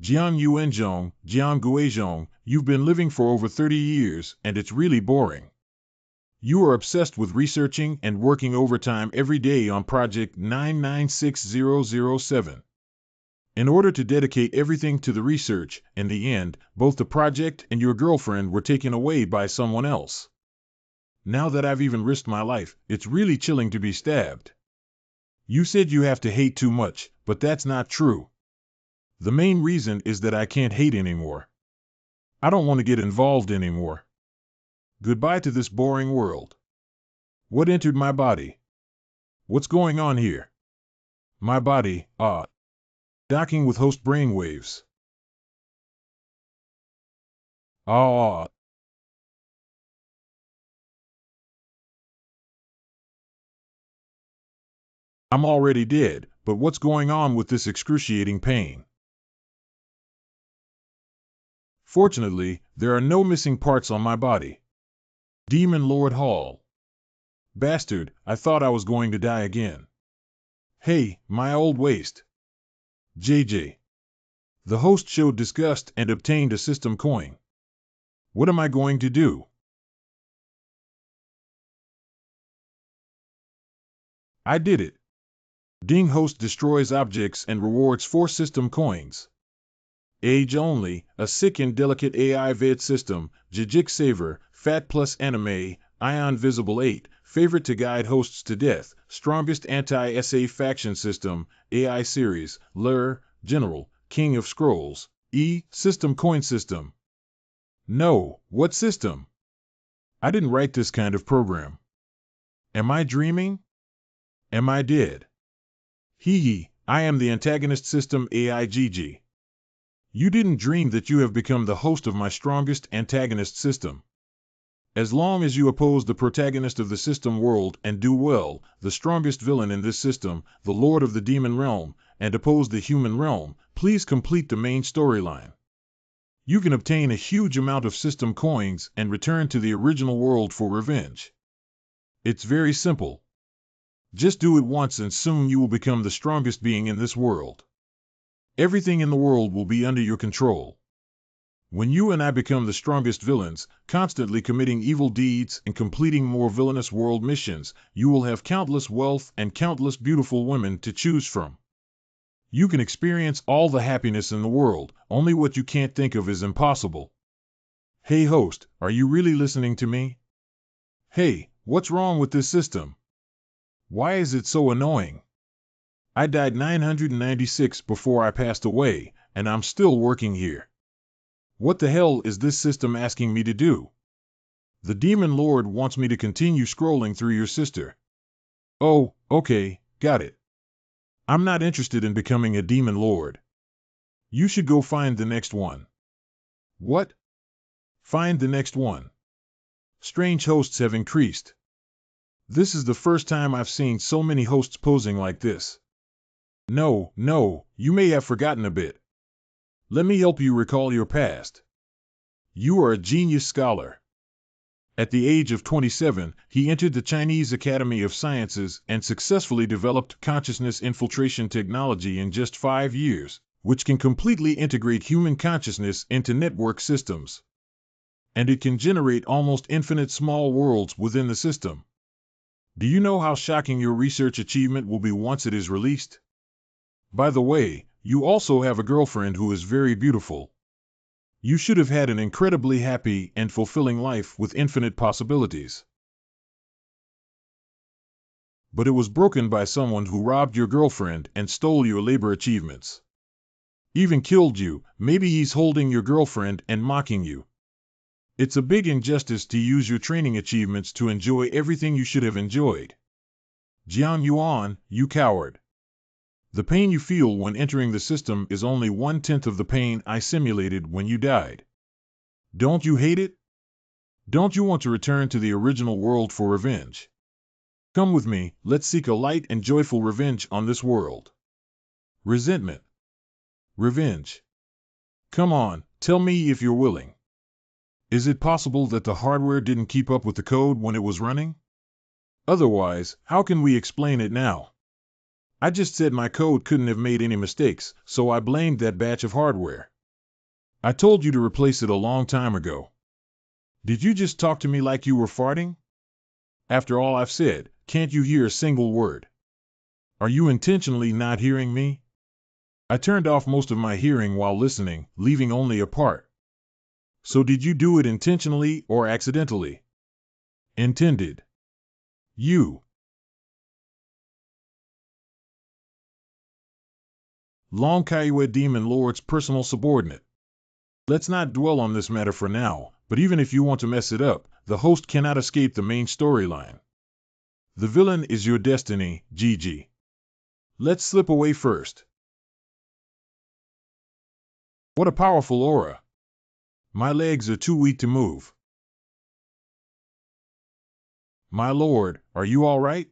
Jiang Yuanzhong, Jiang Guizhong, you've been living for over 30 years, and it's really boring. You are obsessed with researching and working overtime every day on Project 996007. In order to dedicate everything to the research, in the end, both the project and your girlfriend were taken away by someone else. Now that I've even risked my life, it's really chilling to be stabbed. You said you have to hate too much, but that's not true. The main reason is that I can't hate anymore. I don't want to get involved anymore. Goodbye to this boring world. What entered my body? What's going on here? My body, docking with host brainwaves. I'm already dead, but what's going on with this excruciating pain? Fortunately, there are no missing parts on my body. Demon Lord Hall. Bastard, I thought I was going to die again. Hey, my old waist. JJ. The host showed disgust and obtained a system coin. What am I going to do? I did it. Ding host destroys objects and rewards 4 system coins. Age only, a sick and delicate AI vid system, Jijik Saver, Fat Plus Anime, Ion Visible 8, favorite to guide hosts to death, strongest anti-SA faction system, AI series, Lur, General, King of Scrolls, System Coin System. No, what system? I didn't write this kind of program. Am I dreaming? Am I dead? Hee, I am the antagonist system AIGG. You didn't dream that you have become the host of my strongest antagonist system. As long as you oppose the protagonist of the system world and do well, the strongest villain in this system, the Lord of the Demon Realm, and oppose the human realm, please complete the main storyline. You can obtain a huge amount of system coins and return to the original world for revenge. It's very simple. Just do it once and soon you will become the strongest being in this world. Everything in the world will be under your control. When you and I become the strongest villains, constantly committing evil deeds and completing more villainous world missions, you will have countless wealth and countless beautiful women to choose from. You can experience all the happiness in the world, only what you can't think of is impossible. Hey host, are you really listening to me? Hey, what's wrong with this system? Why is it so annoying? I died 996 before I passed away, and I'm still working here. What the hell is this system asking me to do? The Demon Lord wants me to continue scrolling through your sister. Oh, okay, got it. I'm not interested in becoming a Demon Lord. You should go find the next one. What? Find the next one. Strange hosts have increased. This is the first time I've seen so many hosts posing like this. No, you may have forgotten a bit. Let me help you recall your past. You are a genius scholar. At the age of 27, he entered the Chinese Academy of Sciences and successfully developed consciousness infiltration technology in just 5 years, which can completely integrate human consciousness into network systems. And it can generate almost infinite small worlds within the system. Do you know how shocking your research achievement will be once it is released? By the way, you also have a girlfriend who is very beautiful. You should have had an incredibly happy and fulfilling life with infinite possibilities. But it was broken by someone who robbed your girlfriend and stole your labor achievements. Even killed you. Maybe he's holding your girlfriend and mocking you. It's a big injustice to use your training achievements to enjoy everything you should have enjoyed. Jiang Yuan, you coward. The pain you feel when entering the system is only 1/10 of the pain I simulated when you died. Don't you hate it? Don't you want to return to the original world for revenge? Come with me, let's seek a light and joyful revenge on this world. Resentment. Revenge. Come on, tell me if you're willing. Is it possible that the hardware didn't keep up with the code when it was running? Otherwise, how can we explain it now? I just said my code couldn't have made any mistakes, so I blamed that batch of hardware. I told you to replace it a long time ago. Did you just talk to me like you were farting? After all I've said, can't you hear a single word? Are you intentionally not hearing me? I turned off most of my hearing while listening, leaving only a part. So did you do it intentionally or accidentally? Intended. You. Long Kaiwe Demon Lord's personal subordinate. Let's not dwell on this matter for now, but even if you want to mess it up, the host cannot escape the main storyline. The villain is your destiny, GG. Let's slip away first. What a powerful aura. My legs are too weak to move. My lord, are you all right?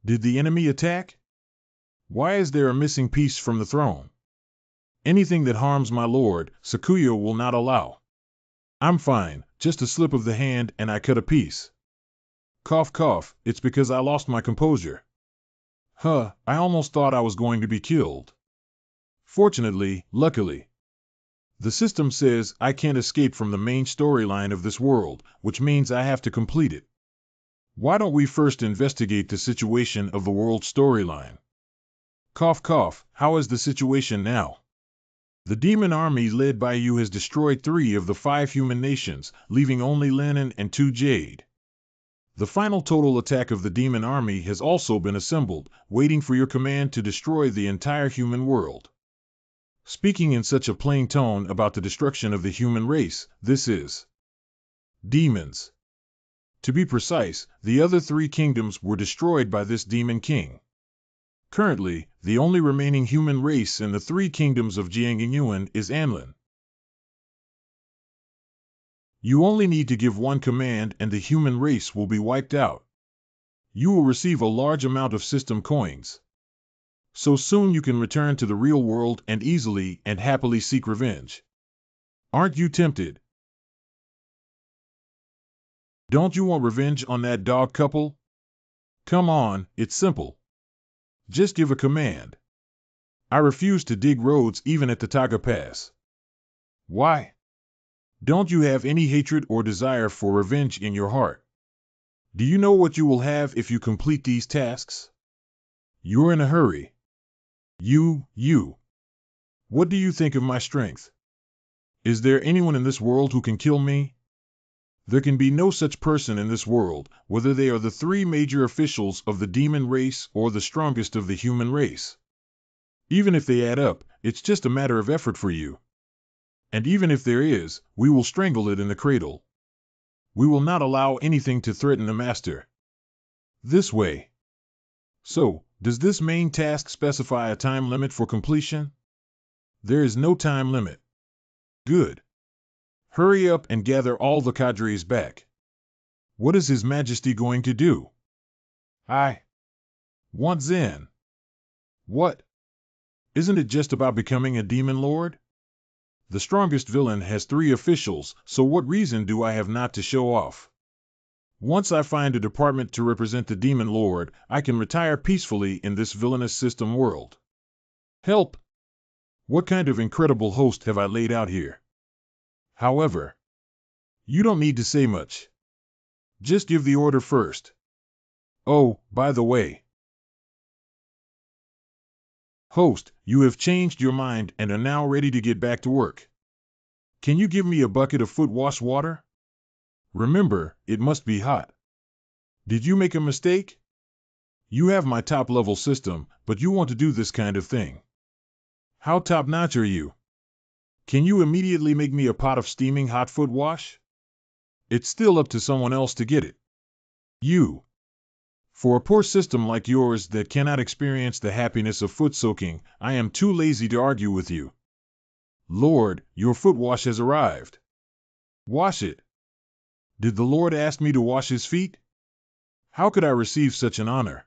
Did the enemy attack? Why is there a missing piece from the throne? Anything that harms my lord, Sakuya will not allow. I'm fine, just a slip of the hand and I cut a piece. Cough cough, it's because I lost my composure. I almost thought I was going to be killed. Fortunately, luckily. The system says I can't escape from the main storyline of this world, which means I have to complete it. Why don't we first investigate the situation of the world storyline? Cough cough, how is the situation now? The demon army led by you has destroyed 3 of the 5 human nations, leaving only Lennon and 2 Jade. The final total attack of the demon army has also been assembled, waiting for your command to destroy the entire human world. Speaking in such a plain tone about the destruction of the human race, this is demons. To be precise, the other 3 kingdoms were destroyed by this demon king. Currently, the only remaining human race in the 3 kingdoms of Jianggyuan is Anlin. You only need to give one command and the human race will be wiped out. You will receive a large amount of system coins. So soon you can return to the real world and easily and happily seek revenge. Aren't you tempted? Don't you want revenge on that dog couple? Come on, it's simple. Just give a command. I refuse to dig roads even at the Taga Pass. Why? Don't you have any hatred or desire for revenge in your heart? Do you know what you will have if you complete these tasks? You're in a hurry. You. What do you think of my strength? Is there anyone in this world who can kill me? There can be no such person in this world, whether they are the 3 major officials of the demon race or the strongest of the human race. Even if they add up, it's just a matter of effort for you. And even if there is, we will strangle it in the cradle. We will not allow anything to threaten the master. This way. So, does this main task specify a time limit for completion? There is no time limit. Good. Hurry up and gather all the cadres back. What is His Majesty going to do? I want Zen. What? Isn't it just about becoming a demon lord? The strongest villain has 3 officials, so what reason do I have not to show off? Once I find a department to represent the demon lord, I can retire peacefully in this villainous system world. Help! What kind of incredible host have I laid out here? However, you don't need to say much. Just give the order first. Oh, by the way. Host, you have changed your mind and are now ready to get back to work. Can you give me a bucket of foot wash water? Remember, it must be hot. Did you make a mistake? You have my top-level system, but you want to do this kind of thing. How top-notch are you? Can you immediately make me a pot of steaming hot foot wash? It's still up to someone else to get it. You. For a poor system like yours that cannot experience the happiness of foot soaking, I am too lazy to argue with you. Lord, your foot wash has arrived. Wash it. Did the Lord ask me to wash his feet? How could I receive such an honor?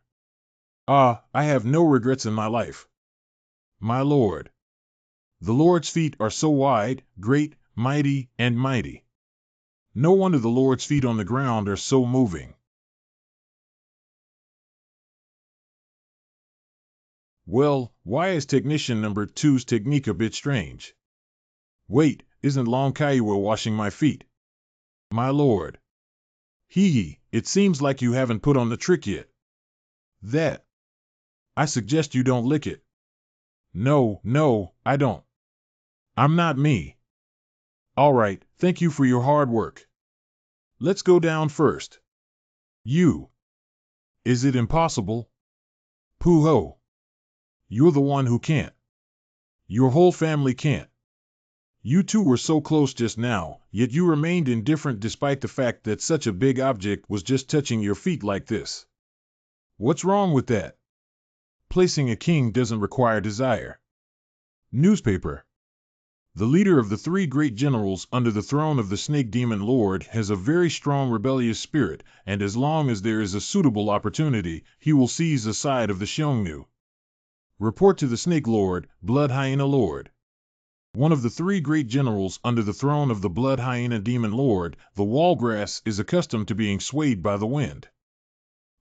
I have no regrets in my life. My Lord. The Lord's feet are so wide, great, mighty, and mighty. No wonder the Lord's feet on the ground are so moving. Well, why is technician number 2's technique a bit strange? Wait, isn't Long Kaiwa washing my feet? My lord. Hee, it seems like you haven't put on the trick yet. That. I suggest you don't lick it. No, I don't. I'm not me. All right, thank you for your hard work. Let's go down first. You. Is it impossible? Pooh-ho. You're the one who can't. Your whole family can't. You two were so close just now, yet you remained indifferent despite the fact that such a big object was just touching your feet like this. What's wrong with that? Placing a king doesn't require desire. Newspaper. The leader of the three great generals under the throne of the Snake Demon Lord has a very strong rebellious spirit, and as long as there is a suitable opportunity, he will seize a side of the Xiongnu. Report to the Snake Lord, Blood Hyena Lord. One of the three great generals under the throne of the Blood Hyena Demon Lord, the Wallgrass, is accustomed to being swayed by the wind.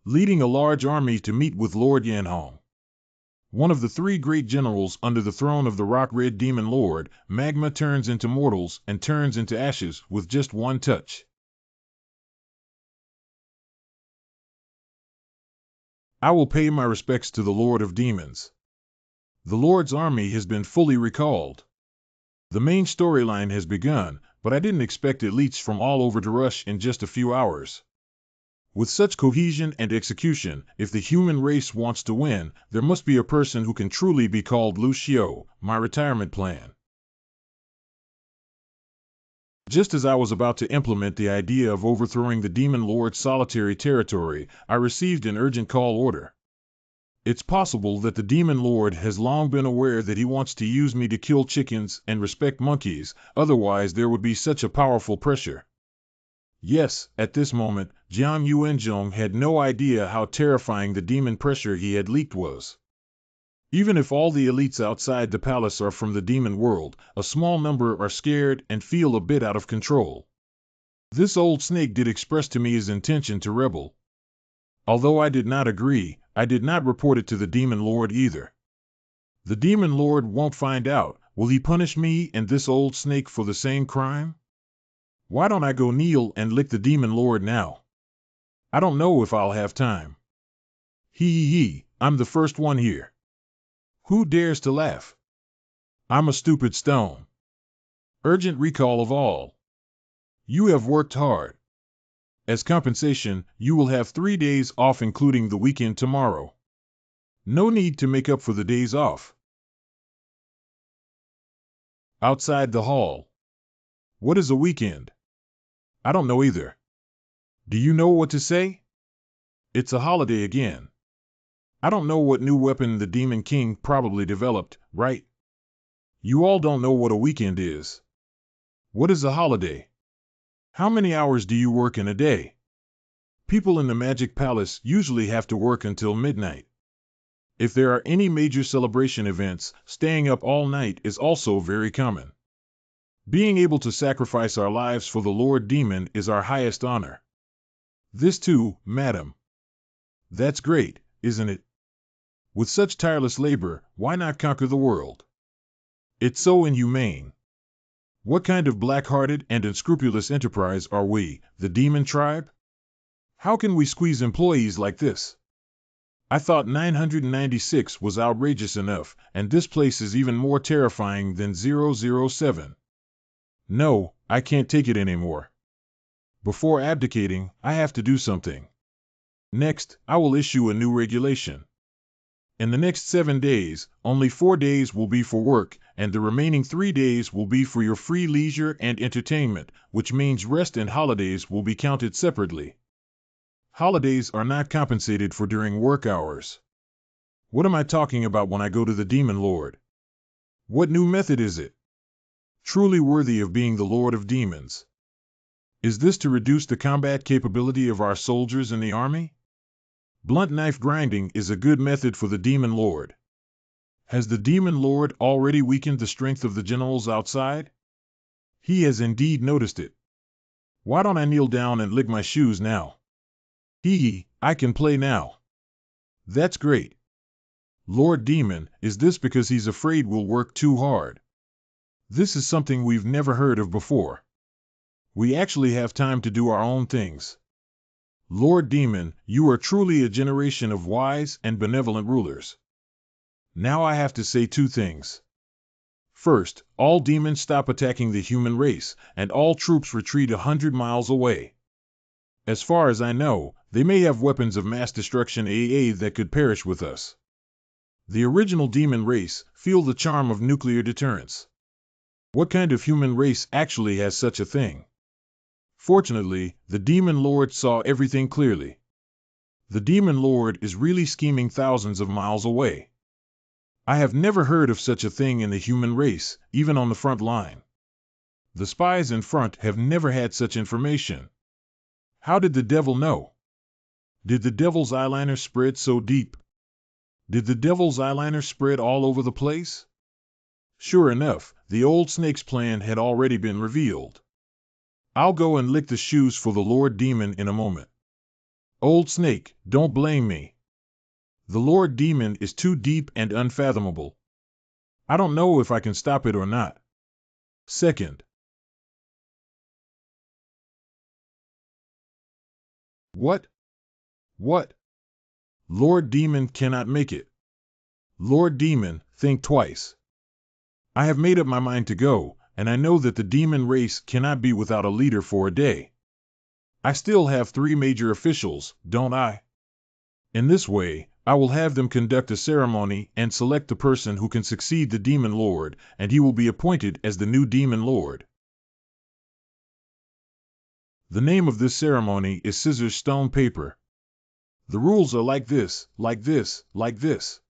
Leading a large army to meet with Lord Yanhong. One of the three great generals under the throne of the Rock Red Demon Lord, Magma turns into mortals and turns into ashes with just one touch. I will pay my respects to the Lord of Demons. The Lord's army has been fully recalled. The main storyline has begun, but I didn't expect elites from all over to rush in just a few hours. With such cohesion and execution, if the human race wants to win, there must be a person who can truly be called Lucio, my retirement plan. Just as I was about to implement the idea of overthrowing the Demon Lord's solitary territory, I received an urgent call order. It's possible that the Demon Lord has long been aware that he wants to use me to kill chickens and respect monkeys, otherwise there would be such a powerful pressure. Yes, at this moment, Jiang Yuanzhong had no idea how terrifying the demon pressure he had leaked was. Even if all the elites outside the palace are from the demon world, a small number are scared and feel a bit out of control. This old snake did express to me his intention to rebel. Although I did not agree, I did not report it to the Demon Lord either. The Demon Lord won't find out. Will he punish me and this old snake for the same crime? Why don't I go kneel and lick the Demon Lord now? I don't know if I'll have time. Hee, I'm the first one here. Who dares to laugh? I'm a stupid stone. Urgent recall of all. You have worked hard. As compensation, you will have 3 days off including the weekend tomorrow. No need to make up for the days off. Outside the hall. What is a weekend? I don't know either. Do you know what to say? It's a holiday again. I don't know what new weapon the Demon King probably developed, right? You all don't know what a weekend is. What is a holiday? How many hours do you work in a day? People in the Magic Palace usually have to work until midnight. If there are any major celebration events, staying up all night is also very common. Being able to sacrifice our lives for the Lord Demon is our highest honor. This too, madam. That's great, isn't it? With such tireless labor, why not conquer the world? It's so inhumane. What kind of black-hearted and unscrupulous enterprise are we, the Demon Tribe? How can we squeeze employees like this? I thought 996 was outrageous enough, and this place is even more terrifying than 007. No, I can't take it anymore. Before abdicating, I have to do something. Next, I will issue a new regulation. In the next 7 days, only 4 days will be for work, and the remaining 3 days will be for your free leisure and entertainment, which means rest and holidays will be counted separately. Holidays are not compensated for during work hours. What am I talking about when I go to the Demon Lord? What new method is it? Truly worthy of being the Lord of Demons. Is this to reduce the combat capability of our soldiers in the army? Blunt knife grinding is a good method for the Demon Lord. Has the Demon Lord already weakened the strength of the generals outside? He has indeed noticed it. Why don't I kneel down and lick my shoes now? I can play now. That's great. Lord Demon, is this because he's afraid we'll work too hard? This is something we've never heard of before. We actually have time to do our own things. Lord Demon, you are truly a generation of wise and benevolent rulers. Now I have to say two things. First, all demons stop attacking the human race, and all troops retreat 100 miles away. As far as I know, they may have weapons of mass destruction that could perish with us. The original demon race feel the charm of nuclear deterrence. What kind of human race actually has such a thing? Fortunately, the Demon Lord saw everything clearly. The Demon Lord is really scheming thousands of miles away. I have never heard of such a thing in the human race, even on the front line. The spies in front have never had such information. How did the devil know? Did the devil's eyeliner spread so deep? Did the devil's eyeliner spread all over the place? Sure enough, the old snake's plan had already been revealed. I'll go and lick the shoes for the Lord Demon in a moment. Old snake, don't blame me. The Lord Demon is too deep and unfathomable. I don't know if I can stop it or not. Second. What? What? Lord Demon cannot make it. Lord Demon, think twice. I have made up my mind to go, and I know that the demon race cannot be without a leader for a day. I still have 3 major officials, don't I? In this way, I will have them conduct a ceremony and select the person who can succeed the Demon Lord, and he will be appointed as the new Demon Lord. The name of this ceremony is Scissors Stone Paper. The rules are like this, like this, like this.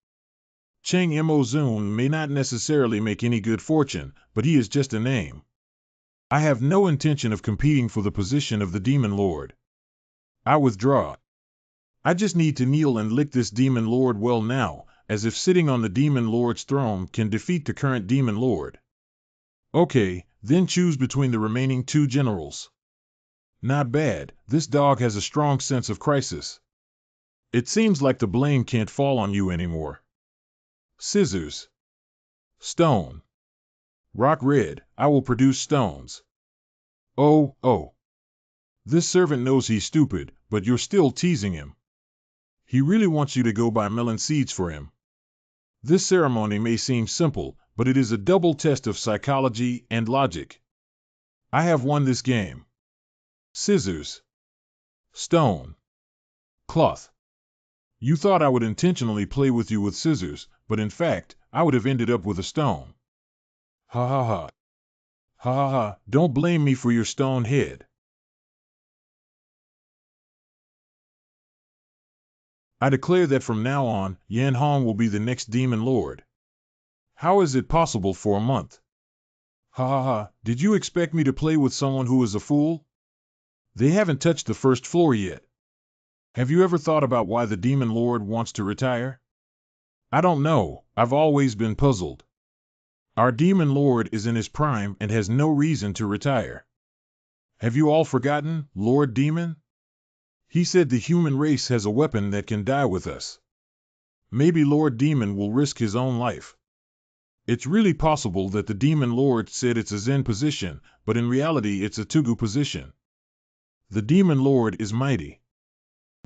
Chang Mo Zun may not necessarily make any good fortune, but he is just a name. I have no intention of competing for the position of the Demon Lord. I withdraw. I just need to kneel and lick this Demon Lord well now, as if sitting on the Demon Lord's throne can defeat the current Demon Lord. Okay, then choose between the remaining 2 generals. Not bad, this dog has a strong sense of crisis. It seems like the blame can't fall on you anymore. Scissors. Stone. Rock red, I will produce stones. Oh. This servant knows he's stupid, but you're still teasing him. He really wants you to go buy melon seeds for him. This ceremony may seem simple, but it is a double test of psychology and logic. I have won this game. Scissors. Stone. Cloth. You thought I would intentionally play with you with scissors, but in fact, I would have ended up with a stone. Ha ha ha. Ha ha ha, don't blame me for your stone head. I declare that from now on, Yan Hong will be the next Demon Lord. How is it possible for a month? Ha ha ha, did you expect me to play with someone who is a fool? They haven't touched the first floor yet. Have you ever thought about why the Demon Lord wants to retire? I don't know, I've always been puzzled. Our Demon Lord is in his prime and has no reason to retire. Have you all forgotten, Lord Demon? He said the human race has a weapon that can die with us. Maybe Lord Demon will risk his own life. It's really possible that the Demon Lord said it's a Zen position, but in reality it's a Tugu position. The Demon Lord is mighty.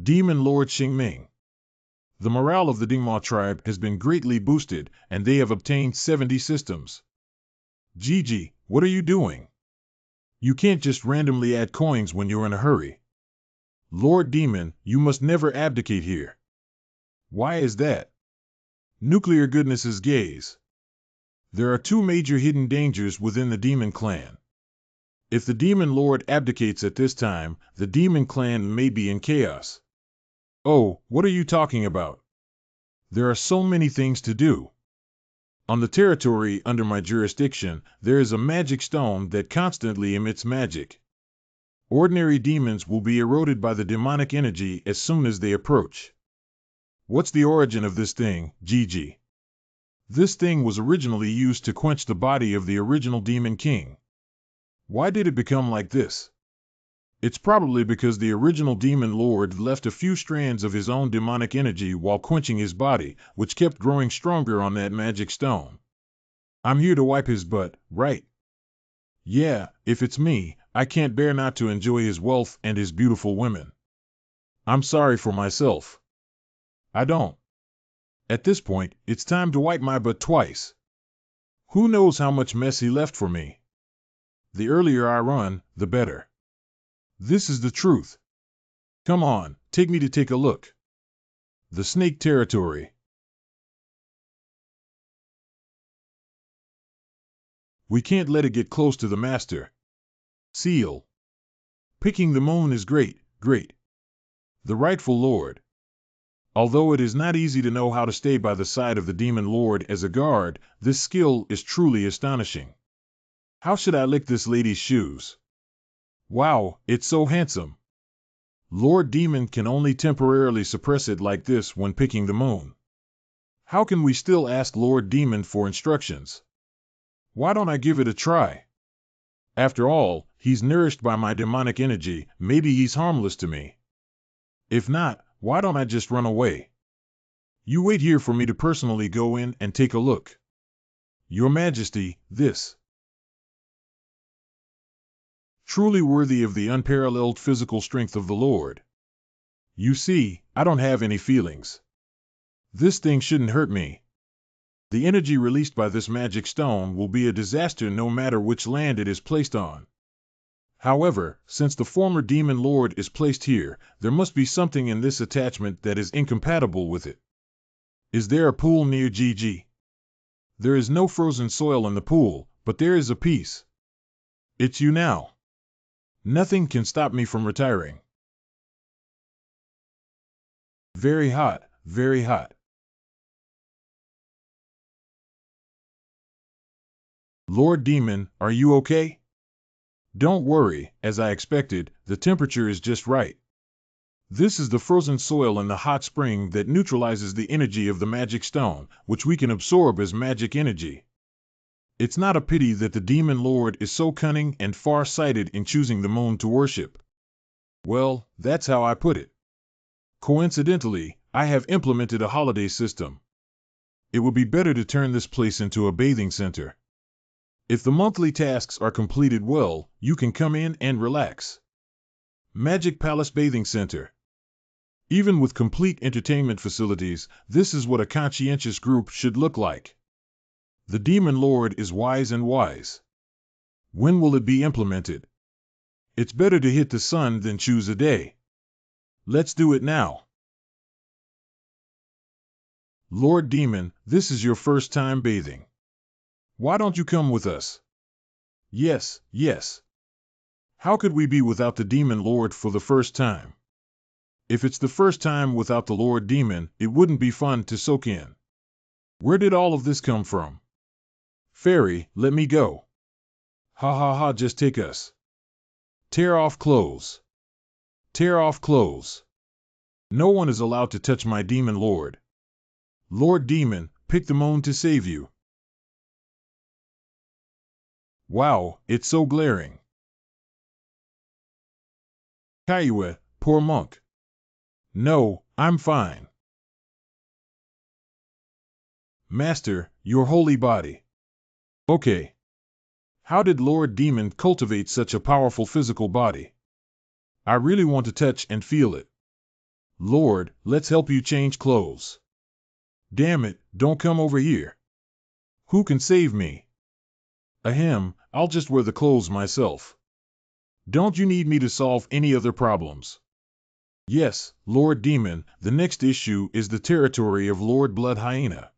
Demon Lord Xingming. The morale of the Dingma tribe has been greatly boosted, and they have obtained 70 systems. Gigi, what are you doing? You can't just randomly add coins when you're in a hurry. Lord Demon, you must never abdicate here. Why is that? Nuclear goodness's gaze. There are 2 major hidden dangers within the Demon Clan. If the Demon Lord abdicates at this time, the Demon Clan may be in chaos. Oh, what are you talking about? There are so many things to do. On the territory under my jurisdiction, there is a magic stone that constantly emits magic. Ordinary demons will be eroded by the demonic energy as soon as they approach. What's the origin of this thing, Gigi? This thing was originally used to quench the body of the original Demon King. Why did it become like this? It's probably because the original Demon Lord left a few strands of his own demonic energy while quenching his body, which kept growing stronger on that magic stone. I'm here to wipe his butt, right? Yeah, if it's me, I can't bear not to enjoy his wealth and his beautiful women. I'm sorry for myself. I don't. At this point, it's time to wipe my butt twice. Who knows how much mess he left for me? The earlier I run, the better. This is the truth. Come on, take me to take a look. The snake territory. We can't let it get close to the master. Seal. Picking the moon is great, great. The rightful lord. Although it is not easy to know how to stay by the side of the demon lord as a guard, this skill is truly astonishing. How should I lick this lady's shoes? Wow, it's so handsome. Lord Demon can only temporarily suppress it like this when picking the moon. How can we still ask Lord Demon for instructions? Why don't I give it a try? After all, he's nourished by my demonic energy, maybe he's harmless to me. If not, why don't I just run away? You wait here for me to personally go in and take a look. Your Majesty, this. Truly worthy of the unparalleled physical strength of the Lord. You see, I don't have any feelings. This thing shouldn't hurt me. The energy released by this magic stone will be a disaster no matter which land it is placed on. However, since the former demon lord is placed here, there must be something in this attachment that is incompatible with it. Is there a pool near GG? There is no frozen soil in the pool, but there is a piece. It's you now. Nothing can stop me from retiring. Very hot, very hot. Lord Demon, are you okay? Don't worry, as I expected, the temperature is just right. This is the frozen soil in the hot spring that neutralizes the energy of the magic stone, which we can absorb as magic energy. It's not a pity that the demon lord is so cunning and far-sighted in choosing the moon to worship. Well, that's how I put it. Coincidentally, I have implemented a holiday system. It would be better to turn this place into a bathing center. If the monthly tasks are completed well, you can come in and relax. Magic Palace Bathing Center. Even with complete entertainment facilities, this is what a conscientious group should look like. The Demon Lord is wise and wise. When will it be implemented? It's better to hit the sun than choose a day. Let's do it now. Lord Demon, this is your first time bathing. Why don't you come with us? Yes, yes. How could we be without the Demon Lord for the first time? If it's the first time without the Lord Demon, it wouldn't be fun to soak in. Where did all of this come from? Fairy, let me go. Ha ha ha, just take us. Tear off clothes. Tear off clothes. No one is allowed to touch my Demon Lord. Lord Demon, pick the moon to save you. Wow, it's so glaring. Kaiue, poor monk. No, I'm fine. Master, your holy body. Okay. How did Lord Demon cultivate such a powerful physical body? I really want to touch and feel it. Lord, let's help you change clothes. Damn it, don't come over here. Who can save me? Ahem, I'll just wear the clothes myself. Don't you need me to solve any other problems? Yes, Lord Demon, the next issue is the territory of Lord Blood Hyena.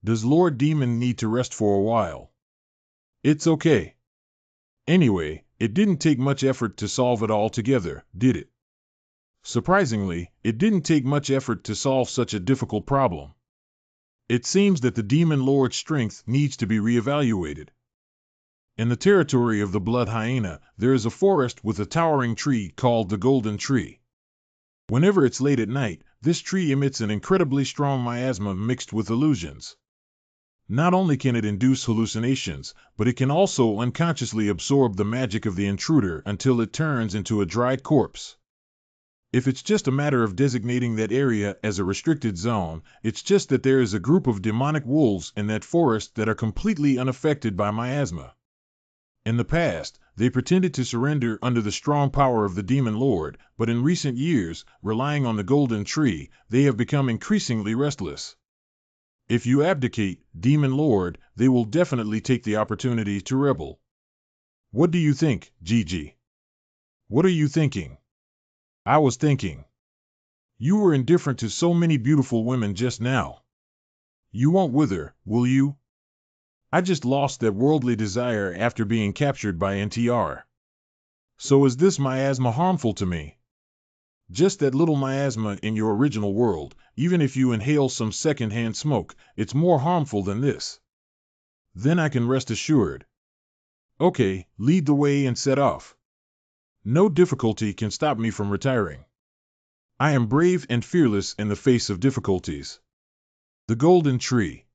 Does Lord Demon need to rest for a while? It's okay. Anyway, it didn't take much effort to solve it all together, did it? Surprisingly, it didn't take much effort to solve such a difficult problem. It seems that the Demon Lord's strength needs to be reevaluated. In the territory of the Blood Hyena, there is a forest with a towering tree called the Golden Tree. Whenever it's late at night, this tree emits an incredibly strong miasma mixed with illusions. Not only can it induce hallucinations, but it can also unconsciously absorb the magic of the intruder until it turns into a dried corpse. If it's just a matter of designating that area as a restricted zone, it's just that there is a group of demonic wolves in that forest that are completely unaffected by miasma. In the past, they pretended to surrender under the strong power of the Demon Lord, but in recent years, relying on the Golden Tree, they have become increasingly restless. If you abdicate, Demon Lord, they will definitely take the opportunity to rebel. What do you think, Gigi? What are you thinking? I was thinking. You were indifferent to so many beautiful women just now. You won't wither, will you? I just lost that worldly desire after being captured by NTR. So is this miasma harmful to me? Just that little miasma in your original world, even if you inhale some second-hand smoke, it's more harmful than this. Then I can rest assured. Okay, lead the way and set off. No difficulty can stop me from retiring. I am brave and fearless in the face of difficulties. The Golden Tree.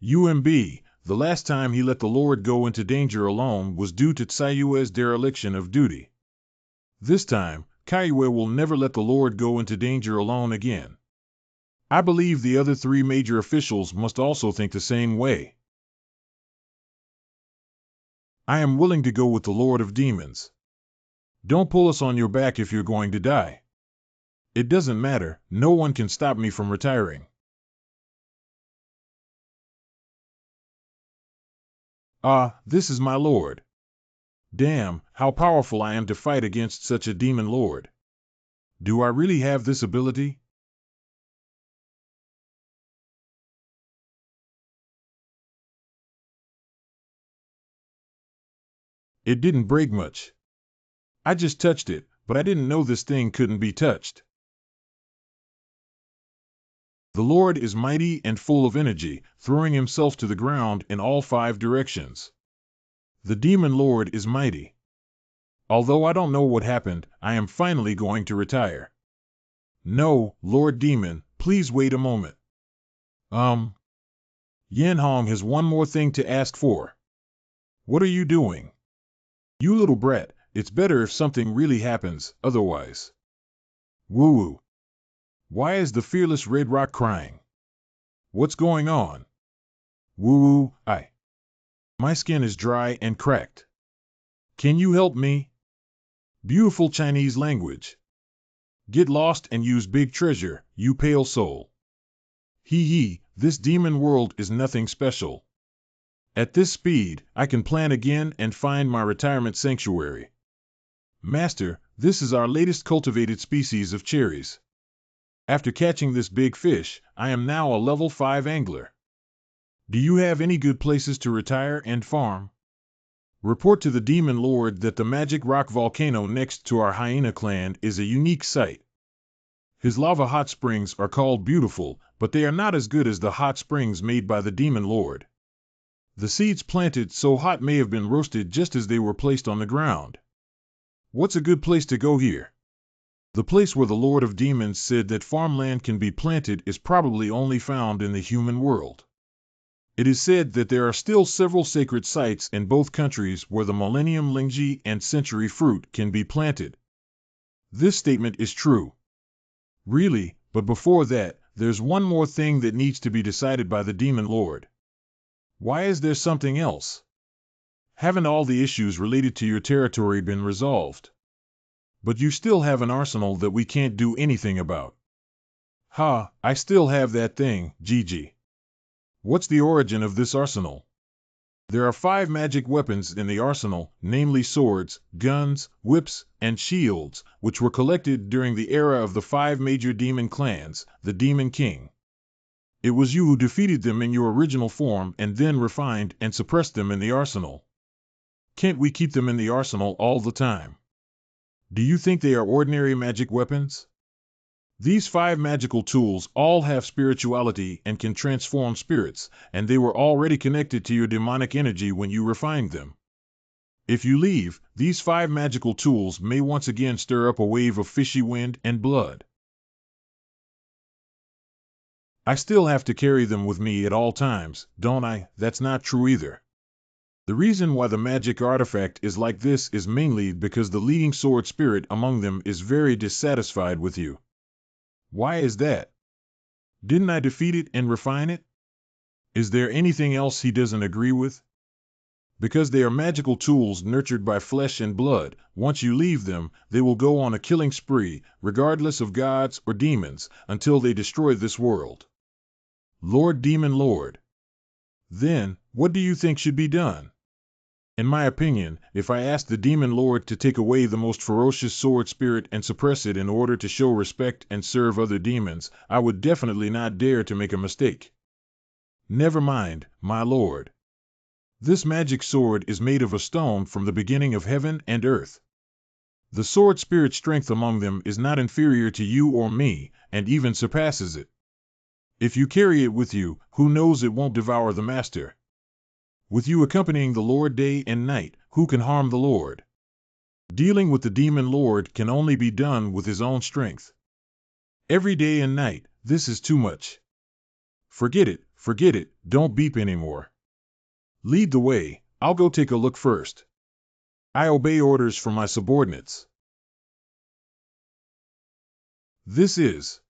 UMB, the last time he let the Lord go into danger alone was due to Tsayue's dereliction of duty. This time, Kaiue will never let the Lord go into danger alone again. I believe the other 3 major officials must also think the same way. I am willing to go with the Lord of Demons. Don't pull us on your back if you're going to die. It doesn't matter, no one can stop me from retiring. Ah, this is my lord. Damn, how powerful I am to fight against such a demon lord. Do I really have this ability? It didn't break much. I just touched it, but I didn't know this thing couldn't be touched. The Lord is mighty and full of energy, throwing himself to the ground in all 5 directions. The Demon Lord is mighty. Although I don't know what happened, I am finally going to retire. No, Lord Demon, please wait a moment. Yanhong has one more thing to ask for. What are you doing? You little brat, it's better if something really happens, otherwise. Woo-woo. Why is the fearless Red Rock crying? What's going on? Woo-woo, my skin is dry and cracked. Can you help me? Beautiful Chinese language. Get lost and use big treasure, you pale soul. Hee, this demon world is nothing special. At this speed, I can plan again and find my retirement sanctuary. Master, this is our latest cultivated species of cherries. After catching this big fish, I am now a level 5 angler. Do you have any good places to retire and farm? Report to the Demon Lord that the magic rock volcano next to our hyena clan is a unique sight. His lava hot springs are called beautiful, but they are not as good as the hot springs made by the Demon Lord. The seeds planted so hot may have been roasted just as they were placed on the ground. What's a good place to go here? The place where the Lord of Demons said that farmland can be planted is probably only found in the human world. It is said that there are still several sacred sites in both countries where the Millennium Lingji and Century fruit can be planted. This statement is true. Really, but before that, there's one more thing that needs to be decided by the Demon Lord. Why is there something else? Haven't all the issues related to your territory been resolved? But you still have an arsenal that we can't do anything about. Ha, I still have that thing, Gigi. What's the origin of this arsenal? There are 5 magic weapons in the arsenal, namely swords, guns, whips, and shields, which were collected during the era of the 5 major demon clans, the Demon King. It was you who defeated them in your original form and then refined and suppressed them in the arsenal. Can't we keep them in the arsenal all the time? Do you think they are ordinary magic weapons? These 5 magical tools all have spirituality and can transform spirits, and they were already connected to your demonic energy when you refined them. If you leave, these 5 magical tools may once again stir up a wave of fishy wind and blood. I still have to carry them with me at all times, don't I? That's not true either. The reason why the magic artifact is like this is mainly because the leading sword spirit among them is very dissatisfied with you. Why is that? Didn't I defeat it and refine it? Is there anything else he doesn't agree with? Because they are magical tools nurtured by flesh and blood, once you leave them, they will go on a killing spree, regardless of gods or demons, until they destroy this world. Lord Demon Lord. Then, what do you think should be done? In my opinion, if I asked the Demon Lord to take away the most ferocious sword spirit and suppress it in order to show respect and serve other demons, I would definitely not dare to make a mistake. Never mind, my lord. This magic sword is made of a stone from the beginning of heaven and earth. The sword spirit strength among them is not inferior to you or me, and even surpasses it. If you carry it with you, who knows it won't devour the master? With you accompanying the Lord day and night, who can harm the Lord? Dealing with the Demon Lord can only be done with his own strength. Every day and night, this is too much. Forget it, don't beep anymore. Lead the way, I'll go take a look first. I obey orders from my subordinates. This is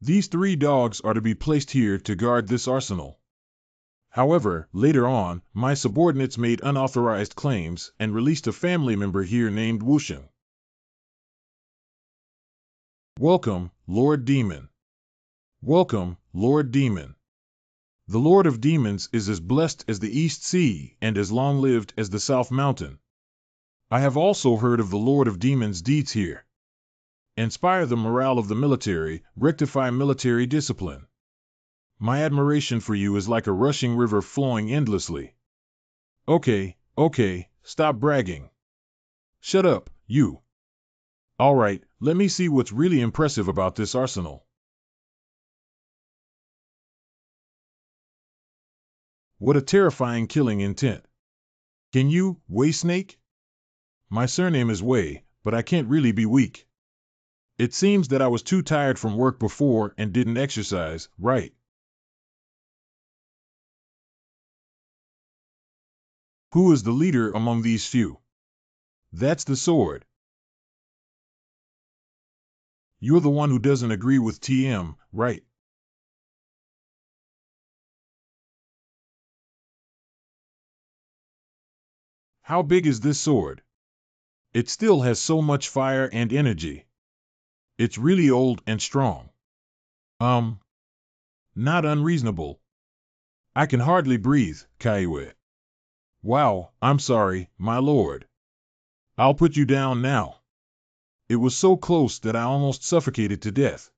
These 3 dogs are to be placed here to guard this arsenal. However, later on, my subordinates made unauthorized claims and released a family member here named Wusheng. Welcome, Lord Demon. Welcome, Lord Demon. The Lord of Demons is as blessed as the East Sea and as long-lived as the South Mountain. I have also heard of the Lord of Demons' deeds here. Inspire the morale of the military, rectify military discipline. My admiration for you is like a rushing river flowing endlessly. Okay, stop bragging. Shut up, you. All right, let me see what's really impressive about this arsenal. What a terrifying killing intent. Can you, Wei Snake? My surname is Wei, but I can't really be weak. It seems that I was too tired from work before and didn't exercise, right? Who is the leader among these few? That's the sword. You're the one who doesn't agree with TM, right? How big is this sword? It still has so much fire and energy. It's really old and strong. Not unreasonable. I can hardly breathe, Kaiwe. Wow, I'm sorry, my lord. I'll put you down now. It was so close that I almost suffocated to death.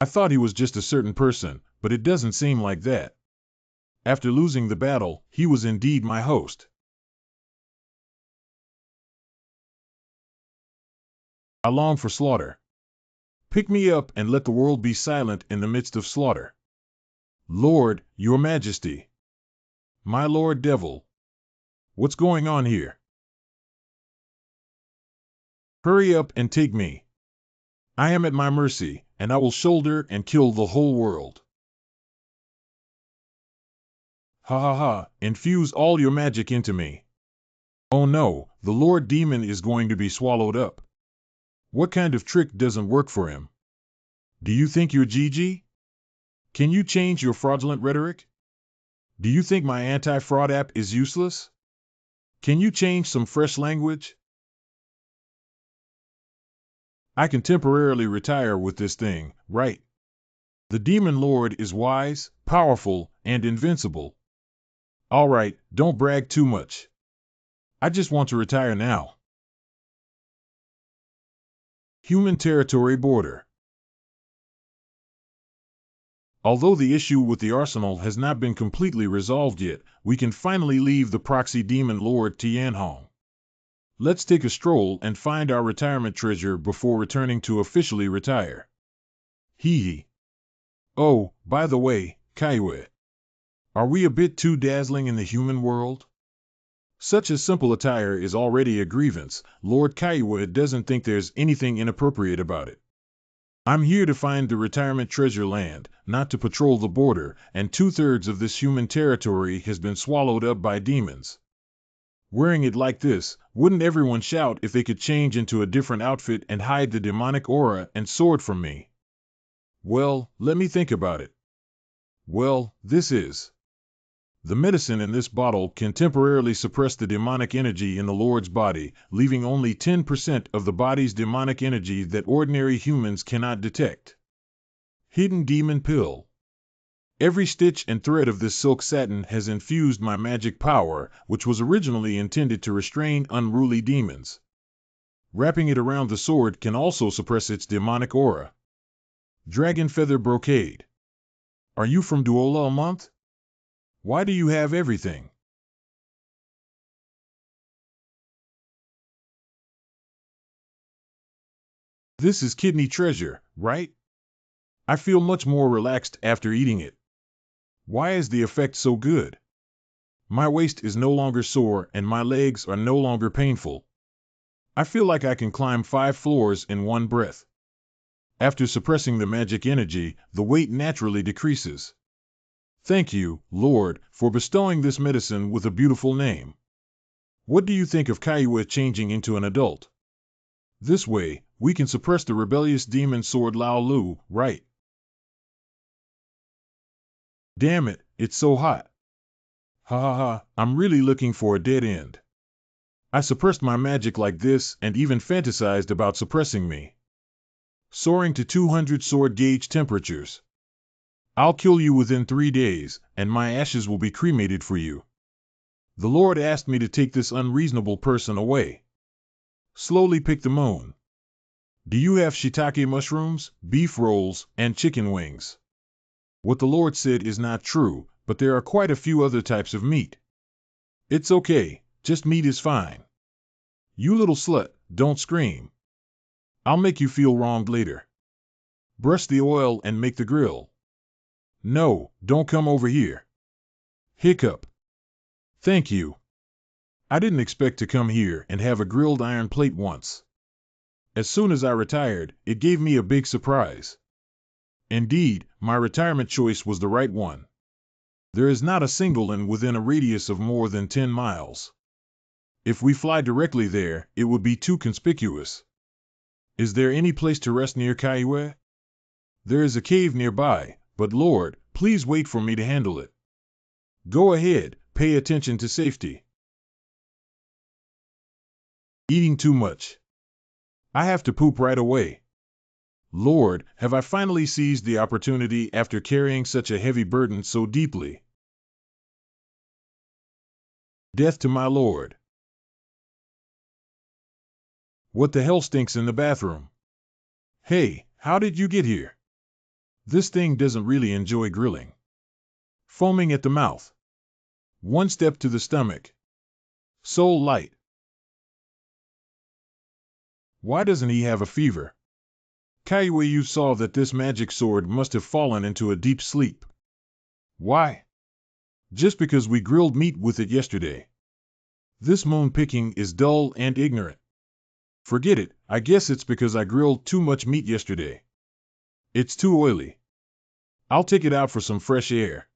I thought he was just a certain person, but it doesn't seem like that. After losing the battle, he was indeed my host. I long for slaughter. Pick me up and let the world be silent in the midst of slaughter. Lord, your majesty. My lord devil. What's going on here? Hurry up and take me. I am at my mercy, and I will shoulder and kill the whole world. Ha ha ha, infuse all your magic into me. Oh no, the Lord Demon is going to be swallowed up. What kind of trick doesn't work for him? Do you think you're GG? Can you change your fraudulent rhetoric? Do you think my anti-fraud app is useless? Can you change some fresh language? I can temporarily retire with this thing, right? The Demon Lord is wise, powerful, and invincible. All right, don't brag too much. I just want to retire now. Human territory border. Although the issue with the arsenal has not been completely resolved yet, we can finally leave the proxy demon lord Tianhong. Let's take a stroll and find our retirement treasure before returning to officially retire. Hee hee. Oh, by the way, Kaiwe. Are we a bit too dazzling in the human world? Such a simple attire is already a grievance. Lord Kaiwe doesn't think there's anything inappropriate about it. I'm here to find the retirement treasure land, not to patrol the border, and 2/3 of this human territory has been swallowed up by demons. Wearing it like this, wouldn't everyone shout if they could change into a different outfit and hide the demonic aura and sword from me? Well, let me think about it. Well, this is. The medicine in this bottle can temporarily suppress the demonic energy in the Lord's body, leaving only 10% of the body's demonic energy that ordinary humans cannot detect. Hidden Demon Pill. Every stitch and thread of this silk satin has infused my magic power, which was originally intended to restrain unruly demons. Wrapping it around the sword can also suppress its demonic aura. Dragon Feather Brocade. Are you from Duola month? Why do you have everything? This is kidney treasure, right? I feel much more relaxed after eating it. Why is the effect so good? My waist is no longer sore and my legs are no longer painful. I feel like I can climb 5 floors in one breath. After suppressing the magic energy, the weight naturally decreases. Thank you, Lord, for bestowing this medicine with a beautiful name. What do you think of Kaiwa changing into an adult? This way, we can suppress the rebellious demon sword Lao Lu, right? Damn it, it's so hot. Ha ha ha, I'm really looking for a dead end. I suppressed my magic like this and even fantasized about suppressing me. Soaring to 200 sword gauge temperatures. I'll kill you within 3 days, and my ashes will be cremated for you. The Lord asked me to take this unreasonable person away. Slowly pick the moon. Do you have shiitake mushrooms, beef rolls, and chicken wings? What the Lord said is not true, but there are quite a few other types of meat. It's okay, just meat is fine. You little slut, don't scream. I'll make you feel wronged later. Brush the oil and make the grill. No, don't come over here. Hiccup. Thank you. I didn't expect to come here and have a grilled iron plate once. As soon as I retired, it gave me a big surprise. Indeed, my retirement choice was the right one. There is not a single inn within a radius of more than 10 miles. If we fly directly there, it would be too conspicuous. Is there any place to rest near Kaiwe? There is a cave nearby, but Lord, please wait for me to handle it. Go ahead, pay attention to safety. Eating too much. I have to poop right away. Lord, have I finally seized the opportunity after carrying such a heavy burden so deeply? Death to my Lord. What the hell stinks in the bathroom? Hey, how did you get here? This thing doesn't really enjoy grilling. Foaming at the mouth. One step to the stomach. So light. Why doesn't he have a fever? Kaiwe, you saw that this magic sword must have fallen into a deep sleep. Why? Just because we grilled meat with it yesterday. This moon picking is dull and ignorant. Forget it, I guess it's because I grilled too much meat yesterday. It's too oily. I'll take it out for some fresh air.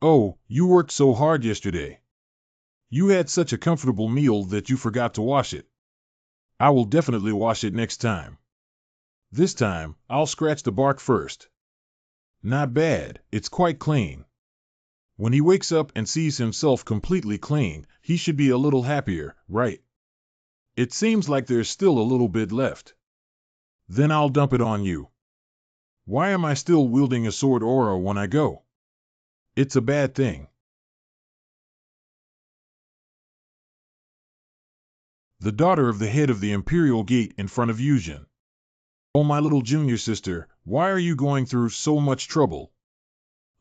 Oh, you worked so hard yesterday. You had such a comfortable meal that you forgot to wash it. I will definitely wash it next time. This time, I'll scratch the bark first. Not bad, it's quite clean. When he wakes up and sees himself completely clean, he should be a little happier, right? It seems like there's still a little bit left. Then I'll dump it on you. Why am I still wielding a sword aura when I go? It's a bad thing. The daughter of the head of the Imperial Gate in front of Yuzhen. Oh, my little junior sister, why are you going through so much trouble?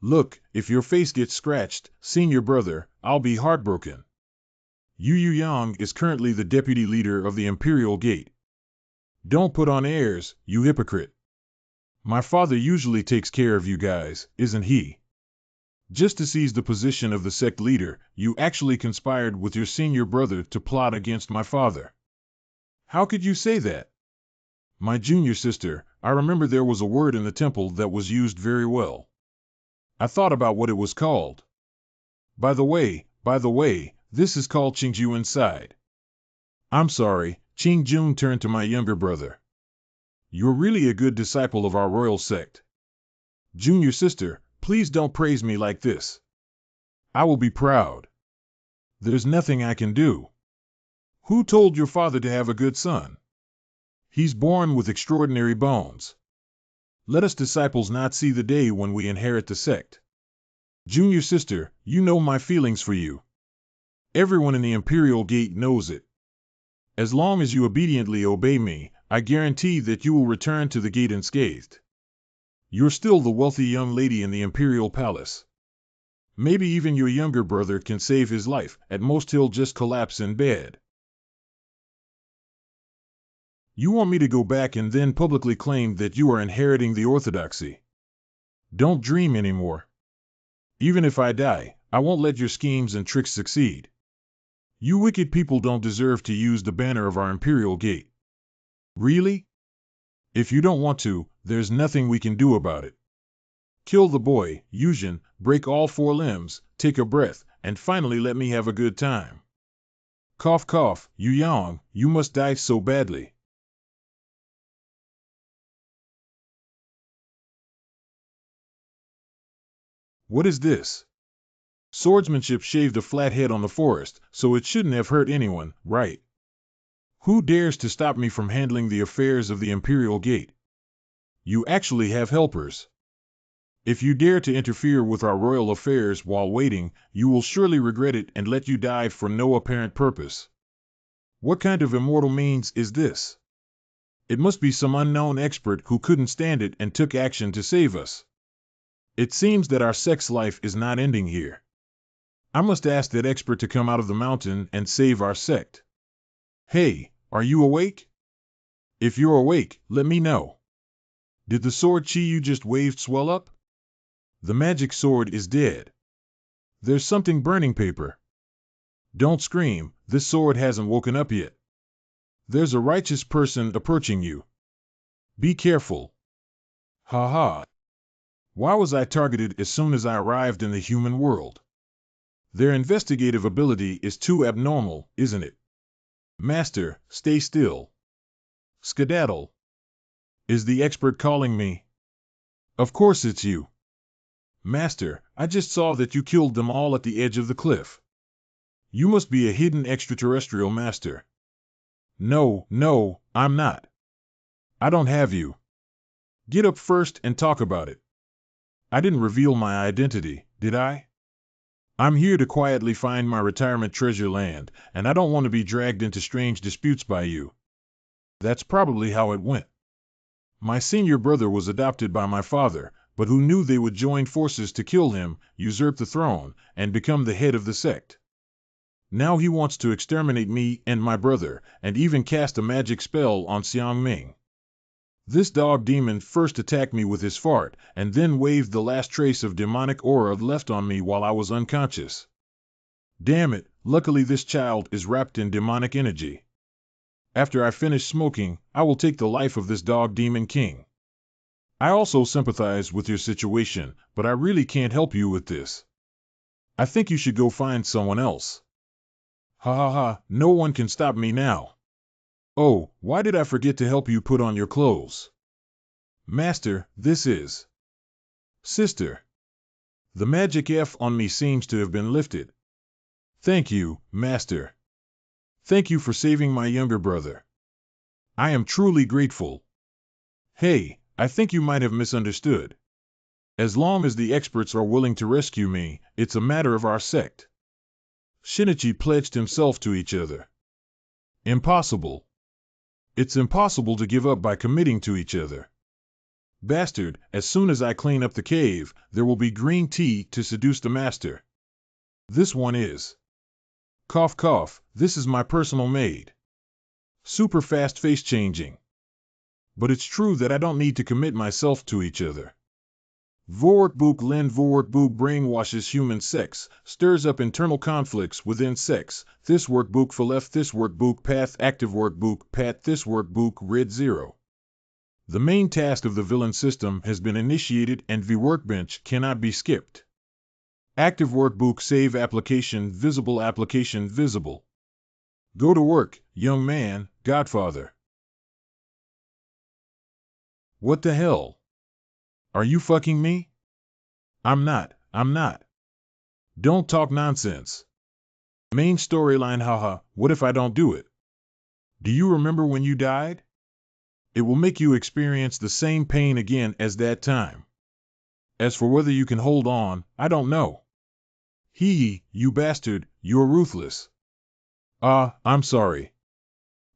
Look, if your face gets scratched, senior brother, I'll be heartbroken. Yu Yang is currently the deputy leader of the Imperial Gate. Don't put on airs, you hypocrite. My father usually takes care of you guys, isn't he? Just to seize the position of the sect leader, you actually conspired with your senior brother to plot against my father. How could you say that? My junior sister, I remember there was a word in the temple that was used very well. I thought about what it was called. By the way, This is called Qingju inside. I'm sorry, Qingjun turned to my younger brother. You're really a good disciple of our royal sect. Junior sister, please don't praise me like this. I will be proud. There's nothing I can do. Who told your father to have a good son? He's born with extraordinary bones. Let us disciples not see the day when we inherit the sect. Junior sister, you know my feelings for you. Everyone in the Imperial Gate knows it. As long as you obediently obey me, I guarantee that you will return to the gate unscathed. You're still the wealthy young lady in the Imperial Palace. Maybe even your younger brother can save his life, at most he'll just collapse in bed. You want me to go back and then publicly claim that you are inheriting the orthodoxy? Don't dream anymore. Even if I die, I won't let your schemes and tricks succeed. You wicked people don't deserve to use the banner of our Imperial Gate. Really? If you don't want to, there's nothing we can do about it. Kill the boy, Yuzhen, break all 4 limbs, take a breath, and finally let me have a good time. Cough cough, Yu Yang, you must die so badly. What is this? Swordsmanship shaved a flat head on the forest, so it shouldn't have hurt anyone, right? Who dares to stop me from handling the affairs of the Imperial Gate? You actually have helpers. If you dare to interfere with our royal affairs while waiting, you will surely regret it and let you die for no apparent purpose. What kind of immortal means is this? It must be some unknown expert who couldn't stand it and took action to save us. It seems that our sex life is not ending here. I must ask that expert to come out of the mountain and save our sect. Hey, are you awake? If you're awake, let me know. Did the sword chi you just waved swell up? The magic sword is dead. There's something burning paper. Don't scream, this sword hasn't woken up yet. There's a righteous person approaching you. Be careful. Ha ha. Why was I targeted as soon as I arrived in the human world? Their investigative ability is too abnormal, isn't it? Master, stay still. Skedaddle. Is the expert calling me? Of course it's you. Master, I just saw that you killed them all at the edge of the cliff. You must be a hidden extraterrestrial master. No, I'm not. I don't have you. Get up first and talk about it. I didn't reveal my identity, did I? I'm here to quietly find my retirement treasure land, and I don't want to be dragged into strange disputes by you. That's probably how it went. My senior brother was adopted by my father, but who knew they would join forces to kill him, usurp the throne, and become the head of the sect. Now he wants to exterminate me and my brother, and even cast a magic spell on Xiangming. This dog demon first attacked me with his fart, and then waved the last trace of demonic aura left on me while I was unconscious. Damn it, luckily this child is wrapped in demonic energy. After I finish smoking, I will take the life of this dog demon king. I also sympathize with your situation, but I really can't help you with this. I think you should go find someone else. Ha ha ha, no one can stop me now. Oh, why did I forget to help you put on your clothes? Master, this is... Sister. The magic F on me seems to have been lifted. Thank you, Master. Thank you for saving my younger brother. I am truly grateful. Hey, I think you might have misunderstood. As long as the experts are willing to rescue me, it's a matter of our sect. Shinichi pledged himself to each other. Impossible. It's impossible to give up by committing to each other. Bastard, as soon as I clean up the cave, there will be green tea to seduce the master. This one is. Cough cough, this is my personal maid. Super fast face changing. But it's true that I don't need to commit myself to each other. Voortboek Lin Voortboek brainwashes human sex, stirs up internal conflicts within sex. This workbook verleft this workbook path active workbook pat this workbook red 0. The main task of the villain system has been initiated and the workbench cannot be skipped. Active workbook save application visible. Go to work, young man, Godfather. What the hell? Are you fucking me? I'm not. Don't talk nonsense. Main storyline, haha, what if I don't do it? Do you remember when you died? It will make you experience the same pain again as that time. As for whether you can hold on, I don't know. You bastard, you're ruthless. I'm sorry.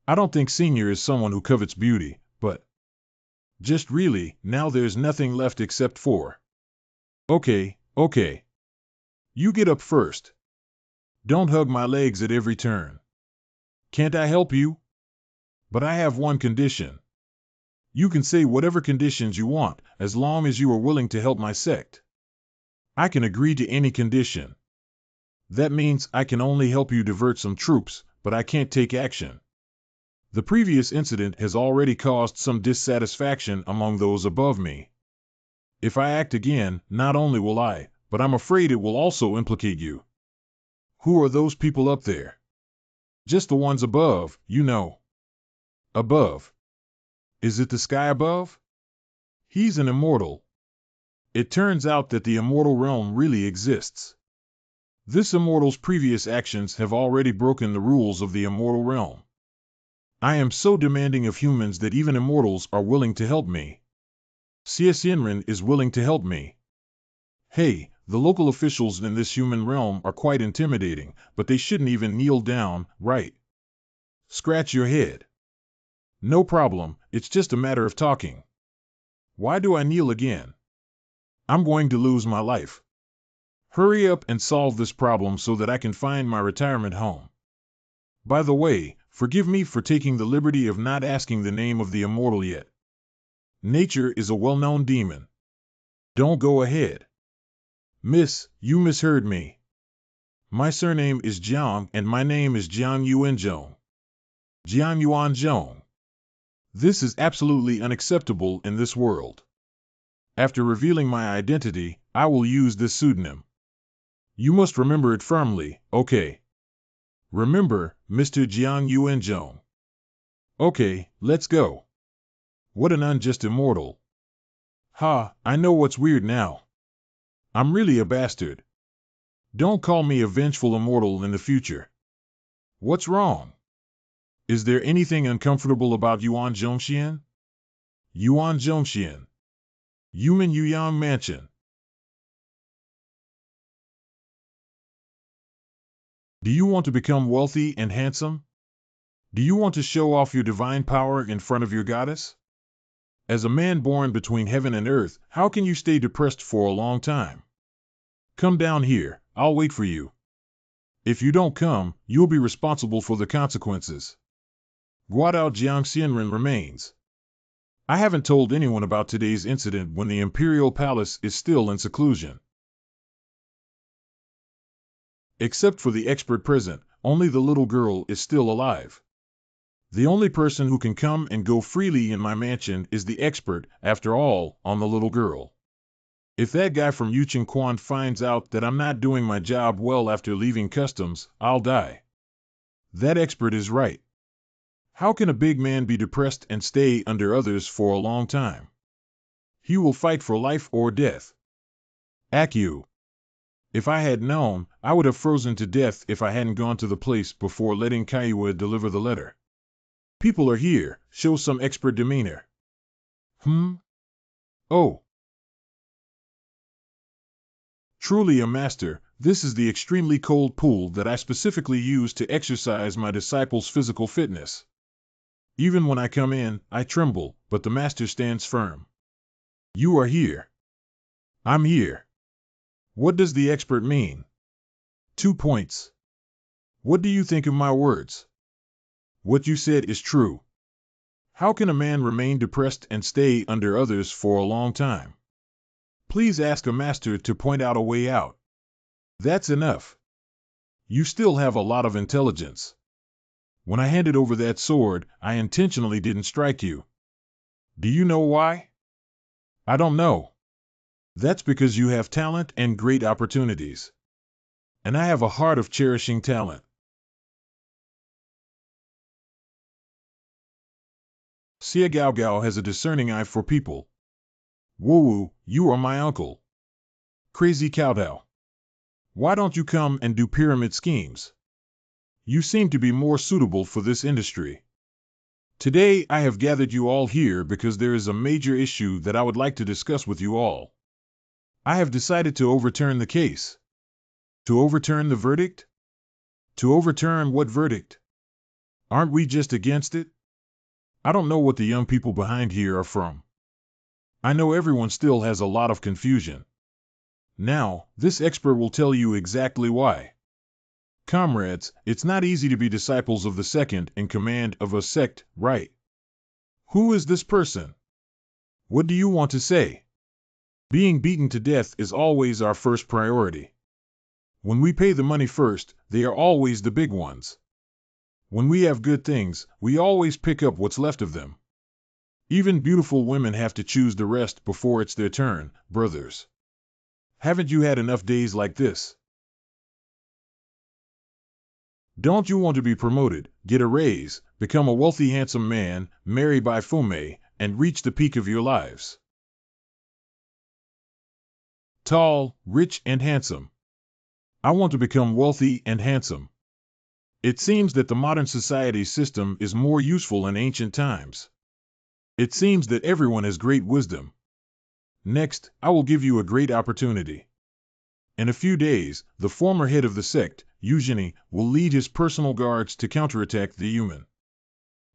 I don't think Senior is someone who covets beauty, but just really, now there's nothing left except for. Okay. You get up first. Don't hug my legs at every turn. Can't I help you? But I have one condition. You can say whatever conditions you want, as long as you are willing to help my sect. I can agree to any condition. That means I can only help you divert some troops, but I can't take action. The previous incident has already caused some dissatisfaction among those above me. If I act again, not only will I, but I'm afraid it will also implicate you. Who are those people up there? Just the ones above, you know. Above. Is it the sky above? He's an immortal. It turns out that the immortal realm really exists. This immortal's previous actions have already broken the rules of the immortal realm. I am so demanding of humans that even immortals are willing to help me. Enron is willing to help me. Hey, the local officials in this human realm are quite intimidating, but they shouldn't even kneel down, right? Scratch your head. No problem, it's just a matter of talking. Why do I kneel again? I'm going to lose my life. Hurry up and solve this problem so that I can find my retirement home. By the way, forgive me for taking the liberty of not asking the name of the immortal yet. Nature is a well-known demon. Don't go ahead. Miss, you misheard me. My surname is Jiang and my name is Jiang Yuanzhong. Jiang Yuanzhong. This is absolutely unacceptable in this world. After revealing my identity, I will use this pseudonym. You must remember it firmly, okay? Remember, Mr. Jiang Yuanzhong. Okay, let's go. What an unjust immortal. I know what's weird now. I'm really a bastard. Don't call me a vengeful immortal in the future. What's wrong? Is there anything uncomfortable about Yuan Zhongxian? Yuan Zhongxian. Human Yuyang Mansion. Do you want to become wealthy and handsome? Do you want to show off your divine power in front of your goddess? As a man born between heaven and earth, how can you stay depressed for a long time? Come down here, I'll wait for you. If you don't come, you'll be responsible for the consequences. Guadao Jiangxianren remains. I haven't told anyone about today's incident when the Imperial Palace is still in seclusion. Except for the expert present, only the little girl is still alive. The only person who can come and go freely in my mansion is the expert, after all, on the little girl. If that guy from Yucheng Quan finds out that I'm not doing my job well after leaving customs, I'll die. That expert is right. How can a big man be depressed and stay under others for a long time? He will fight for life or death. Accu. If I had known, I would have frozen to death if I hadn't gone to the place before letting Kaiwa deliver the letter. People are here, show some expert demeanor. Oh. Truly a master, this is the extremely cold pool that I specifically use to exercise my disciples' physical fitness. Even when I come in, I tremble, but the master stands firm. You are here. I'm here. What does the expert mean? 2 points. What do you think of my words? What you said is true. How can a man remain depressed and stay under others for a long time? Please ask a master to point out a way out. That's enough. You still have a lot of intelligence. When I handed over that sword, I intentionally didn't strike you. Do you know why? I don't know. That's because you have talent and great opportunities. And I have a heart of cherishing talent. Xia Gao Gao has a discerning eye for people. Woo woo, you are my uncle. Crazy Cowdow. Why don't you come and do pyramid schemes? You seem to be more suitable for this industry. Today I have gathered you all here because there is a major issue that I would like to discuss with you all. I have decided to overturn the case. To overturn the verdict? To overturn what verdict? Aren't we just against it? I don't know what the young people behind here are from. I know everyone still has a lot of confusion. Now, this expert will tell you exactly why. Comrades, it's not easy to be disciples of the second in command of a sect, right? Who is this person? What do you want to say? Being beaten to death is always our first priority. When we pay the money first, they are always the big ones. When we have good things, we always pick up what's left of them. Even beautiful women have to choose the rest before it's their turn, brothers. Haven't you had enough days like this? Don't you want to be promoted, get a raise, become a wealthy handsome man, marry by Fume, and reach the peak of your lives? Tall, rich, and handsome. I want to become wealthy and handsome. It seems that the modern society system is more useful in ancient times. It seems that everyone has great wisdom. Next, I will give you a great opportunity. In a few days, the former head of the sect, Eugenie, will lead his personal guards to counterattack the human.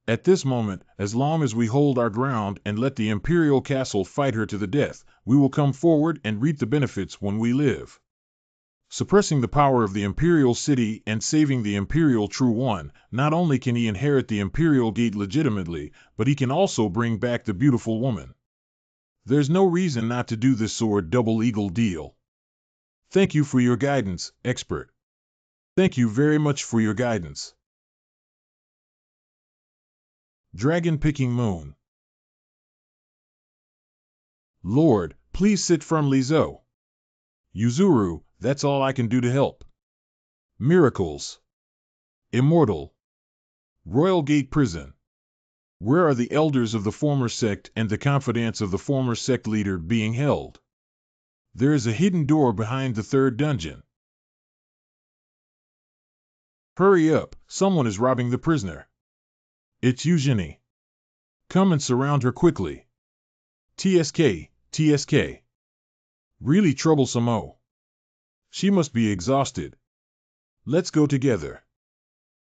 At this moment, as long as we hold our ground and let the imperial castle fight her to the death, we will come forward and reap the benefits when we live. Suppressing the power of the imperial city and saving the imperial true one, not only can he inherit the imperial gate legitimately, but he can also bring back the beautiful woman. There's no reason not to do this sword double eagle deal. Thank you for your guidance, expert. Thank you very much for your guidance. Dragon-picking moon. Lord, please sit firmly, Zo. Yuzuru, that's all I can do to help. Miracles. Immortal. Royal Gate Prison. Where are the elders of the former sect and the confidants of the former sect leader being held? There is a hidden door behind the third dungeon. Hurry up, someone is robbing the prisoner. It's Eugenie. Come and surround her quickly. TSK, TSK. Really troublesome, oh. She must be exhausted. Let's go together.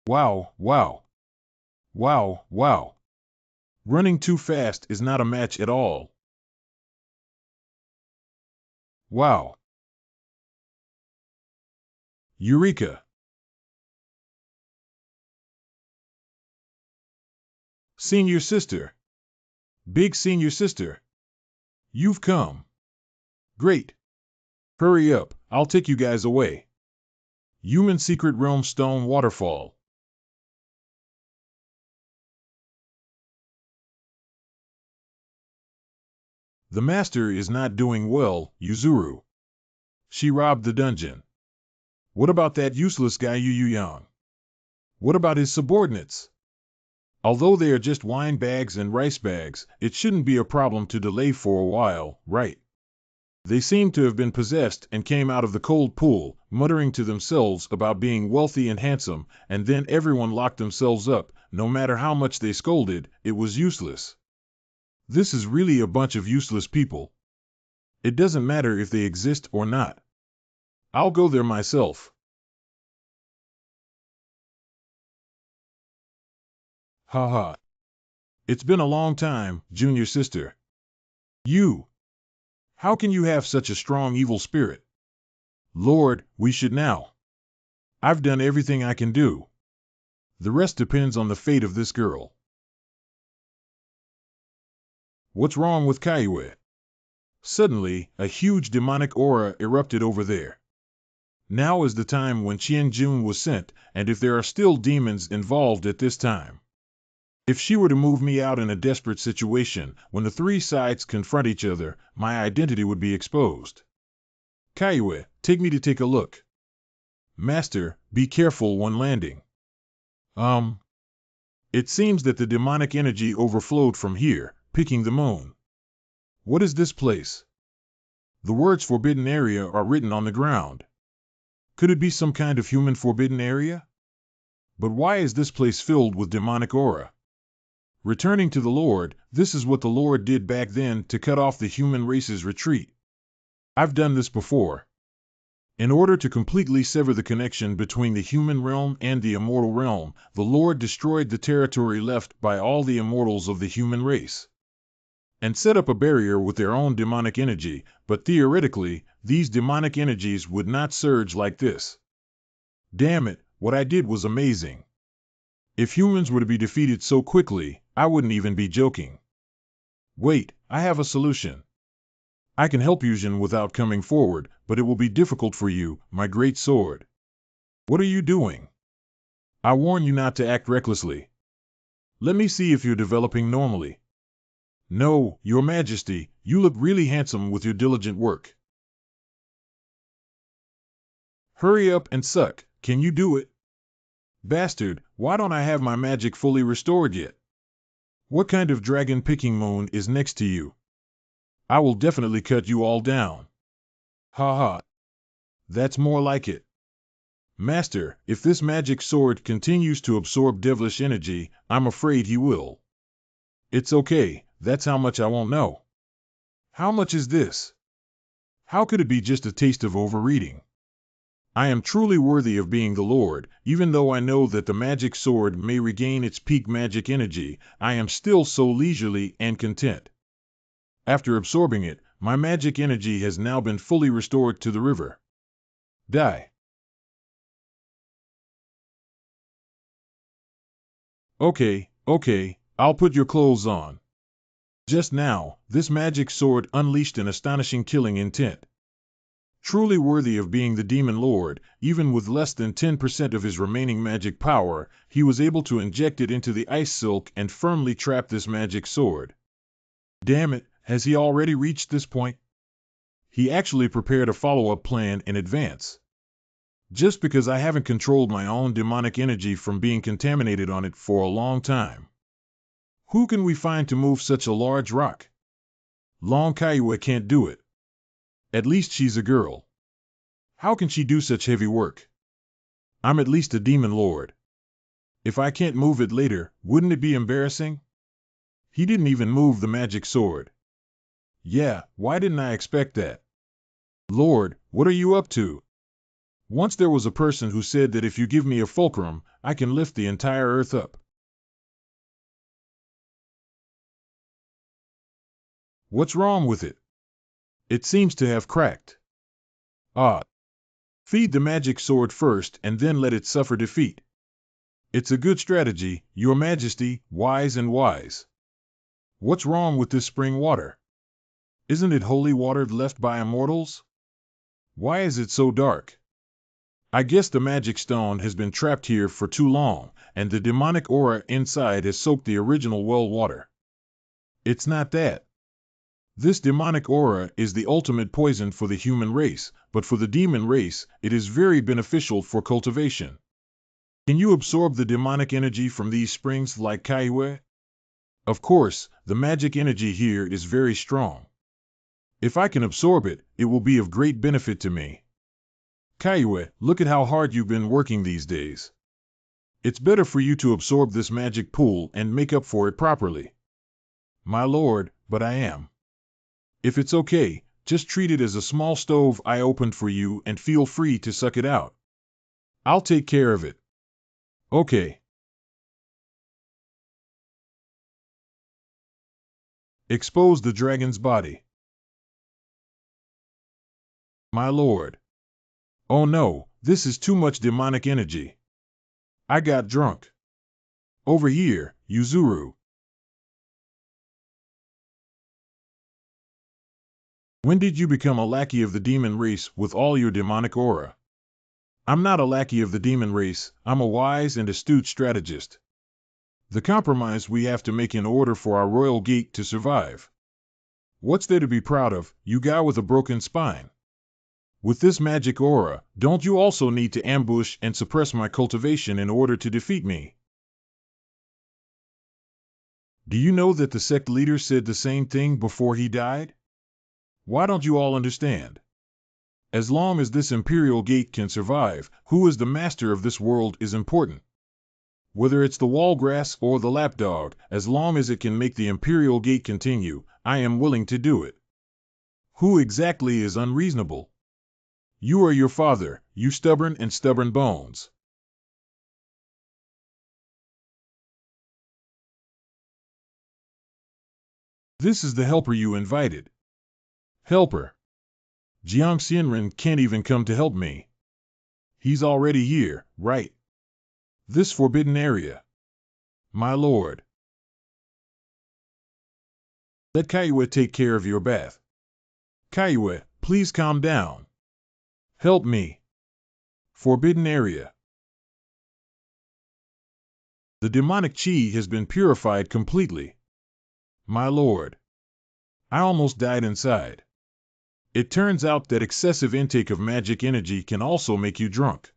Wow, wow. Wow, wow. Running too fast is not a match at all. Wow. Eureka. Senior sister. Big senior sister. You've come. Great. Hurry up, I'll take you guys away. Human Secret Realm Stone Waterfall. The master is not doing well, Yuzuru. She robbed the dungeon. What about that useless guy Yu Yang? What about his subordinates? Although they are just wine bags and rice bags, it shouldn't be a problem to delay for a while, right? They seem to have been possessed and came out of the cold pool, muttering to themselves about being wealthy and handsome, and then everyone locked themselves up. No matter how much they scolded, it was useless. This is really a bunch of useless people. It doesn't matter if they exist or not. I'll go there myself. Ha ha. It's been a long time, junior sister. You. How can you have such a strong evil spirit? Lord, we should now. I've done everything I can do. The rest depends on the fate of this girl. What's wrong with Kaiwe? Suddenly, a huge demonic aura erupted over there. Now is the time when Qian Jun was sent, and if there are still demons involved at this time. If she were to move me out in a desperate situation, when the three sides confront each other, my identity would be exposed. Kaiwe, take me to take a look. Master, be careful when landing. It seems that the demonic energy overflowed from here, picking the moon. What is this place? The words forbidden area are written on the ground. Could it be some kind of human forbidden area? But why is this place filled with demonic aura? Returning to the Lord, this is what the Lord did back then to cut off the human race's retreat. I've done this before. In order to completely sever the connection between the human realm and the immortal realm, the Lord destroyed the territory left by all the immortals of the human race, and set up a barrier with their own demonic energy, but theoretically, these demonic energies would not surge like this. Damn it, what I did was amazing. If humans were to be defeated so quickly, I wouldn't even be joking. Wait, I have a solution. I can help Yuzhen without coming forward, but it will be difficult for you, my great sword. What are you doing? I warn you not to act recklessly. Let me see if you're developing normally. No, Your Majesty, you look really handsome with your diligent work. Hurry up and suck, can you do it? Bastard, why don't I have my magic fully restored yet? What kind of dragon-picking moon is next to you? I will definitely cut you all down. Ha ha. That's more like it. Master, if this magic sword continues to absorb devilish energy, I'm afraid he will. It's okay, that's how much I won't know. How much is this? How could it be just a taste of overeating? I am truly worthy of being the Lord, even though I know that the magic sword may regain its peak magic energy, I am still so leisurely and content. After absorbing it, my magic energy has now been fully restored to the river. Die. Okay, I'll put your clothes on. Just now, this magic sword unleashed an astonishing killing intent. Truly worthy of being the Demon Lord, even with less than 10% of his remaining magic power, he was able to inject it into the ice silk and firmly trap this magic sword. Damn it, has he already reached this point? He actually prepared a follow-up plan in advance. Just because I haven't controlled my own demonic energy from being contaminated on it for a long time. Who can we find to move such a large rock? Long Kaiwe can't do it. At least she's a girl. How can she do such heavy work? I'm at least a demon lord. If I can't move it later, wouldn't it be embarrassing? He didn't even move the magic sword. Yeah, why didn't I expect that? Lord, what are you up to? Once there was a person who said that if you give me a fulcrum, I can lift the entire earth up. What's wrong with it? It seems to have cracked. Ah. Feed the magic sword first and then let it suffer defeat. It's a good strategy, Your Majesty, wise and wise. What's wrong with this spring water? Isn't it holy water left by immortals? Why is it so dark? I guess the magic stone has been trapped here for too long, and the demonic aura inside has soaked the original well water. It's not that. This demonic aura is the ultimate poison for the human race, but for the demon race, it is very beneficial for cultivation. Can you absorb the demonic energy from these springs like Kaiwe? Of course, the magic energy here is very strong. If I can absorb it, it will be of great benefit to me. Kaiwe, look at how hard you've been working these days. It's better for you to absorb this magic pool and make up for it properly. My lord, but I am. If it's okay, just treat it as a small stove I opened for you and feel free to suck it out. I'll take care of it. Okay. Expose the dragon's body. My lord. Oh no, this is too much demonic energy. I got drunk. Over here, Yuzuru. When did you become a lackey of the demon race with all your demonic aura? I'm not a lackey of the demon race, I'm a wise and astute strategist. The compromise we have to make in order for our royal gate to survive. What's there to be proud of, you guy with a broken spine? With this magic aura, don't you also need to ambush and suppress my cultivation in order to defeat me? Do you know that the sect leader said the same thing before he died? Why don't you all understand? As long as this imperial gate can survive, who is the master of this world is important. Whether it's the wallgrass or the lapdog, as long as it can make the imperial gate continue, I am willing to do it. Who exactly is unreasonable? You are your father, you stubborn bones. This is the helper you invited. Helper. Jiang Xianren can't even come to help me. He's already here, right? This forbidden area. My lord. Let Kaiyue take care of your bath. Kaiyue, please calm down. Help me. Forbidden area. The demonic chi has been purified completely. My lord. I almost died inside. It turns out that excessive intake of magic energy can also make you drunk.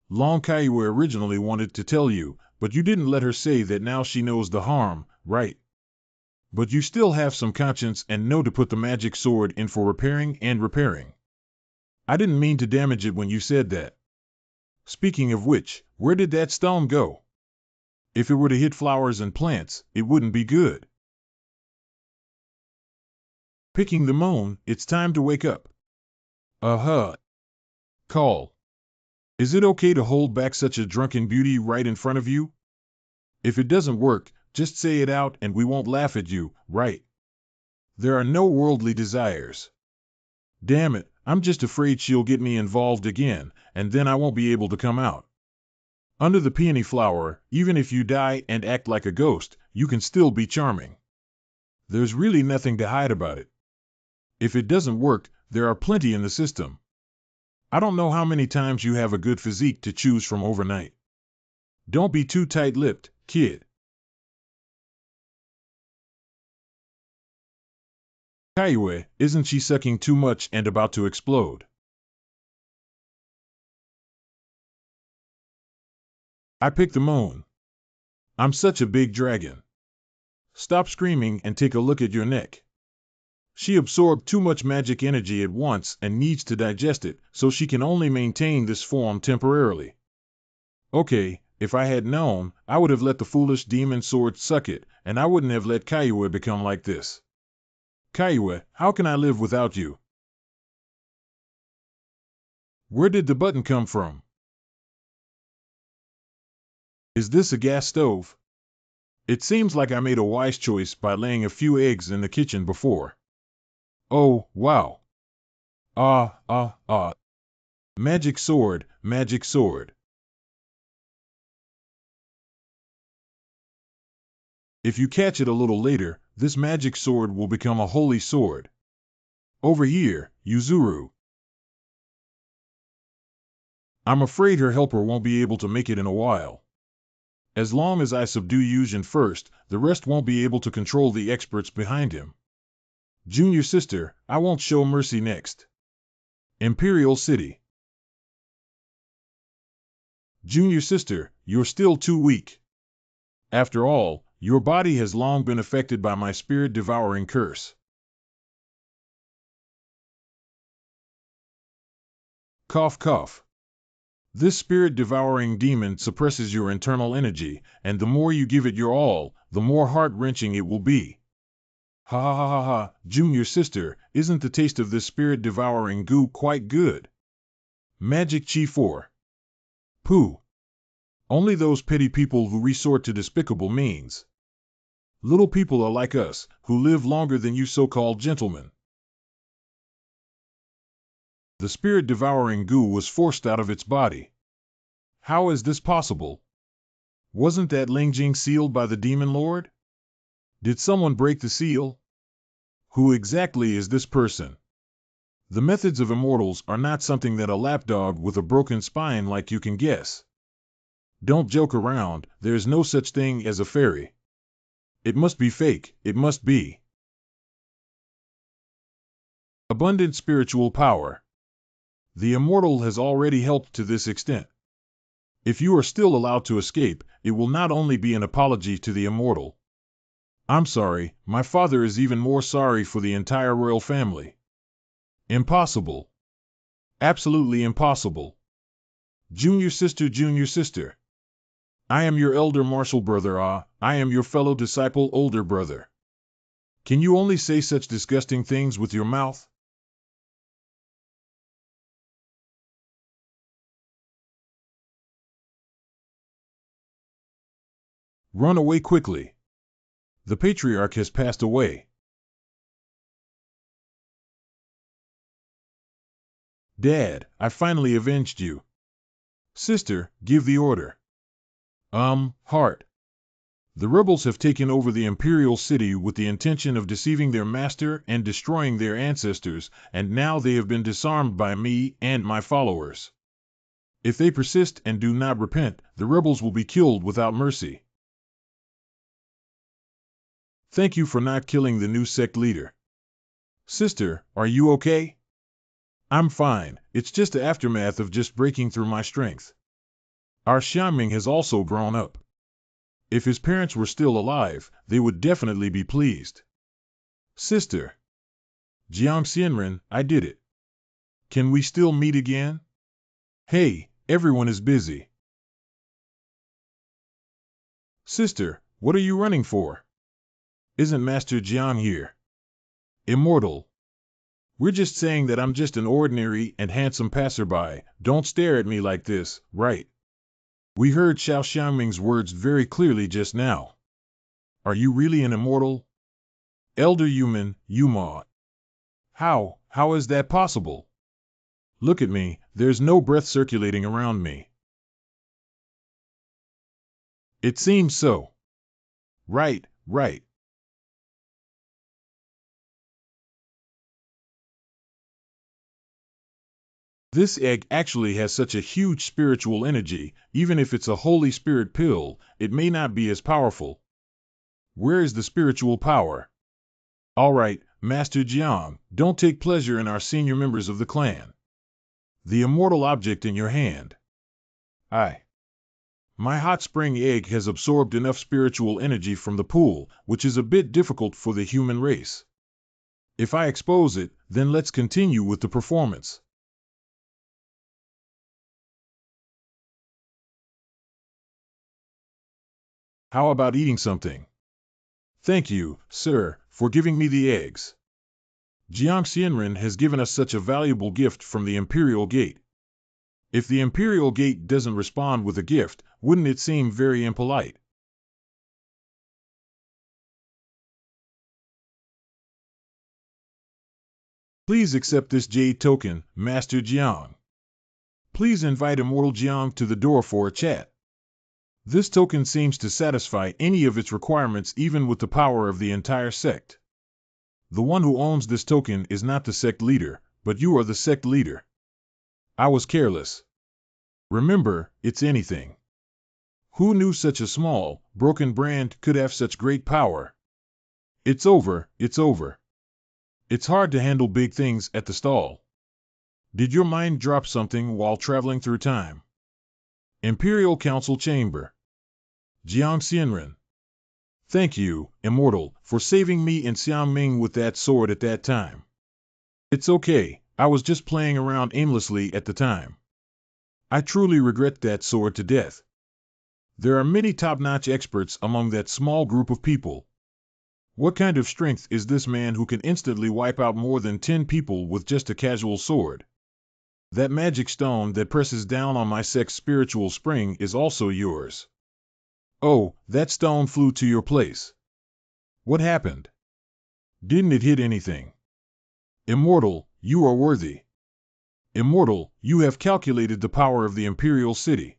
Long Kaiyue originally wanted to tell you, but you didn't let her say that now she knows the harm, right? But you still have some conscience and know to put the magic sword in for repairing and repairing. I didn't mean to damage it when you said that. Speaking of which, where did that stone go? If it were to hit flowers and plants, it wouldn't be good. Picking the moon, it's time to wake up. Call. Is it okay to hold back such a drunken beauty right in front of you? If it doesn't work, just say it out and we won't laugh at you, right? There are no worldly desires. Damn it, I'm just afraid she'll get me involved again, and then I won't be able to come out. Under the peony flower, even if you die and act like a ghost, you can still be charming. There's really nothing to hide about it. If it doesn't work, there are plenty in the system. I don't know how many times you have a good physique to choose from overnight. Don't be too tight-lipped, kid. Kaiyue, isn't she sucking too much and about to explode? I picked the moon. I'm such a big dragon. Stop screaming and take a look at your neck. She absorbed too much magic energy at once and needs to digest it, so she can only maintain this form temporarily. Okay, if I had known, I would have let the foolish demon sword suck it, and I wouldn't have let Kaiyue become like this. Kaiyue, how can I live without you? Where did the button come from? Is this a gas stove? It seems like I made a wise choice by laying a few eggs in the kitchen before. Oh, wow. Magic sword, magic sword. If you catch it a little later, this magic sword will become a holy sword. Over here, Yuzuru. I'm afraid her helper won't be able to make it in a while. As long as I subdue Yuzhin first, the rest won't be able to control the experts behind him. Junior sister, I won't show mercy next. Imperial City. Junior sister, you're still too weak. After all, your body has long been affected by my spirit-devouring curse. Cough, cough. This spirit-devouring demon suppresses your internal energy, and the more you give it your all, the more heart-wrenching it will be. Ha ha ha ha ha, junior sister, isn't the taste of this spirit-devouring goo quite good? Magic Chi 4. Pooh. Only those petty people who resort to despicable means. Little people are like us, who live longer than you so-called gentlemen. The spirit-devouring goo was forced out of its body. How is this possible? Wasn't that Lingjing sealed by the Demon Lord? Did someone break the seal? Who exactly is this person? The methods of immortals are not something that a lapdog with a broken spine like you can guess. Don't joke around, there's no such thing as a fairy. It must be fake, it must be. Abundant spiritual power. The immortal has already helped to this extent. If you are still allowed to escape, it will not only be an apology to the immortal. I'm sorry, my father is even more sorry for the entire royal family. Impossible. Absolutely impossible. Junior sister. I am your elder martial brother, I am your fellow disciple older brother. Can you only say such disgusting things with your mouth? Run away quickly. The patriarch has passed away. Dad, I finally avenged you. Sister, give the order. Heart. The rebels have taken over the imperial city with the intention of deceiving their master and destroying their ancestors, and now they have been disarmed by me and my followers. If they persist and do not repent, the rebels will be killed without mercy. Thank you for not killing the new sect leader. Sister, are you okay? I'm fine, it's just the aftermath of just breaking through my strength. Our Xiangming has also grown up. If his parents were still alive, they would definitely be pleased. Sister. Jiang Xianren, I did it. Can we still meet again? Hey, everyone is busy. Sister, what are you running for? Isn't Master Jiang here? Immortal. We're just saying that I'm just an ordinary and handsome passerby. Don't stare at me like this, right? We heard Xiao Xiangming's words very clearly just now. Are you really an immortal? Elder human, Yuma. How is that possible? Look at me, there's no breath circulating around me. It seems so. Right. This egg actually has such a huge spiritual energy, even if it's a Holy Spirit pill, it may not be as powerful. Where is the spiritual power? Alright, Master Jiang, don't take pleasure in our senior members of the clan. The immortal object in your hand. My hot spring egg has absorbed enough spiritual energy from the pool, which is a bit difficult for the human race. If I expose it, then let's continue with the performance. How about eating something? Thank you, sir, for giving me the eggs. Jiang Xianren has given us such a valuable gift from the Imperial Gate. If the Imperial Gate doesn't respond with a gift, wouldn't it seem very impolite? Please accept this jade token, Master Jiang. Please invite Immortal Jiang to the door for a chat. This token seems to satisfy any of its requirements even with the power of the entire sect. The one who owns this token is not the sect leader, but you are the sect leader. I was careless. Remember, it's anything. Who knew such a small, broken brand could have such great power? It's over. It's hard to handle big things at the stall. Did your mind drop something while traveling through time? Imperial Council Chamber. Jiang Xianren. Thank you, Immortal, for saving me and Xiangming with that sword at that time. It's okay, I was just playing around aimlessly at the time. I truly regret that sword to death. There are many top-notch experts among that small group of people. What kind of strength is this man who can instantly wipe out more than 10 people with just a casual sword? That magic stone that presses down on my sect's spiritual spring is also yours. Oh, that stone flew to your place. What happened? Didn't it hit anything? Immortal, you are worthy. Immortal, you have calculated the power of the Imperial City.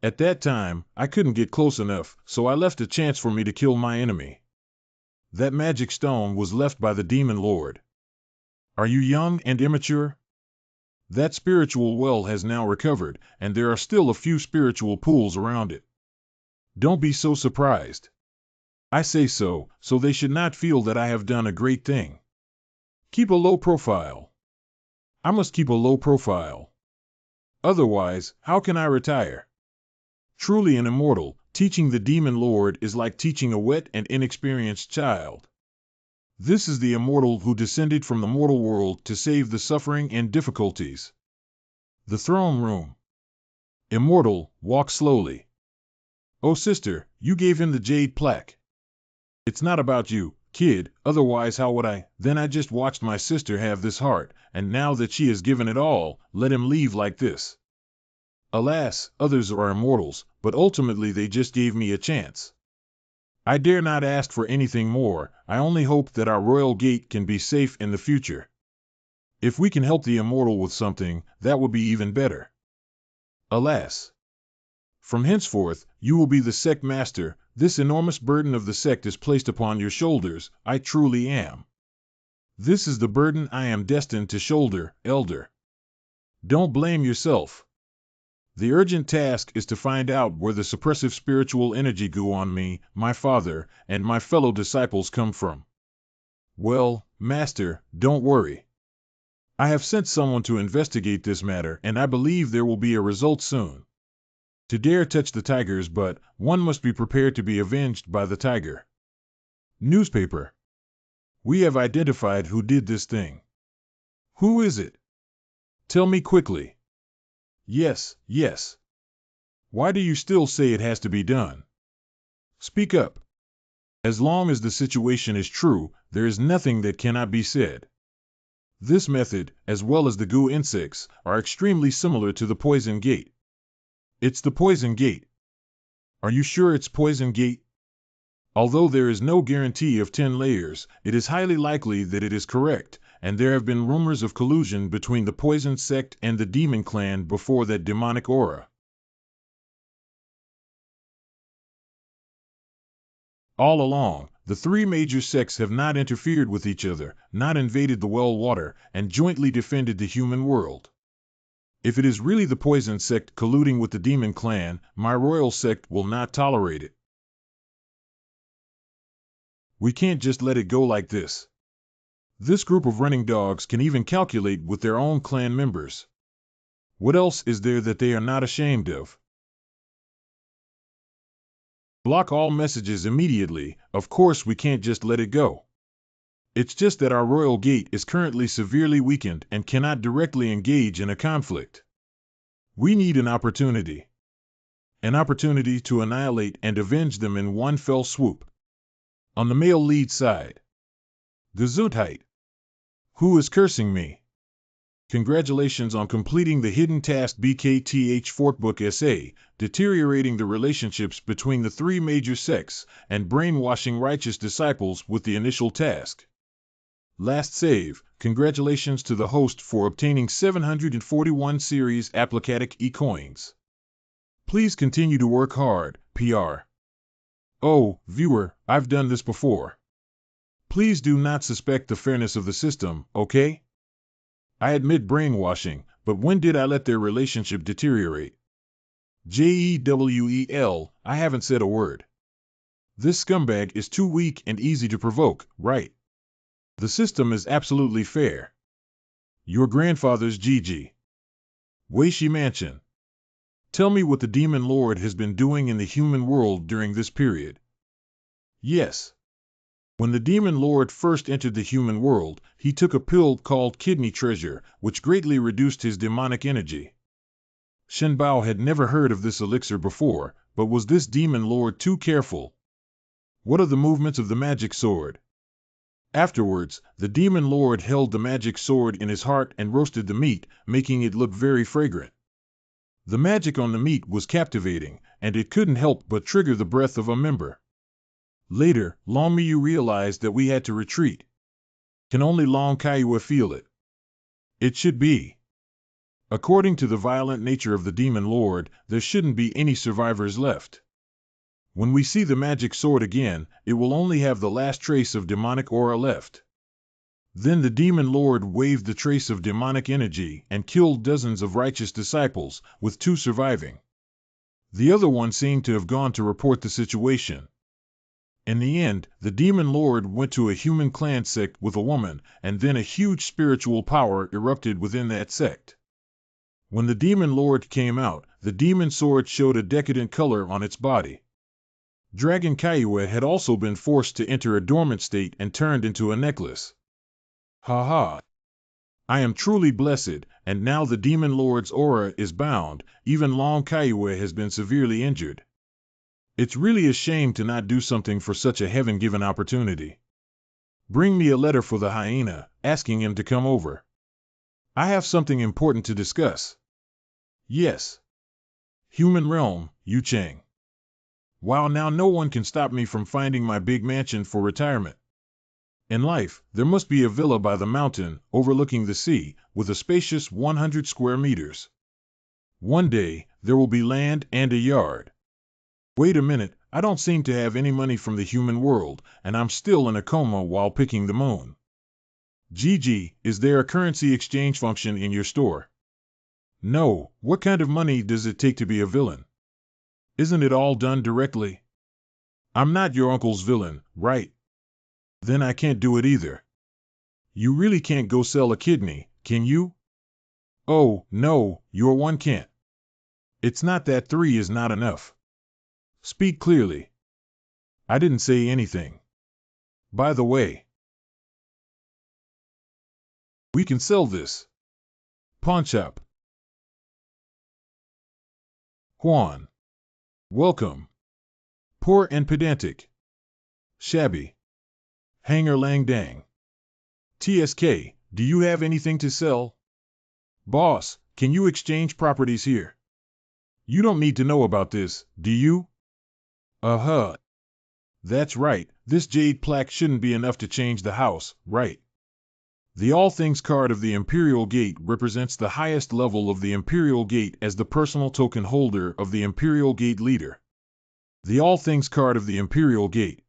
At that time, I couldn't get close enough, so I left a chance for me to kill my enemy. That magic stone was left by the Demon Lord. Are you young and immature? That spiritual well has now recovered, and there are still a few spiritual pools around it. Don't be so surprised. I say so they should not feel that I have done a great thing. Keep a low profile. I must keep a low profile. Otherwise, how can I retire? Truly an immortal, teaching the demon lord is like teaching a wet and inexperienced child. This is the immortal who descended from the mortal world to save the suffering and difficulties. The throne room. Immortal, walk slowly. Oh sister, you gave him the jade plaque. It's not about you, kid, otherwise how would I? Then I just watched my sister have this heart, and now that she has given it all, let him leave like this. Alas, others are immortals, but ultimately they just gave me a chance. I dare not ask for anything more, I only hope that our royal gate can be safe in the future. If we can help the immortal with something, that would be even better. Alas. From henceforth, you will be the sect master, this enormous burden of the sect is placed upon your shoulders, I truly am. This is the burden I am destined to shoulder, elder. Don't blame yourself. The urgent task is to find out where the suppressive spiritual energy goo on me, my father, and my fellow disciples come from. Well, master, don't worry. I have sent someone to investigate this matter, and I believe there will be a result soon. To dare touch the tigers, but one must be prepared to be avenged by the tiger. Newspaper. We have identified who did this thing. Who is it? Tell me quickly. Yes, yes. Why do you still say it has to be done? Speak up. As long as the situation is true, there is nothing that cannot be said. This method, as well as the goo insects, are extremely similar to the poison gate. It's the poison gate. Are you sure it's poison gate? Although there is no guarantee of 10 layers, it is highly likely that it is correct, and there have been rumors of collusion between the poison sect and the demon clan before that demonic aura. All along, the three major sects have not interfered with each other, not invaded the well water, and jointly defended the human world. If it is really the poison sect colluding with the demon clan, my royal sect will not tolerate it. We can't just let it go like this. This group of running dogs can even calculate with their own clan members. What else is there that they are not ashamed of? Block all messages immediately, of course we can't just let it go. It's just that our royal gate is currently severely weakened and cannot directly engage in a conflict. We need an opportunity. An opportunity to annihilate and avenge them in one fell swoop. On the male lead side. Gesundheit. Who is cursing me? Congratulations on completing the hidden task BKTH Fortbook essay, deteriorating the relationships between the three major sects, and brainwashing righteous disciples with the initial task. Last save, congratulations to the host for obtaining 741 series Applicatic e-coins. Please continue to work hard, PR. Oh, viewer, I've done this before. Please do not suspect the fairness of the system, okay? I admit brainwashing, but when did I let their relationship deteriorate? JEWEL, I haven't said a word. This scumbag is too weak and easy to provoke, right? The system is absolutely fair. Your grandfather's Gigi. Weishi Mansion. Tell me what the demon lord has been doing in the human world during this period. Yes. When the demon lord first entered the human world, he took a pill called kidney treasure, which greatly reduced his demonic energy. Shenbao had never heard of this elixir before, but was this demon lord too careful? What are the movements of the magic sword? Afterwards, the demon lord held the magic sword in his heart and roasted the meat, making it look very fragrant. The magic on the meat was captivating, and it couldn't help but trigger the breath of a member. Later, Long Miyu realized that we had to retreat. Can only Long Kaiua feel it? It should be. According to the violent nature of the demon lord, there shouldn't be any survivors left. When we see the magic sword again, it will only have the last trace of demonic aura left. Then the demon lord waved the trace of demonic energy and killed dozens of righteous disciples, with 2 surviving. The other one seemed to have gone to report the situation. In the end, the demon lord went to a human clan sect with a woman, and then a huge spiritual power erupted within that sect. When the demon lord came out, the demon sword showed a decadent color on its body. Dragon Kaiua had also been forced to enter a dormant state and turned into a necklace. Ha ha! I am truly blessed, and now the demon lord's aura is bound. Even Long Kaiua has been severely injured. It's really a shame to not do something for such a heaven-given opportunity. Bring me a letter for the hyena, asking him to come over. I have something important to discuss. Yes. Human realm, Yu Chang. Wow, now no one can stop me from finding my big mansion for retirement. In life, there must be a villa by the mountain, overlooking the sea, with a spacious 100 square meters. One day, there will be land and a yard. Wait a minute, I don't seem to have any money from the human world, and I'm still in a coma while picking the moon. Gigi, is there a currency exchange function in your store? No, what kind of money does it take to be a villain? Isn't it all done directly? I'm not your uncle's villain, right? Then I can't do it either. You really can't go sell a kidney, can you? Oh, no, your one can't. It's not that 3 is not enough. Speak clearly. I didn't say anything. By the way, we can sell this. Pawn shop. Juan. Welcome. Poor and pedantic. Shabby. Hanger lang dang. TSK, do you have anything to sell? Boss, can you exchange properties here? You don't need to know about this, do you? Uh-huh. That's right, this jade plaque shouldn't be enough to change the house, right? The All Things card of the Imperial Gate represents the highest level of the Imperial Gate as the personal token holder of the Imperial Gate leader. The All Things card of the Imperial Gate.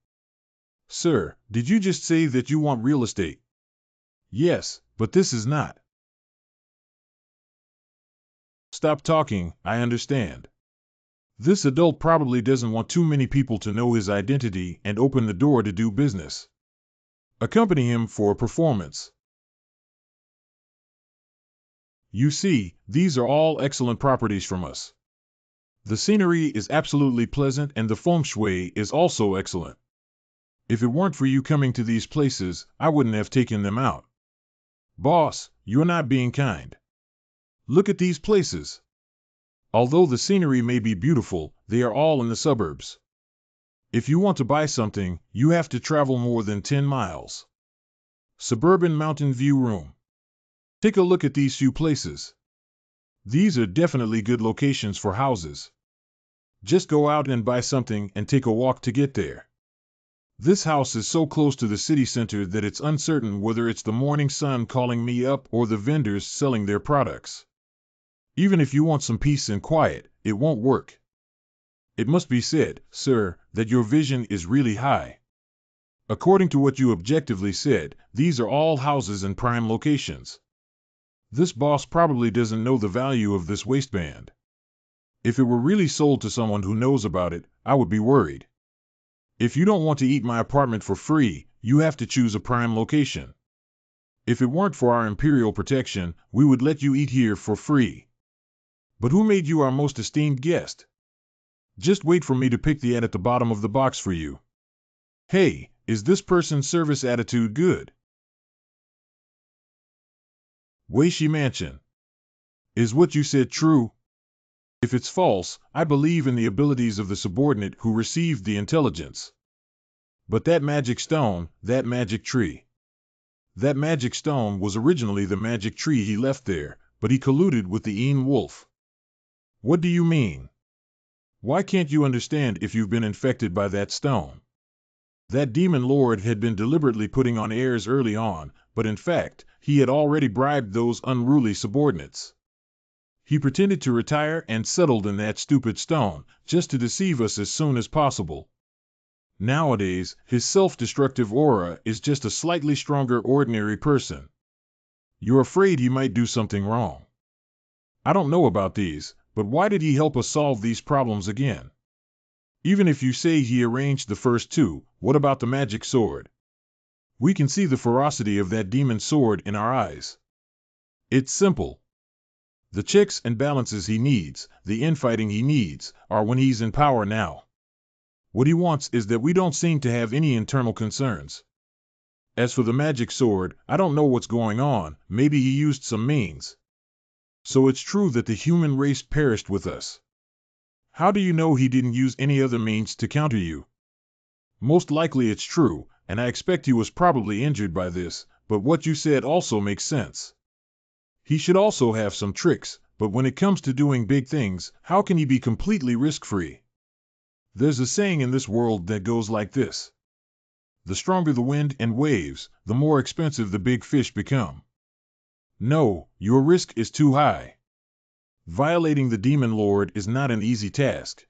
Sir, did you just say that you want real estate? Yes, but this is not. Stop talking, I understand. This adult probably doesn't want too many people to know his identity and open the door to do business. Accompany him for a performance. You see, these are all excellent properties from us. The scenery is absolutely pleasant and the feng shui is also excellent. If it weren't for you coming to these places, I wouldn't have taken them out. Boss, you're not being kind. Look at these places. Although the scenery may be beautiful, they are all in the suburbs. If you want to buy something, you have to travel more than 10 miles. Suburban Mountain View Room. Take a look at these few places. These are definitely good locations for houses. Just go out and buy something and take a walk to get there. This house is so close to the city center that it's uncertain whether it's the morning sun calling me up or the vendors selling their products. Even if you want some peace and quiet, it won't work. It must be said, sir, that your vision is really high. According to what you objectively said, these are all houses in prime locations. This boss probably doesn't know the value of this waistband. If it were really sold to someone who knows about it, I would be worried. If you don't want to eat my apartment for free, you have to choose a prime location. If it weren't for our imperial protection, we would let you eat here for free. But who made you our most esteemed guest? Just wait for me to pick the ad at the bottom of the box for you. Hey, is this person's service attitude good? Weishi Mansion. Is what you said true? If it's false, I believe in the abilities of the subordinate who received the intelligence. But that magic stone, that magic tree. That magic stone was originally the magic tree he left there, but he colluded with the Een Wolf. What do you mean? Why can't you understand if you've been infected by that stone? That demon lord had been deliberately putting on airs early on, but in fact, he had already bribed those unruly subordinates. He pretended to retire and settled in that stupid stone, just to deceive us as soon as possible. Nowadays, his self-destructive aura is just a slightly stronger ordinary person. You're afraid he might do something wrong. I don't know about these, but why did he help us solve these problems again? Even if you say he arranged the first two, what about the magic sword? We can see the ferocity of that demon sword in our eyes. It's simple. The checks and balances he needs, the infighting he needs, are when he's in power now. What he wants is that we don't seem to have any internal concerns. As for the magic sword, I don't know what's going on, maybe he used some means. So it's true that the human race perished with us. How do you know he didn't use any other means to counter you? Most likely it's true, and I expect he was probably injured by this, but what you said also makes sense. He should also have some tricks, but when it comes to doing big things, how can he be completely risk-free? There's a saying in this world that goes like this. The stronger the wind and waves, the more expensive the big fish become. No, your risk is too high. Violating the Demon Lord is not an easy task.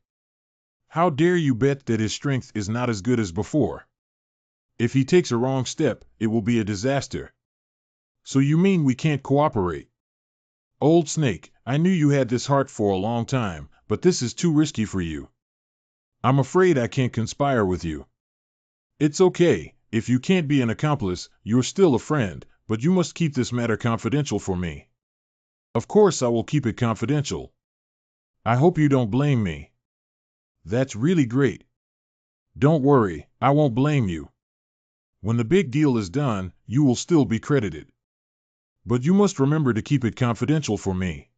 How dare you bet that his strength is not as good as before? If he takes a wrong step, it will be a disaster. So you mean we can't cooperate? Old Snake, I knew you had this heart for a long time, but this is too risky for you. I'm afraid I can't conspire with you. It's okay, if you can't be an accomplice, you're still a friend, but you must keep this matter confidential for me. Of course I will keep it confidential. I hope you don't blame me. That's really great. Don't worry, I won't blame you. When the big deal is done, you will still be credited. But you must remember to keep it confidential for me.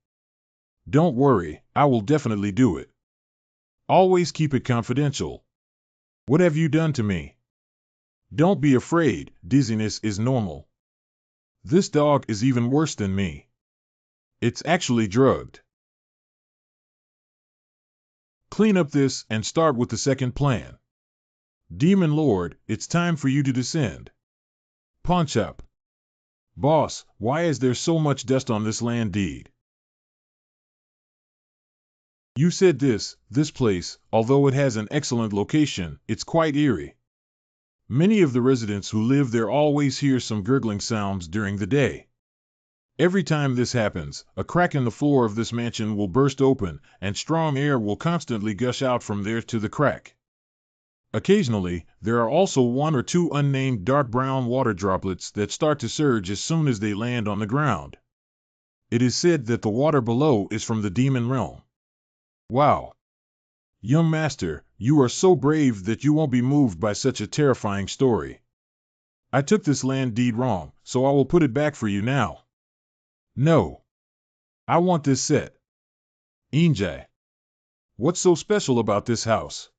Don't worry, I will definitely do it. Always keep it confidential. What have you done to me? Don't be afraid, dizziness is normal. This dog is even worse than me. It's actually drugged. Clean up this and start with the second plan. Demon Lord, it's time for you to descend. Pawn shop. Boss, why is there so much dust on this land deed? You said this place, although it has an excellent location, it's quite eerie. Many of the residents who live there always hear some gurgling sounds during the day. Every time this happens, a crack in the floor of this mansion will burst open, and strong air will constantly gush out from there to the crack. Occasionally, there are also one or two unnamed dark brown water droplets that start to surge as soon as they land on the ground. It is said that the water below is from the demon realm. Wow! Young master, you are so brave that you won't be moved by such a terrifying story. I took this land deed wrong, so I will put it back for you now. No. I want this set. Injai. What's so special about this house?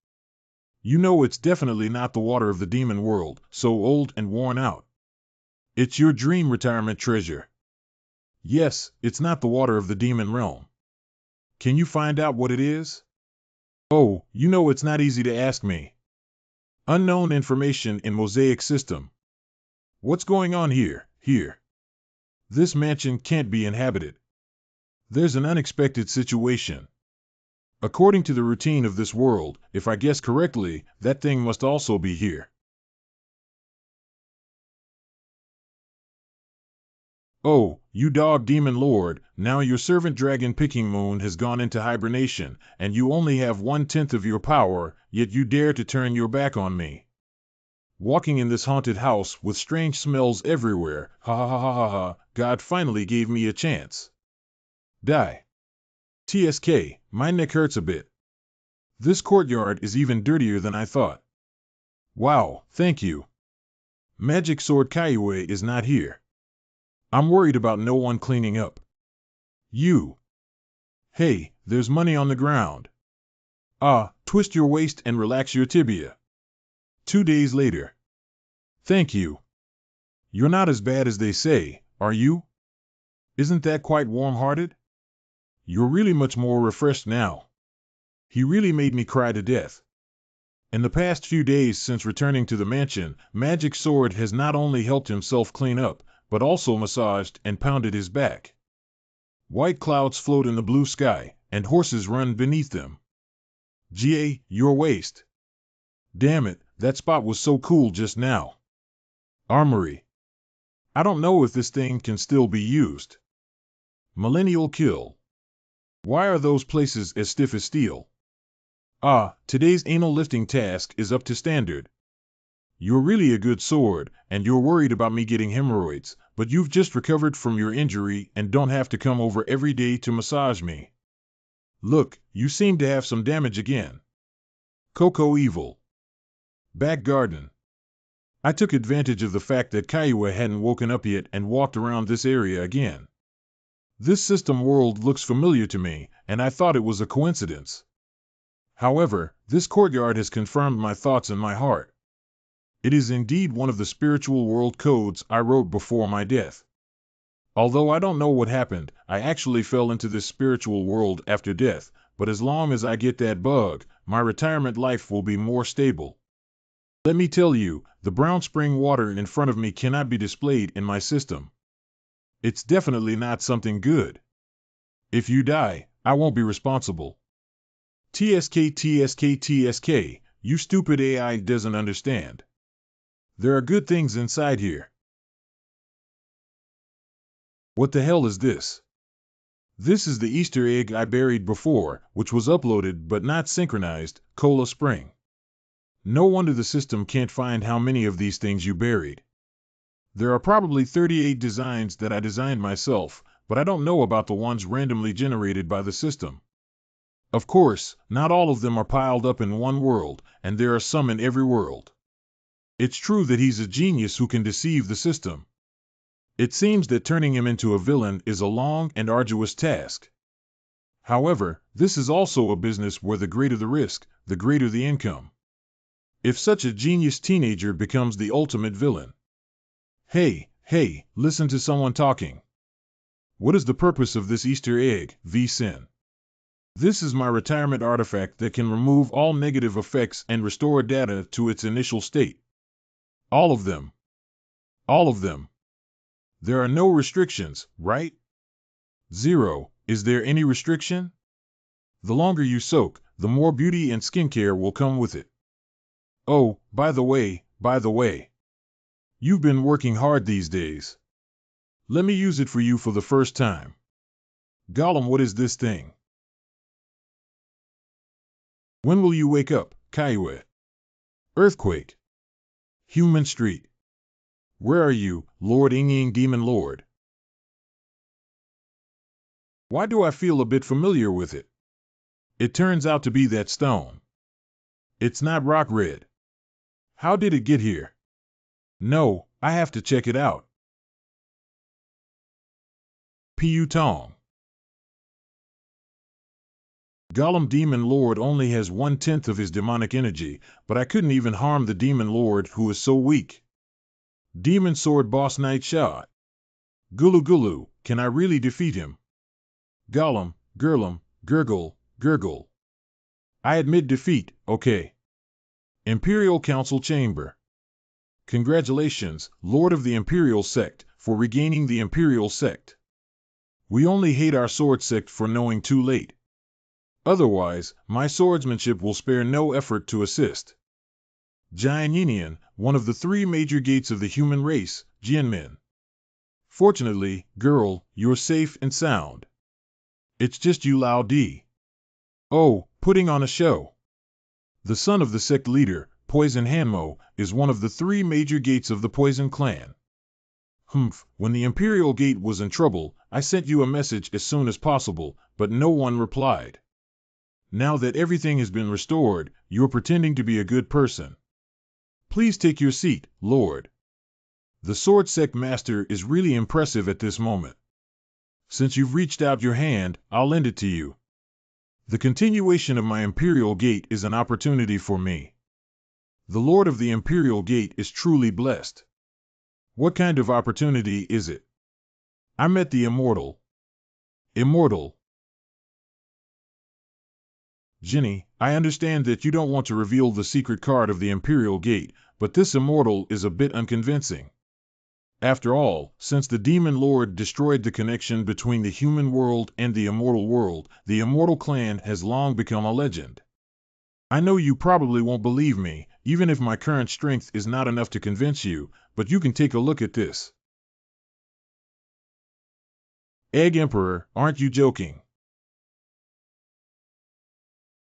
You know it's definitely not the water of the demon world, so old and worn out. It's your dream retirement treasure. Yes, it's not the water of the demon realm. Can you find out what it is? Oh, you know it's not easy to ask me. Unknown information in Mosaic system. What's going on here? This mansion can't be inhabited. There's an unexpected situation. According to the routine of this world, if I guess correctly, that thing must also be here. Oh, you dog demon lord, now your servant dragon Picking Moon has gone into hibernation, and you only have 1/10 of your power, yet you dare to turn your back on me. Walking in this haunted house with strange smells everywhere, ha ha ha ha ha ha, God finally gave me a chance. Die. TSK, my neck hurts a bit. This courtyard is even dirtier than I thought. Wow, thank you. Magic Sword Kaiue is not here. I'm worried about no one cleaning up. You. Hey, there's money on the ground. Twist your waist and relax your tibia. 2 days later. Thank you. You're not as bad as they say, are you? Isn't that quite warm-hearted? You're really much more refreshed now. He really made me cry to death. In the past few days since returning to the mansion, Magic Sword has not only helped himself clean up, but also massaged and pounded his back. White clouds float in the blue sky, and horses run beneath them. Your waist. Damn it, That spot was so cool just now. Armory. I don't know if this thing can still be used. Millennial kill. Why are those places as stiff as steel? Ah, today's anal lifting task is up to standard. You're really a good sword, and you're worried about me getting hemorrhoids, but you've just recovered from your injury and don't have to come over every day to massage me. Look, you seem to have some damage again. Coco Evil. Back garden. I took advantage of the fact that Kaiwa hadn't woken up yet and walked around this area again. This system world looks familiar to me, and I thought it was a coincidence. However, this courtyard has confirmed my thoughts in my heart. It is indeed one of the spiritual world codes I wrote before my death. Although I don't know what happened, I actually fell into this spiritual world after death, but as long as I get that bug, my retirement life will be more stable. Let me tell you, the brown spring water in front of me cannot be displayed in my system. It's definitely not something good. If you die, I won't be responsible. TSK, TSK, TSK, you stupid AI doesn't understand. There are good things inside here. What the hell is this? This is the Easter egg I buried before, which was uploaded but not synchronized, Cola Spring. No wonder the system can't find how many of these things you buried. There are probably 38 designs that I designed myself, but I don't know about the ones randomly generated by the system. Of course, not all of them are piled up in one world, and there are some in every world. It's true that he's a genius who can deceive the system. It seems that turning him into a villain is a long and arduous task. However, this is also a business where the greater the risk, the greater the income. If such a genius teenager becomes the ultimate villain. Hey, listen to someone talking. What is the purpose of this Easter egg, V-Sin? This is my retirement artifact that can remove all negative effects and restore data to its initial state. All of them. All of them. There are no restrictions, right? 0. Is there any restriction? The longer you soak, the more beauty and skincare will come with it. Oh, by the way, you've been working hard these days. Let me use it for you for the first time. Gollum, what is this thing? When will you wake up, Kaiwa? Earthquake. Human Street. Where are you, Lord Inging Demon Lord? Why do I feel a bit familiar with it? It turns out to be that stone. It's not rock red. How did it get here? No, I have to check it out. Piu Tong. Gollum Demon Lord only has 1/10 of his demonic energy, but I couldn't even harm the Demon Lord who is so weak. Demon Sword Boss Knight Shot. Gulu Gulu, can I really defeat him? Gollum, Gurlum, Gurgle. I admit defeat, okay. Imperial Council Chamber. Congratulations, Lord of the Imperial Sect, for regaining the Imperial Sect. We only hate our sword sect for knowing too late. Otherwise, my swordsmanship will spare no effort to assist. Jianyinian, one of the 3 major gates of the human race, Jianmin. Fortunately, girl, you're safe and sound. It's just you Lao Di. Oh, putting on a show. The son of the sect leader, Poison Hanmo, is one of the 3 major gates of the Poison Clan. When the Imperial Gate was in trouble, I sent you a message as soon as possible, but no one replied. Now that everything has been restored, you're pretending to be a good person. Please take your seat, Lord. The Sword Sect Master is really impressive at this moment. Since you've reached out your hand, I'll lend it to you. The continuation of my Imperial Gate is an opportunity for me. The Lord of the Imperial Gate is truly blessed. What kind of opportunity is it? I met the Immortal. Immortal. Ginny, I understand that you don't want to reveal the secret card of the Imperial Gate, but this Immortal is a bit unconvincing. After all, since the Demon Lord destroyed the connection between the human world and the immortal world, the Immortal Clan has long become a legend. I know you probably won't believe me, even if my current strength is not enough to convince you, but you can take a look at this. Egg Emperor, aren't you joking?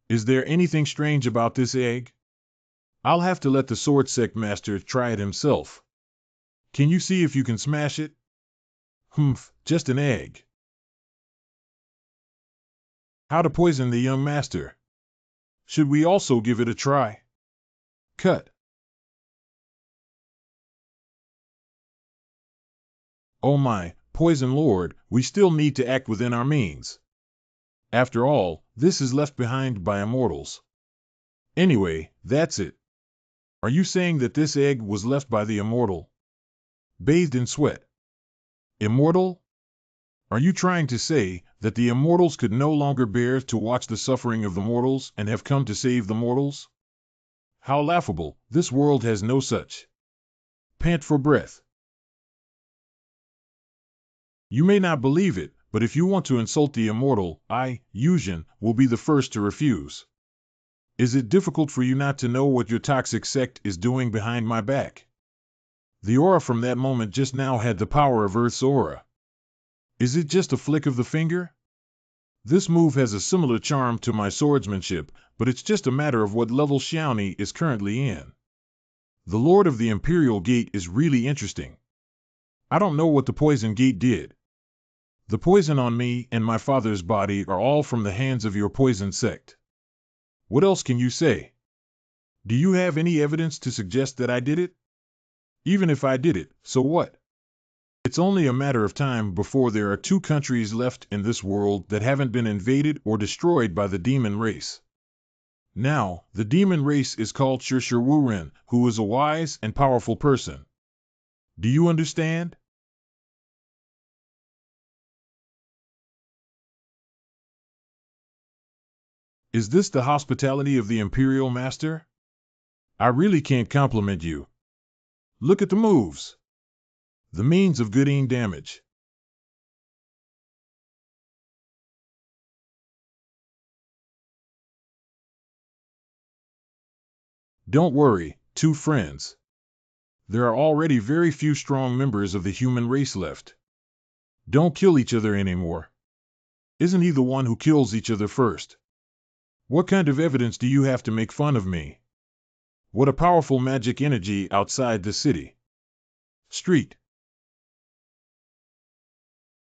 Is there anything strange about this egg? I'll have to let the Sword Sect Master try it himself. Can you see if you can smash it? Just an egg. How to poison the young master. Should we also give it a try? Cut. Oh my, Poison Lord, we still need to act within our means. After all, this is left behind by immortals. Anyway, that's it. Are you saying that this egg was left by the immortal? Bathed in sweat. Immortal? Are you trying to say that the immortals could no longer bear to watch the suffering of the mortals and have come to save the mortals? How laughable, this world has no such. Pant for breath. You may not believe it, but if you want to insult the immortal, I, Yuzhen, will be the first to refuse. Is it difficult for you not to know what your toxic sect is doing behind my back? The aura from that moment just now had the power of Earth's aura. Is it just a flick of the finger? This move has a similar charm to my swordsmanship, but it's just a matter of what level Xiaoni is currently in. The Lord of the Imperial Gate is really interesting. I don't know what the Poison Gate did. The poison on me and my father's body are all from the hands of your poison sect. What else can you say? Do you have any evidence to suggest that I did it? Even if I did it, so what? It's only a matter of time before there are 2 countries left in this world that haven't been invaded or destroyed by the demon race. Now, the demon race is called Shirshirwuren, who is a wise and powerful person. Do you understand? Is this the hospitality of the Imperial Master? I really can't compliment you. Look at the moves. The means of getting damage. Don't worry, 2 friends. There are already very few strong members of the human race left. Don't kill each other anymore. Isn't he the one who kills each other first? What kind of evidence do you have to make fun of me? What a powerful magic energy outside the city. Street.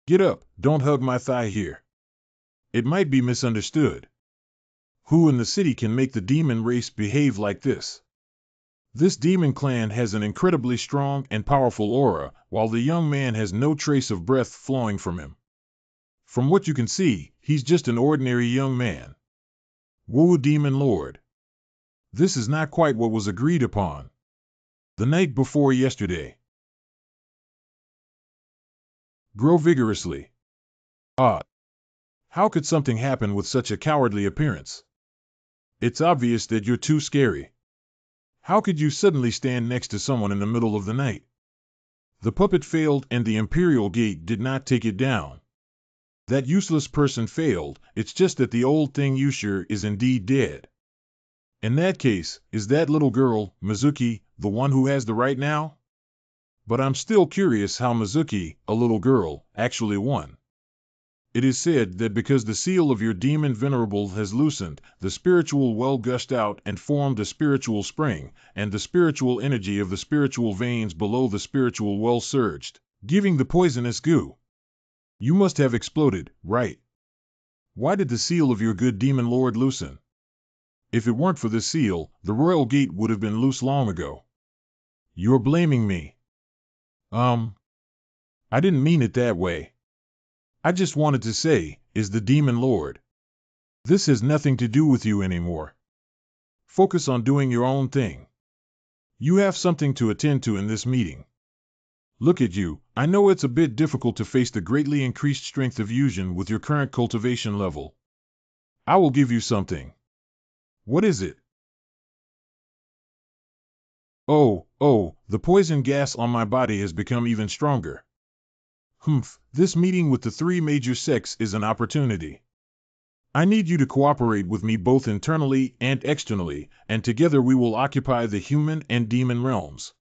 Get up, don't hug my thigh here. It might be misunderstood. Who in the city can make the demon race behave like this? This demon clan has an incredibly strong and powerful aura, while the young man has no trace of breath flowing from him. From what you can see, he's just an ordinary young man. Woo Demon Lord. This is not quite what was agreed upon. The night before yesterday. Grow vigorously. Ah. How could something happen with such a cowardly appearance? It's obvious that you're too scary. How could you suddenly stand next to someone in the middle of the night? The puppet failed and the Imperial Gate did not take it down. That useless person failed, it's just that the old thing Yushir is indeed dead. In that case, is that little girl, Mizuki, the one who has the right now? But I'm still curious how Mizuki, a little girl, actually won. It is said that because the seal of your demon venerable has loosened, the spiritual well gushed out and formed a spiritual spring, and the spiritual energy of the spiritual veins below the spiritual well surged, giving the poisonous goo. You must have exploded, right? Why did the seal of your good demon lord loosen? If it weren't for the seal, the royal gate would have been loose long ago. You're blaming me. I didn't mean it that way. I just wanted to say, is the demon lord. This has nothing to do with you anymore. Focus on doing your own thing. You have something to attend to in this meeting. Look at you, I know it's a bit difficult to face the greatly increased strength of Yuzhen with your current cultivation level. I will give you something. What is it? Oh, the poison gas on my body has become even stronger. This meeting with the 3 major sects is an opportunity. I need you to cooperate with me both internally and externally, and together we will occupy the human and demon realms.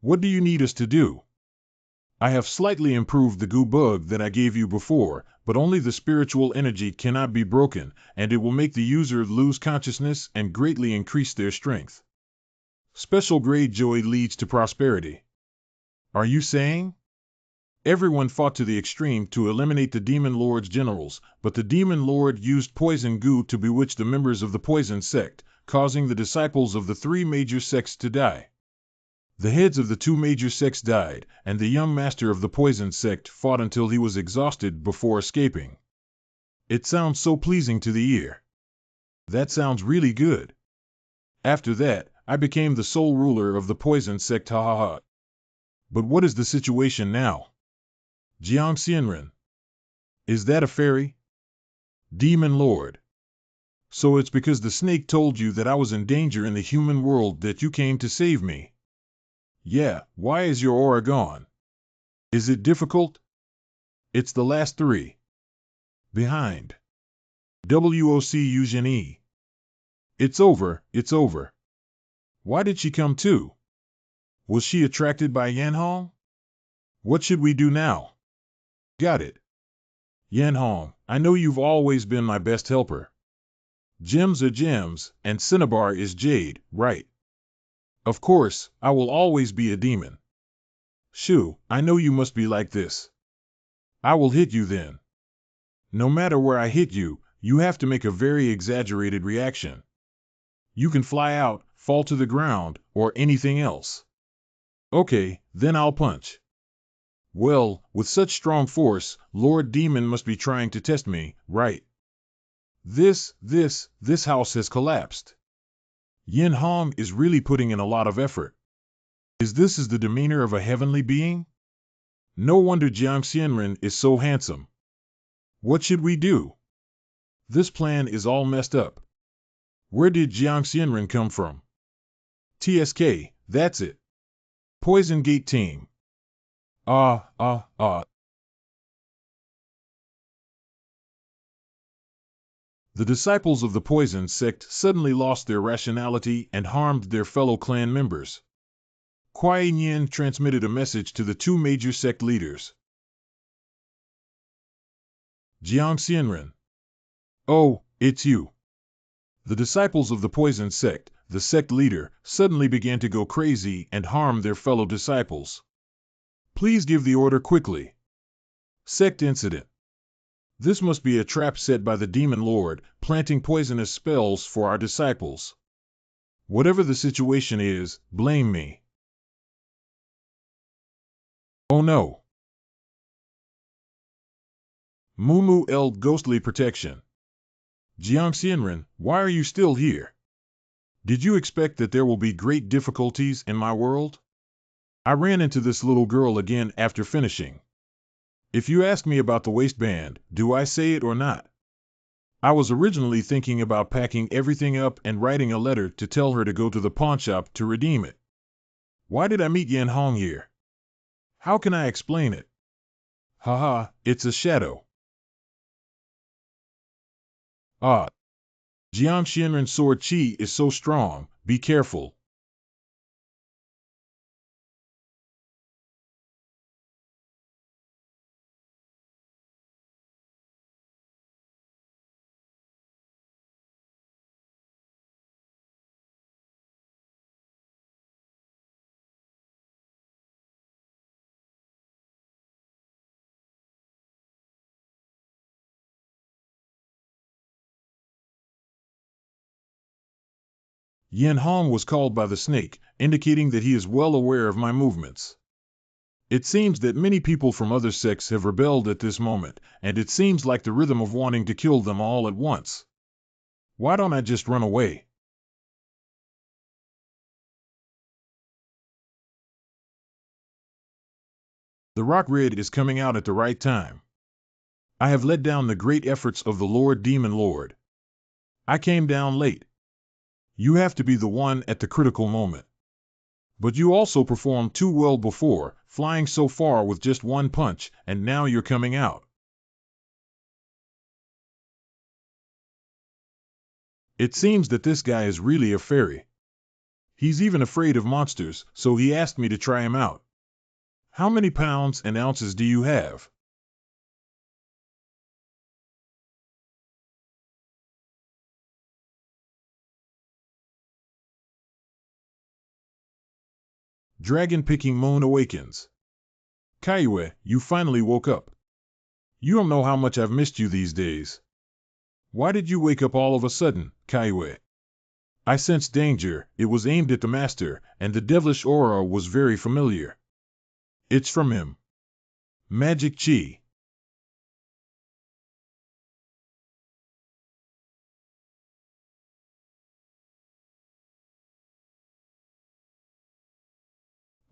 What do you need us to do? I have slightly improved the goo bug that I gave you before, but only the spiritual energy cannot be broken, and it will make the user lose consciousness and greatly increase their strength. Special grade joy leads to prosperity. Are you saying? Everyone fought to the extreme to eliminate the Demon Lord's generals, but the Demon Lord used poison goo to bewitch the members of the poison sect, causing the disciples of the three major sects to die. The heads of the two major sects died, and the young master of the poison sect fought until he was exhausted before escaping. It sounds so pleasing to the ear. That sounds really good. After that, I became the sole ruler of the poison sect, ha ha ha. But what is the situation now? Jiang Xianren. Is that a fairy? Demon Lord. So it's because the snake told you that I was in danger in the human world that you came to save me. Yeah, why is your aura gone? Is it difficult? It's the last three. Behind. WOC Eugenie. It's over, it's over. Why did she come too? Was she attracted by Yanhong? What should we do now? Got it. Yanhong, I know you've always been my best helper. Gems are gems, and cinnabar is jade, right? Of course, I will always be a demon. Shoo, I know you must be like this. I will hit you then. No matter where I hit you, you have to make a very exaggerated reaction. You can fly out, fall to the ground, or anything else. Okay, then I'll punch. Well, with such strong force, Lord Demon must be trying to test me, right? This house has collapsed. Yin Hong is really putting in a lot of effort. Is the demeanor of a heavenly being? No wonder Jiang Xianren is so handsome. What should we do? This plan is all messed up. Where did Jiang Xianren come from? TSK, that's it. Poison Gate Team. The disciples of the poison sect suddenly lost their rationality and harmed their fellow clan members. Kuai Nian transmitted a message to the two major sect leaders. Jiang Xianren. Oh, it's you. The disciples of the poison sect, the sect leader, suddenly began to go crazy and harm their fellow disciples. Please give the order quickly. Sect incident. This must be a trap set by the Demon Lord, planting poisonous spells for our disciples. Whatever the situation is, blame me. Oh no. Mumu El Ghostly Protection. Jiang Xianren, why are you still here? Did you expect that there will be great difficulties in my world? I ran into this little girl again after finishing. If you ask me about the waistband, do I say it or not? I was originally thinking about packing everything up and writing a letter to tell her to go to the pawnshop to redeem it. Why did I meet Yan Hong here? How can I explain it? Haha, it's a shadow. Ah. Jiang Xianren's sword chi is so strong, be careful. Yan Hong was called by the snake, indicating that he is well aware of my movements. It seems that many people from other sects have rebelled at this moment, and it seems like the rhythm of wanting to kill them all at once. Why don't I just run away? The rock red is coming out at the right time. I have let down the great efforts of the Lord Demon Lord. I came down late. You have to be the one at the critical moment. But you also performed too well before, flying so far with just one punch, and now you're coming out. It seems that this guy is really a fairy. He's even afraid of monsters, so he asked me to try him out. How many pounds and ounces do you have? Dragon-picking moon awakens. Kaiwe, you finally woke up. You don't know how much I've missed you these days. Why did you wake up all of a sudden, Kaiwe? I sensed danger. It was aimed at the master, and the devilish aura was very familiar. It's from him. Magic Chi.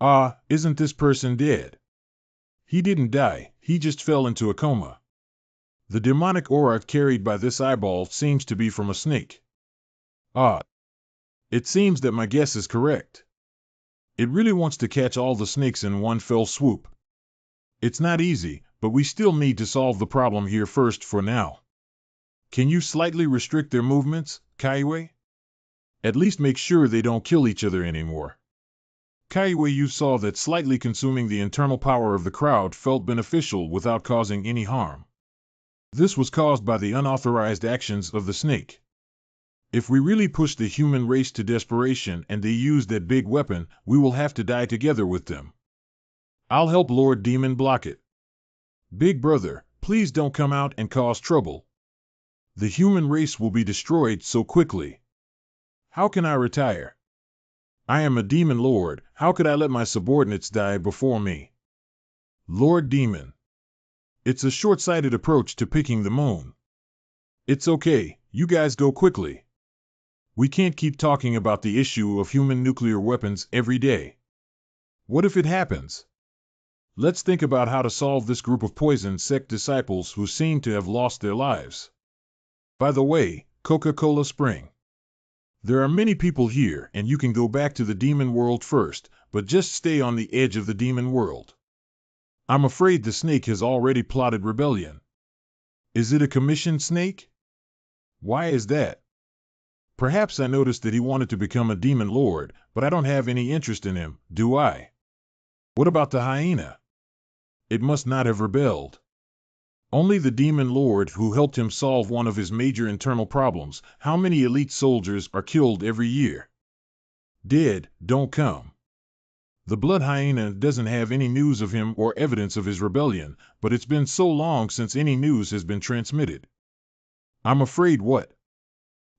Ah, isn't this person dead? He didn't die, he just fell into a coma. The demonic aura carried by this eyeball seems to be from a snake. Ah, it seems that my guess is correct. It really wants to catch all the snakes in one fell swoop. It's not easy, but we still need to solve the problem here first for now. Can you slightly restrict their movements, Kaiwe? At least make sure they don't kill each other anymore. Kaiwe, you saw that slightly consuming the internal power of the crowd felt beneficial without causing any harm. This was caused by the unauthorized actions of the snake. If we really push the human race to desperation and they use that big weapon, we will have to die together with them. I'll help Lord Demon block it. Big brother, please don't come out and cause trouble. The human race will be destroyed so quickly. How can I retire? I am a demon lord, how could I let my subordinates die before me? Lord Demon. It's a short-sighted approach to picking the moon. It's okay, you guys go quickly. We can't keep talking about the issue of human nuclear weapons every day. What if it happens? Let's think about how to solve this group of poison sect disciples who seem to have lost their lives. By the way, Coca-Cola Spring. There are many people here and you can go back to the demon world first, but just stay on the edge of the demon world. I'm afraid the snake has already plotted rebellion. Is it a commissioned snake? Why is that? Perhaps I noticed that he wanted to become a demon lord, but I don't have any interest in him, do I? What about the hyena? It must not have rebelled. Only the demon lord who helped him solve one of his major internal problems. How many elite soldiers are killed every year? Dead, don't come. The blood hyena doesn't have any news of him or evidence of his rebellion, but it's been so long since any news has been transmitted. I'm afraid what?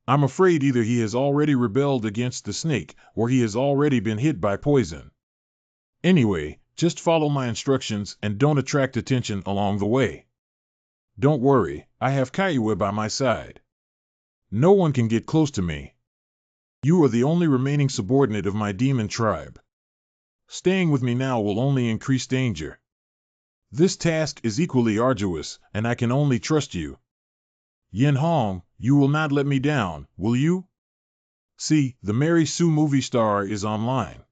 I'm afraid either he has already rebelled against the snake, or he has already been hit by poison. Anyway, just follow my instructions and don't attract attention along the way. Don't worry, I have Kaiwe by my side. No one can get close to me. You are the only remaining subordinate of my demon tribe. Staying with me now will only increase danger. This task is equally arduous, and I can only trust you. Yin Hong, you will not let me down, will you? See, the Mary Sue movie star is online.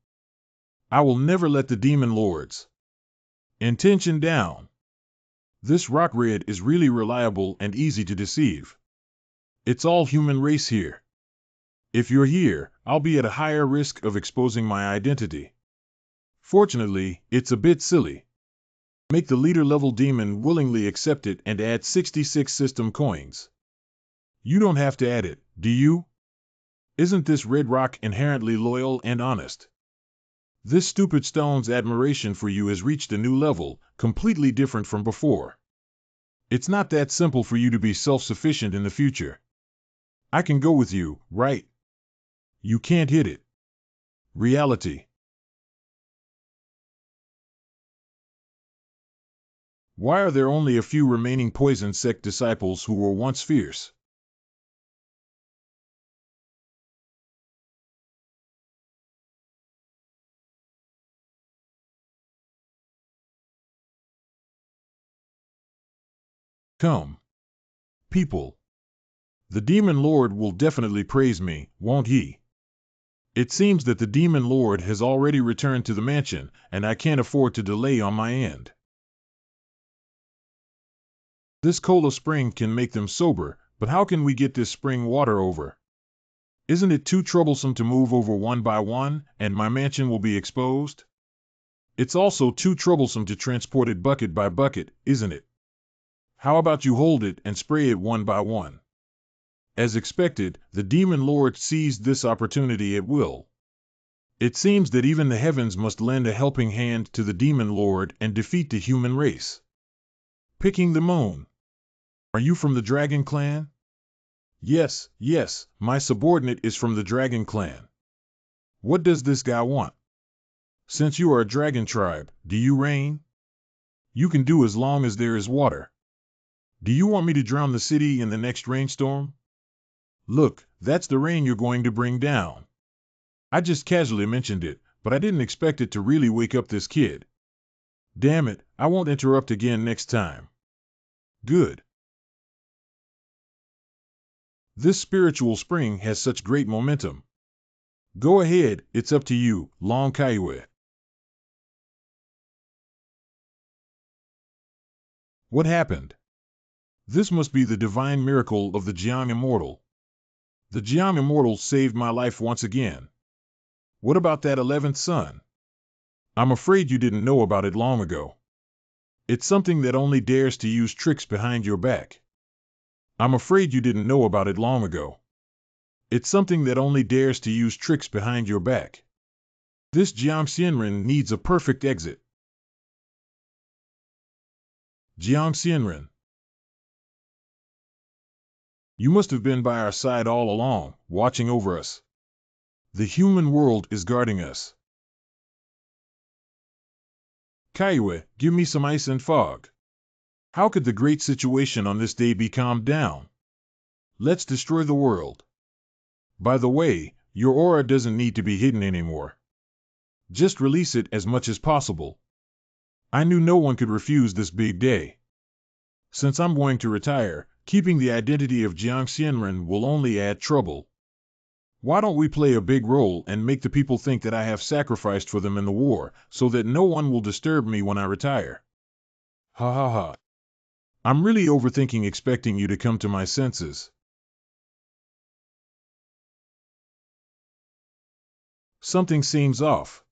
I will never let the demon lords. Intention down. This rock red is really reliable and easy to deceive. It's all human race here. If you're here, I'll be at a higher risk of exposing my identity. Fortunately, it's a bit silly. Make the leader level demon willingly accept it and add 66 system coins. You don't have to add it, do you? Isn't this red rock inherently loyal and honest? This stupid stone's admiration for you has reached a new level, completely different from before. It's not that simple for you to be self-sufficient in the future. I can go with you, right? You can't hit it. Reality. Why are there only a few remaining poison sect disciples who were once fierce? Come. People. The demon lord will definitely praise me, won't he? It seems that the demon lord has already returned to the mansion, and I can't afford to delay on my end. This cola spring can make them sober, but how can we get this spring water over? Isn't it too troublesome to move over one by one, and my mansion will be exposed? It's also too troublesome to transport it bucket by bucket, isn't it? How about you hold it and spray it one by one? As expected, the demon lord seized this opportunity at will. It seems that even the heavens must lend a helping hand to the demon lord and defeat the human race. Picking the moon. Are you from the dragon clan? Yes, yes, my subordinate is from the dragon clan. What does this guy want? Since you are a dragon tribe, do you reign? You can do as long as there is water. Do you want me to drown the city in the next rainstorm? Look, that's the rain you're going to bring down. I just casually mentioned it, but I didn't expect it to really wake up this kid. Damn it, I won't interrupt again next time. Good. This spiritual spring has such great momentum. Go ahead, it's up to you, Long Kaiwe. What happened? This must be the divine miracle of the Jiang Immortal. The Jiang Immortal saved my life once again. What about that 11th son? I'm afraid you didn't know about it long ago. It's something that only dares to use tricks behind your back. I'm afraid you didn't know about it long ago. It's something that only dares to use tricks behind your back. This Jiang Xianren needs a perfect exit. Jiang Xianren. You must have been by our side all along, watching over us. The human world is guarding us. Kaiwe, give me some ice and fog. How could the great situation on this day be calmed down? Let's destroy the world. By the way, your aura doesn't need to be hidden anymore. Just release it as much as possible. I knew no one could refuse this big day. Since I'm going to retire, keeping the identity of Jiang Xianren will only add trouble. Why don't we play a big role and make the people think that I have sacrificed for them in the war, so that no one will disturb me when I retire? Ha ha ha. I'm really overthinking expecting you to come to my senses. Something seems off.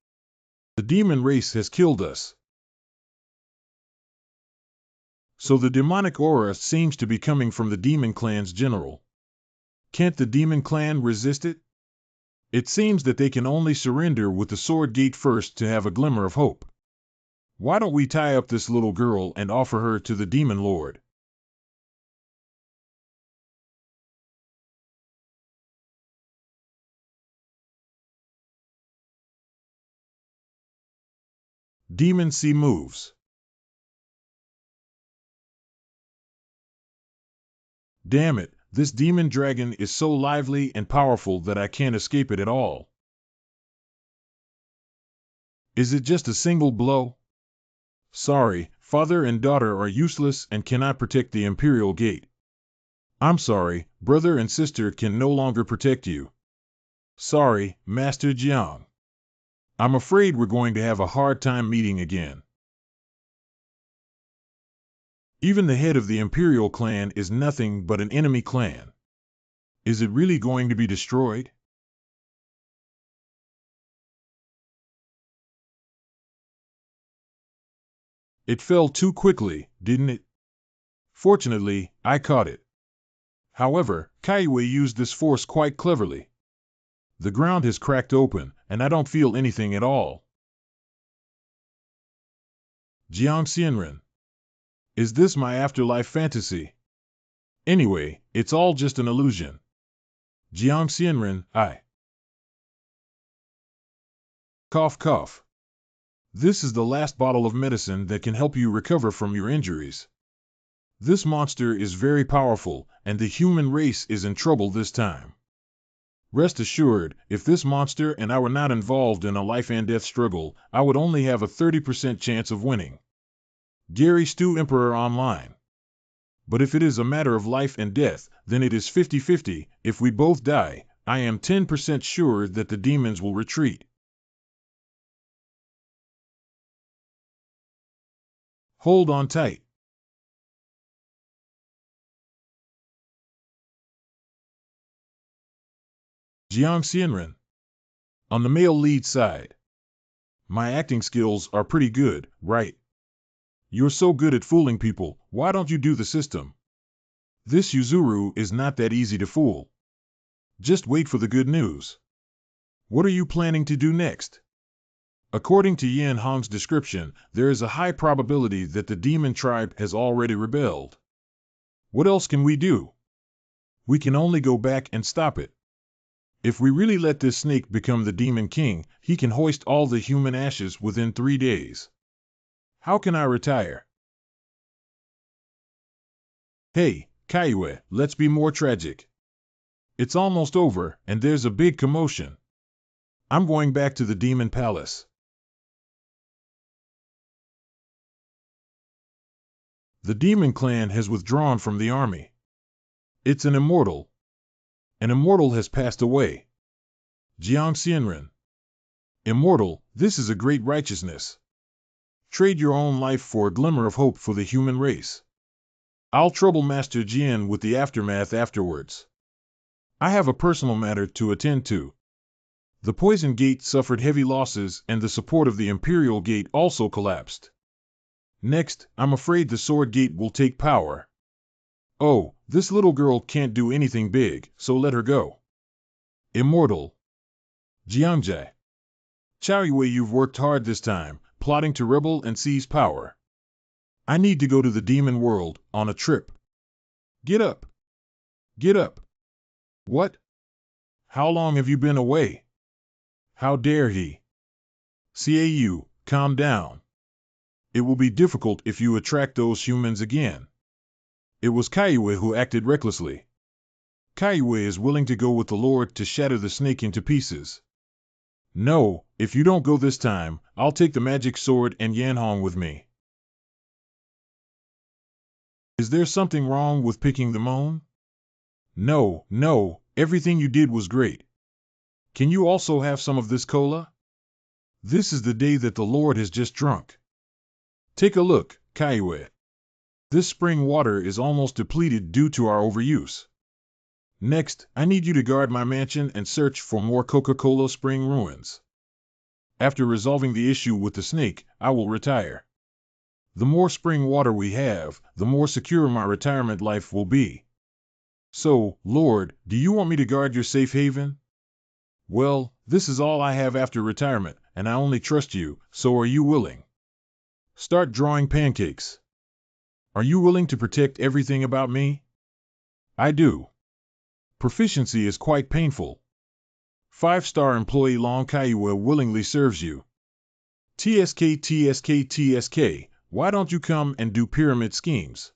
The demon race has killed us. So the demonic aura seems to be coming from the demon clan's general. Can't the demon clan resist it? It seems that they can only surrender with the sword gate first to have a glimmer of hope. Why don't we tie up this little girl and offer her to the demon lord? Demon C moves. Damn it, this demon dragon is so lively and powerful that I can't escape it at all. Is it just a single blow? Sorry, father and daughter are useless and cannot protect the Imperial Gate. I'm sorry, brother and sister can no longer protect you. Sorry, Master Jiang. I'm afraid we're going to have a hard time meeting again. Even the head of the Imperial clan is nothing but an enemy clan. Is it really going to be destroyed? It fell too quickly, didn't it? Fortunately, I caught it. However, Kaiwe used this force quite cleverly. The ground has cracked open, and I don't feel anything at all. Jiang Xianren. Is this my afterlife fantasy? Anyway, it's all just an illusion. Jiang Xianren, I. Cough cough. This is the last bottle of medicine that can help you recover from your injuries. This monster is very powerful, and the human race is in trouble this time. Rest assured, if this monster and I were not involved in a life and death struggle, I would only have a 30% chance of winning. Gary Stu Emperor Online. But if it is a matter of life and death, then it is 50-50. If we both die, I am 10% sure that the demons will retreat. Hold on tight. Jiang Xianren. On the male lead side. My acting skills are pretty good, right? You're so good at fooling people, why don't you do the system? This Yuzuru is not that easy to fool. Just wait for the good news. What are you planning to do next? According to Yan Hong's description, there is a high probability that the demon tribe has already rebelled. What else can we do? We can only go back and stop it. If we really let this snake become the demon king, he can hoist all the human ashes within 3 days. How can I retire? Hey, Kaiue, let's be more tragic. It's almost over, and there's a big commotion. I'm going back to the demon palace. The demon clan has withdrawn from the army. It's an immortal. An immortal has passed away. Jiang Xianren. Immortal, this is a great righteousness. Trade your own life for a glimmer of hope for the human race. I'll trouble Master Jian with the aftermath afterwards. I have a personal matter to attend to. The Poison Gate suffered heavy losses and the support of the Imperial Gate also collapsed. Next, I'm afraid the Sword Gate will take power. Oh, this little girl can't do anything big, so let her go. Immortal. Jiangjai. Chaoyue, you've worked hard this time, plotting to rebel and seize power. I need to go to the demon world, on a trip. Get up. Get up. What? How long have you been away? How dare he? Cau, calm down. It will be difficult if you attract those humans again. It was Kaiue who acted recklessly. Kaiue is willing to go with the Lord to shatter the snake into pieces. No, if you don't go this time, I'll take the magic sword and Yanhong with me. Is there something wrong with picking the moan? No, no, everything you did was great. Can you also have some of this cola? This is the day that the Lord has just drunk. Take a look, Kaiue. This spring water is almost depleted due to our overuse. Next, I need you to guard my mansion and search for more Coca-Cola spring ruins. After resolving the issue with the snake, I will retire. The more spring water we have, the more secure my retirement life will be. So, Lord, do you want me to guard your safe haven? Well, this is all I have after retirement, and I only trust you, so are you willing? Start drawing pancakes. Are you willing to protect everything about me? I do. Proficiency is quite painful. 5-star employee Long Kaiue willingly serves you. TSK, why don't you come and do pyramid schemes?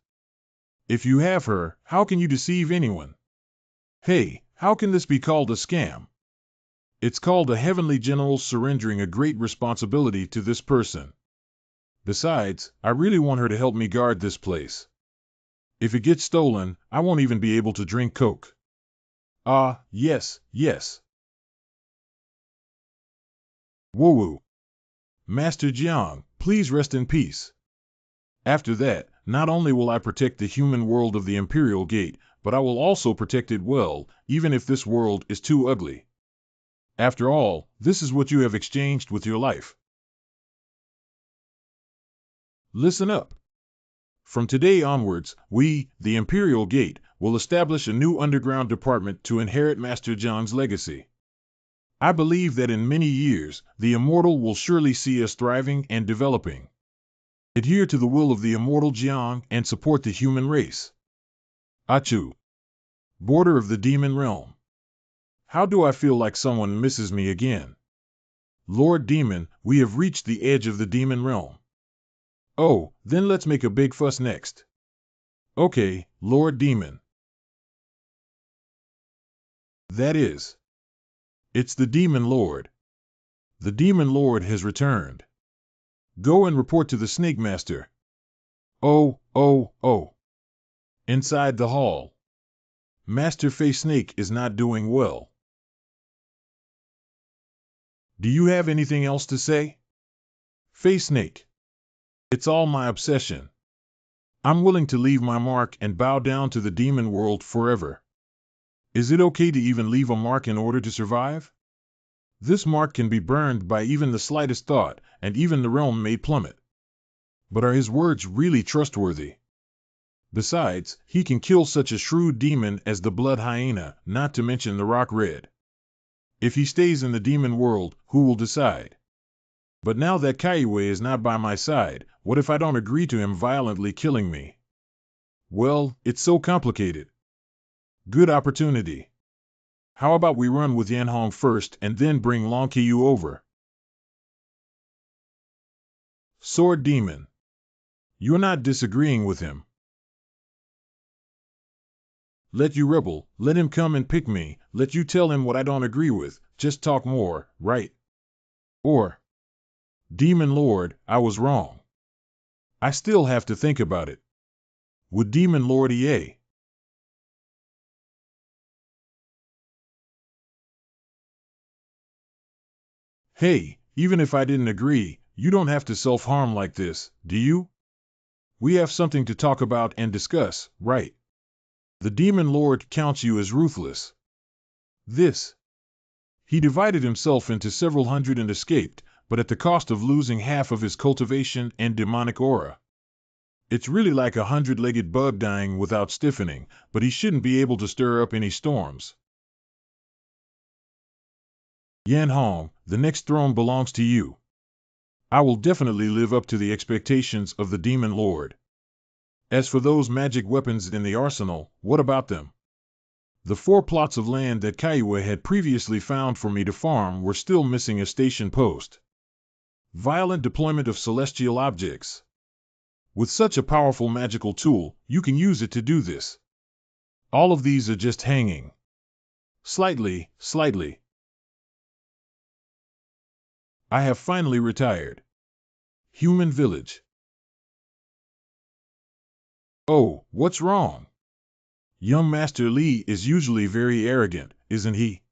If you have her, how can you deceive anyone? Hey, how can this be called a scam? It's called a heavenly general surrendering a great responsibility to this person. Besides, I really want her to help me guard this place. If it gets stolen, I won't even be able to drink Coke. Ah, yes, yes. Woo-woo. Master Jiang, please rest in peace. After that, not only will I protect the human world of the Imperial Gate, but I will also protect it well, even if this world is too ugly. After all, this is what you have exchanged with your life. Listen up. From today onwards, we, the Imperial Gate, will establish a new underground department to inherit Master Jiang's legacy. I believe that in many years, the Immortal will surely see us thriving and developing. Adhere to the will of the Immortal Jiang and support the human race. Achu. Border of the Demon Realm. How do I feel like someone misses me again? Lord Demon, we have reached the edge of the Demon Realm. Oh, then let's make a big fuss next. Okay, Lord Demon. That is. It's the Demon Lord. The Demon Lord has returned. Go and report to the Snake Master. Oh, oh, oh. Inside the hall. Master Face Snake is not doing well. Do you have anything else to say? Face Snake. It's all my obsession. I'm willing to leave my mark and bow down to the demon world forever. Is it okay to even leave a mark in order to survive? This mark can be burned by even the slightest thought, and even the realm may plummet. But are his words really trustworthy? Besides, he can kill such a shrewd demon as the blood hyena, not to mention the rock red. If he stays in the demon world, who will decide? But now that Kaiwe is not by my side, what if I don't agree to him violently killing me? Well, it's so complicated. Good opportunity. How about we run with Yanhong first and then bring Longqiu over? Sword Demon. You're not disagreeing with him. Let you rebel, let him come and pick me, let you tell him what I don't agree with, just talk more, right? Or, Demon Lord, I was wrong. I still have to think about it. Would Demon Lord EA? Hey, even if I didn't agree, you don't have to self-harm like this, do you? We have something to talk about and discuss, right? The Demon Lord counts you as ruthless. He divided himself into several hundred and escaped, but at the cost of losing half of his cultivation and demonic aura. It's really like a 100-legged bug dying without stiffening, but he shouldn't be able to stir up any storms. Yanhong, the next throne belongs to you. I will definitely live up to the expectations of the Demon Lord. As for those magic weapons in the arsenal, what about them? The 4 plots of land that Kaiwe had previously found for me to farm were still missing a station post. Violent deployment of celestial objects. With such a powerful magical tool, you can use it to do this. All of these are just hanging. Slightly. I have finally retired. Human village. Oh, what's wrong? Young Master Li is usually very arrogant, isn't he?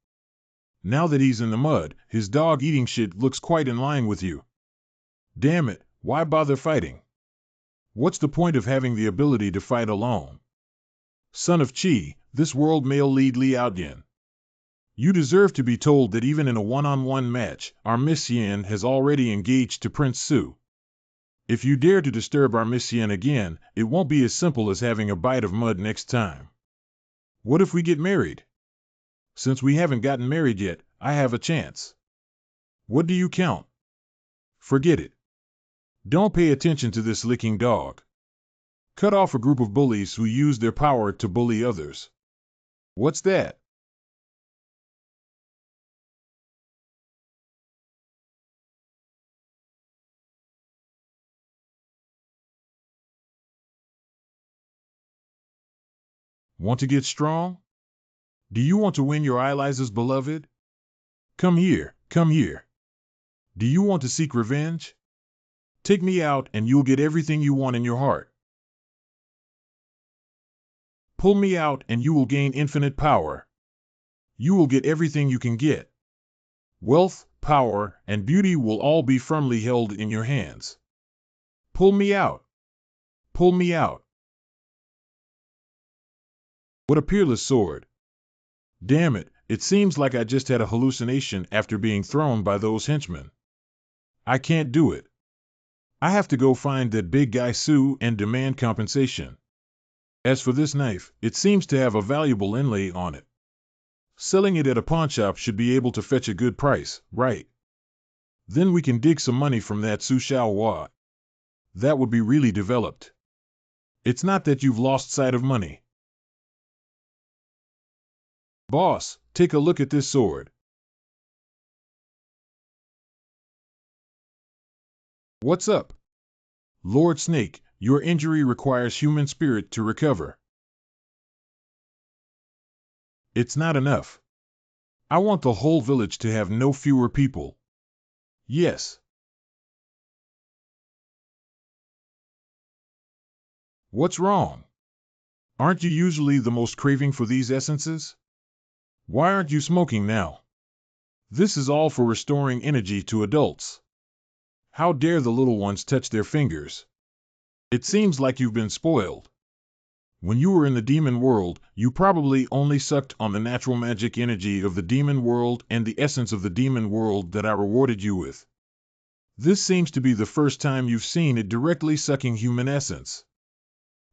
Now that he's in the mud, his dog-eating shit looks quite in line with you. Damn it, why bother fighting? What's the point of having the ability to fight alone? Son of Chi, this world male lead Li out again. You deserve to be told that even in a one-on-one match, our Miss Yen has already engaged to Prince Su. If you dare to disturb our Miss Yen again, it won't be as simple as having a bite of mud next time. What if we get married? Since we haven't gotten married yet, I have a chance. What do you count? Forget it. Don't pay attention to this licking dog. Cut off a group of bullies who use their power to bully others. What's that? Want to get strong? Do you want to win your Eliza's beloved? Come here. Do you want to seek revenge? Take me out and you'll get everything you want in your heart. Pull me out and you will gain infinite power. You will get everything you can get. Wealth, power, and beauty will all be firmly held in your hands. Pull me out. Pull me out. What a peerless sword. Damn it, it seems like I just had a hallucination after being thrown by those henchmen. I can't do it. I have to go find that big guy Sue and demand compensation. As for this knife, it seems to have a valuable inlay on it. Selling it at a pawnshop should be able to fetch a good price, right? Then we can dig some money from that Su Xiaohua. That would be really developed. It's not that you've lost sight of money. Boss, take a look at this sword. What's up? Lord Snake, your injury requires human spirit to recover. It's not enough. I want the whole village to have no fewer people. Yes. What's wrong? Aren't you usually the most craving for these essences? Why aren't you smoking now? This is all for restoring energy to adults. How dare the little ones touch their fingers? It seems like you've been spoiled. When you were in the demon world, you probably only sucked on the natural magic energy of the demon world and the essence of the demon world that I rewarded you with. This seems to be the first time you've seen it directly sucking human essence.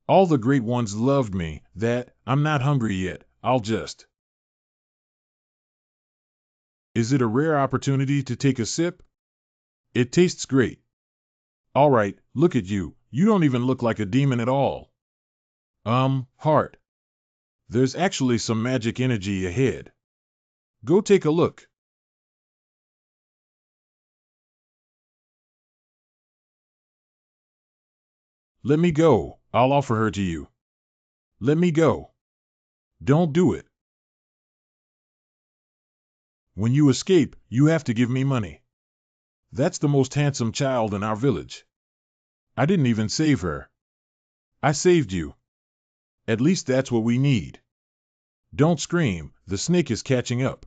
All the great ones loved me, that, I'm not hungry yet, I'll just. Is it a rare opportunity to take a sip? It tastes great. All right, look at you, you don't even look like a demon at all. Heart. There's actually some magic energy ahead. Go take a look. Let me go, I'll offer her to you. Let me go. Don't do it. When you escape, you have to give me money. That's the most handsome child in our village. I didn't even save her. I saved you. At least that's what we need. Don't scream, the snake is catching up.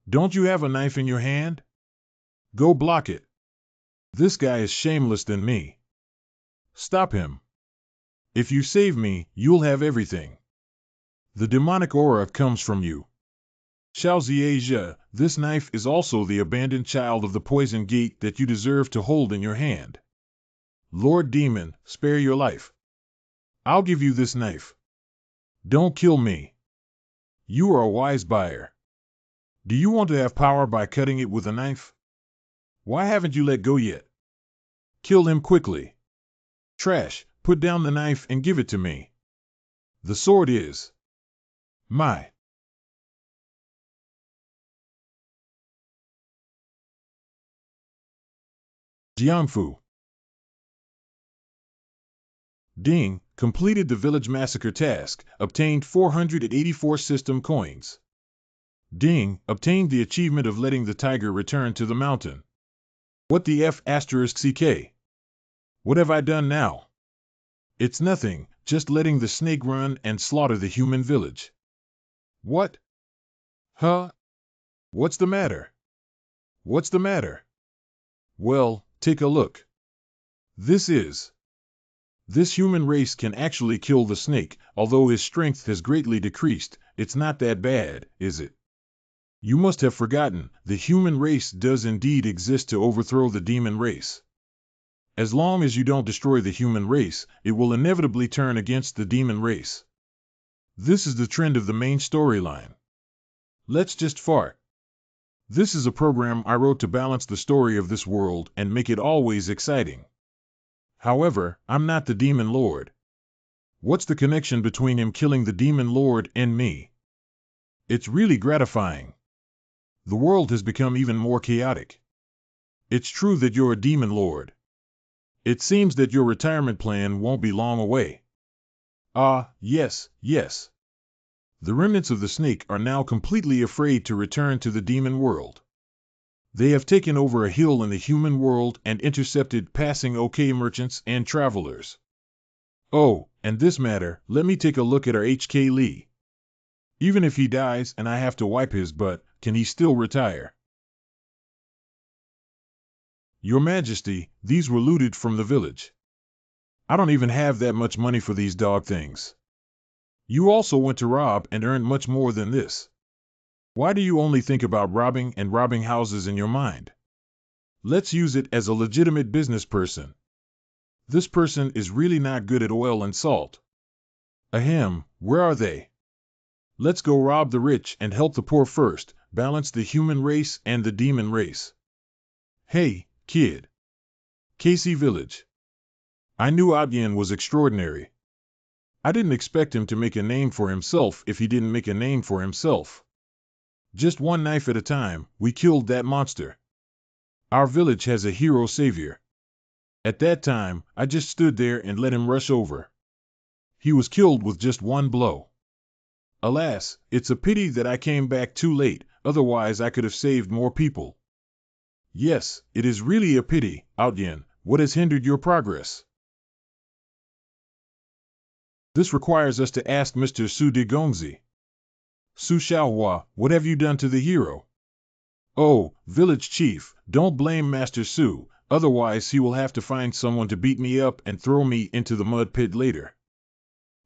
Don't you have a knife in your hand? Go block it. This guy is shameless than me. Stop him. If you save me, you'll have everything. The demonic aura comes from you. Xiaoziasia, this knife is also the abandoned child of the poison gate that you deserve to hold in your hand. Lord Demon, spare your life. I'll give you this knife. Don't kill me. You are a wise buyer. Do you want to have power by cutting it with a knife? Why haven't you let go yet? Kill him quickly. Trash, put down the knife and give it to me. The sword is my. Jiangfu. Ding, completed the village massacre task, obtained 484 system coins. Ding, obtained the achievement of letting the tiger return to the mountain. What the F*** CK? What have I done now? It's nothing, just letting the snake run and slaughter the human village. What? Huh? What's the matter? What's the matter? Well, take a look. This human race can actually kill the snake, although his strength has greatly decreased. It's not that bad, is it? You must have forgotten, the human race does indeed exist to overthrow the demon race. As long as you don't destroy the human race, it will inevitably turn against the demon race. This is the trend of the main storyline. Let's just fart. This is a program I wrote to balance the story of this world and make it always exciting. However, I'm not the Demon Lord. What's the connection between him killing the Demon Lord and me? It's really gratifying. The world has become even more chaotic. It's true that you're a Demon Lord. It seems that your retirement plan won't be long away. Yes. The remnants of the snake are now completely afraid to return to the demon world. They have taken over a hill in the human world and intercepted passing OK merchants and travelers. Oh, and this matter, let me take a look at our HK Lee. Even if he dies and I have to wipe his butt, can he still retire? Your Majesty, these were looted from the village. I don't even have that much money for these dog things. You also went to rob and earned much more than this. Why do you only think about robbing and robbing houses in your mind? Let's use it as a legitimate business person. This person is really not good at oil and salt. Ahem, where are they? Let's go rob the rich and help the poor first, balance the human race and the demon race. Hey, kid. Casey Village. I knew Adyan was extraordinary. I didn't expect him to make a name for himself if he didn't make a name for himself. Just one knife at a time, we killed that monster. Our village has a hero savior. At that time, I just stood there and let him rush over. He was killed with just one blow. Alas, it's a pity that I came back too late, otherwise I could have saved more people. Yes, it is really a pity, Outyan. What has hindered your progress? This requires us to ask Mr. Su de Gongzi. Su Xiaohua, what have you done to the hero? Oh, village chief, don't blame Master Su. otherwise he will have to find someone to beat me up and throw me into the mud pit later.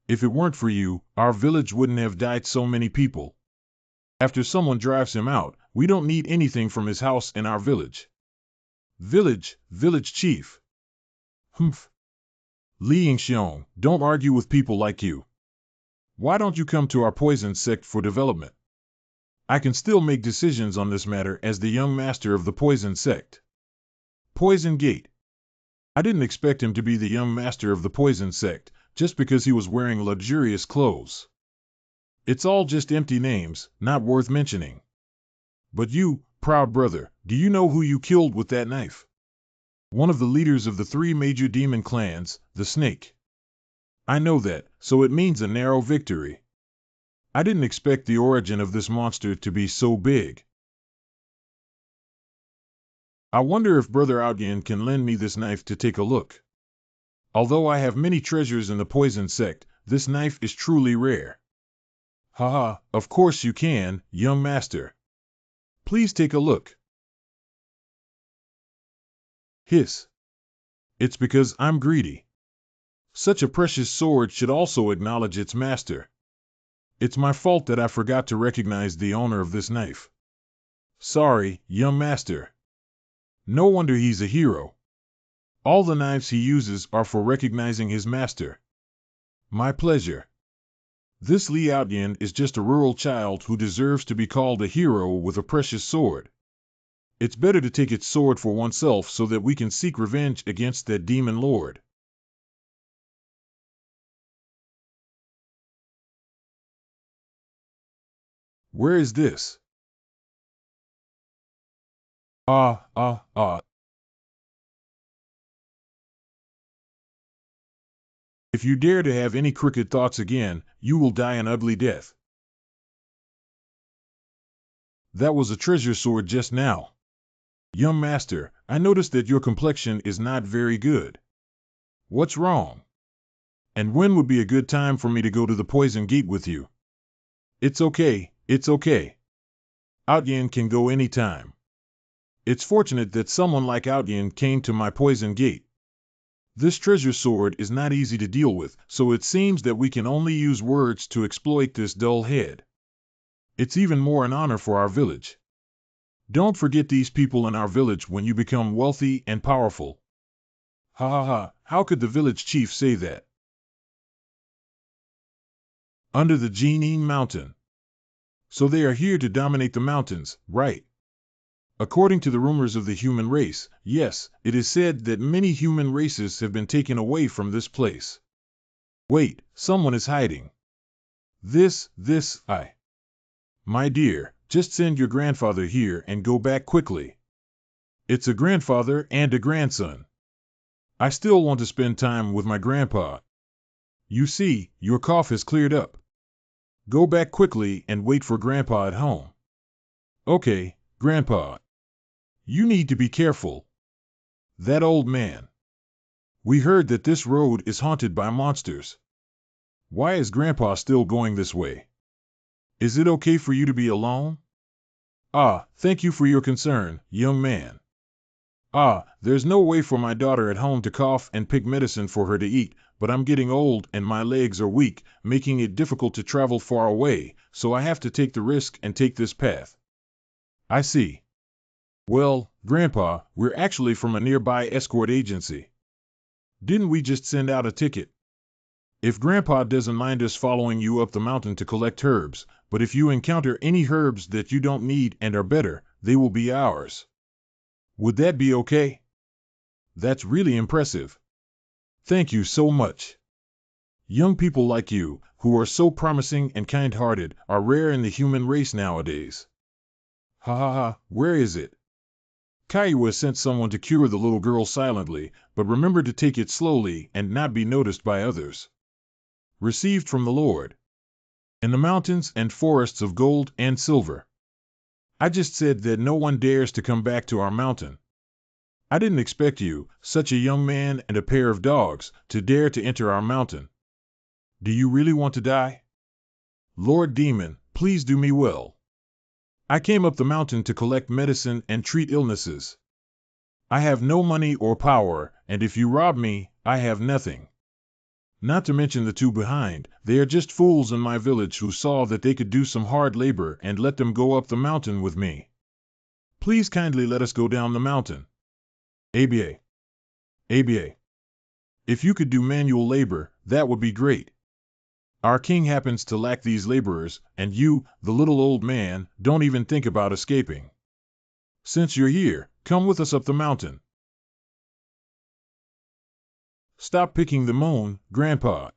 If it weren't for you, our village wouldn't have died so many people. After someone drives him out, we don't need anything from his house in our village. Village chief. Humph. Liangxiong, don't argue with people like you. Why don't you come to our poison sect for development? I can still make decisions on this matter as the young master of the poison sect. Poison Gate. I didn't expect him to be the young master of the poison sect, just because he was wearing luxurious clothes. It's all just empty names, not worth mentioning. But you, proud brother, do you know who you killed with that knife? One of the leaders of the 3 major demon clans, the Snake. I know that, so it means a narrow victory. I didn't expect the origin of this monster to be so big. I wonder if Brother Outyan can lend me this knife to take a look. Although I have many treasures in the poison sect, this knife is truly rare. Haha, of course you can, young master. Please take a look. Hiss. It's because I'm greedy. Such a precious sword should also acknowledge its master. It's my fault that I forgot to recognize the owner of this knife. Sorry, young master. No wonder he's a hero. All the knives he uses are for recognizing his master. My pleasure. This Li Outyan is just a rural child who deserves to be called a hero with a precious sword. It's better to take its sword for oneself so that we can seek revenge against that demon lord. Where is this? If you dare to have any crooked thoughts again, you will die an ugly death. That was a treasure sword just now. Young master, I noticed that your complexion is not very good. What's wrong? And when would be a good time for me to go to the poison gate with you? It's okay. Outyan can go anytime. It's fortunate that someone like Outyan came to my poison gate. This treasure sword is not easy to deal with, so it seems that we can only use words to exploit this dull head. It's even more an honor for our village. Don't forget these people in our village when you become wealthy and powerful. How could the village chief say that? Under the Jining Mountain. So they are here to dominate the mountains, right? According to the rumors of the human race, yes, it is said that many human races have been taken away from this place. Wait, someone is hiding. My dear, just send your grandfather here and go back quickly. It's a grandfather and a grandson. I still want to spend time with my grandpa. You see, your cough has cleared up. Go back quickly and wait for grandpa at home. Okay, grandpa. You need to be careful. That old man. We heard that this road is haunted by monsters. Why is grandpa still going this way? Is it okay for you to be alone? Thank you for your concern, young man. There's no way for my daughter at home to cough and pick medicine for her to eat, but I'm getting old and my legs are weak, making it difficult to travel far away, so I have to take the risk and take this path. I see. Well, Grandpa, we're actually from a nearby escort agency. Didn't we just send out a ticket? If Grandpa doesn't mind us following you up the mountain to collect herbs, but if you encounter any herbs that you don't need and are better, they will be ours. Would that be okay? That's really impressive. Thank you so much. Young people like you, who are so promising and kind-hearted, are rare in the human race nowadays. Where is it? Kaiwa sent someone to cure the little girl silently, but remember to take it slowly and not be noticed by others. Received from the Lord. In the mountains and forests of gold and silver. I just said that no one dares to come back to our mountain. I didn't expect you, such a young man and a pair of dogs, to dare to enter our mountain. Do you really want to die? Lord Demon, please do me well. I came up the mountain to collect medicine and treat illnesses. I have no money or power, and if you rob me, I have nothing. Not to mention the two behind, they are just fools in my village who saw that they could do some hard labor and let them go up the mountain with me. Please kindly let us go down the mountain. ABA. ABA. If you could do manual labor, that would be great. Our king happens to lack these laborers, and you, the little old man, don't even think about escaping. Since you're here, come with us up the mountain. Stop picking the moon, Grandpa.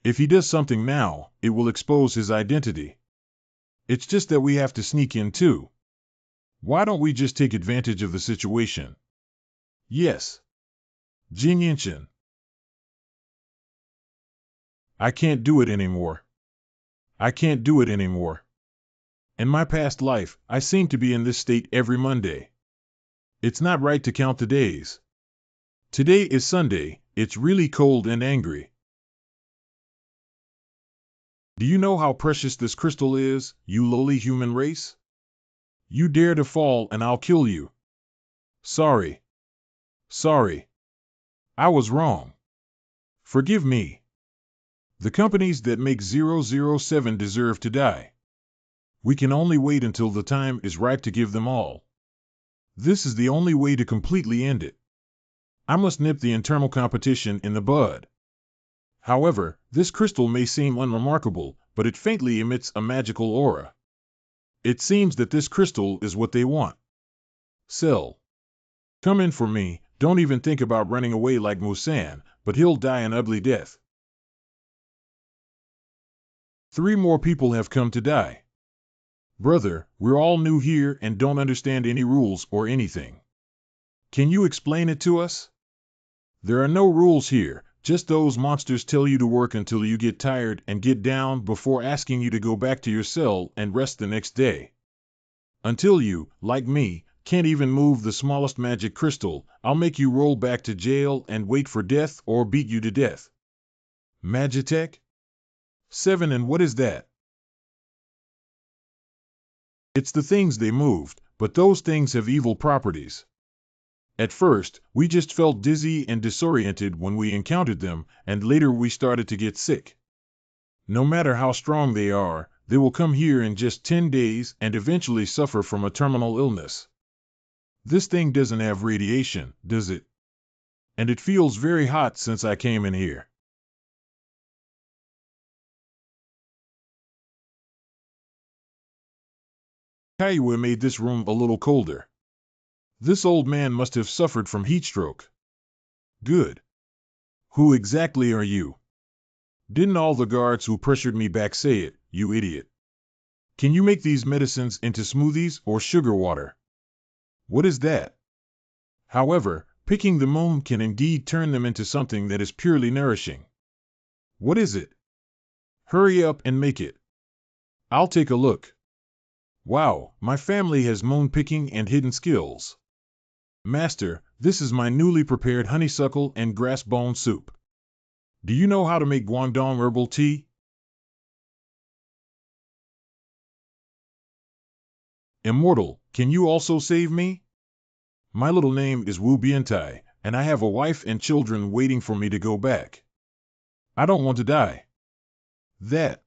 If he does something now, it will expose his identity. It's just that we have to sneak in too. Why don't we just take advantage of the situation? Yes. Jinyinshin. I can't do it anymore. I can't do it anymore. In my past life, I seem to be in this state every Monday. It's not right to count the days. Today is Sunday, it's really cold and angry. Do you know how precious this crystal is, you lowly human race? You dare to fall and I'll kill you. Sorry. Sorry. I was wrong. Forgive me. The companies that make 007 deserve to die. We can only wait until the time is ripe to give them all. This is the only way to completely end it. I must nip the internal competition in the bud. However, this crystal may seem unremarkable, but it faintly emits a magical aura. It seems that this crystal is what they want. Sell. Come in for me, don't even think about running away like Musan, but he'll die an ugly death. 3 more people have come to die. Brother, we're all new here and don't understand any rules or anything. Can you explain it to us? There are no rules here, just those monsters tell you to work until you get tired and get down before asking you to go back to your cell and rest the next day. Until you, like me, can't even move the smallest magic crystal, I'll make you roll back to jail and wait for death or beat you to death. Magitech? 7 and what is that? It's the things they moved, but those things have evil properties. At first, we just felt dizzy and disoriented when we encountered them, and later we started to get sick. No matter how strong they are, they will come here in just 10 days and eventually suffer from a terminal illness. This thing doesn't have radiation, does it? And it feels very hot since I came in here. Kaiwa made this room a little colder. This old man must have suffered from heat stroke. Good. Who exactly are you? Didn't all the guards who pressured me back say it, you idiot? Can you make these medicines into smoothies or sugar water? What is that? However, picking the moon can indeed turn them into something that is purely nourishing. What is it? Hurry up and make it. I'll take a look. Wow, my family has moon picking and hidden skills. Master, this is my newly prepared honeysuckle and grass bone soup. Do you know how to make Guangdong herbal tea? Immortal, can you also save me? My little name is Wu Biantai, and I have a wife and children waiting for me to go back. I don't want to die. That.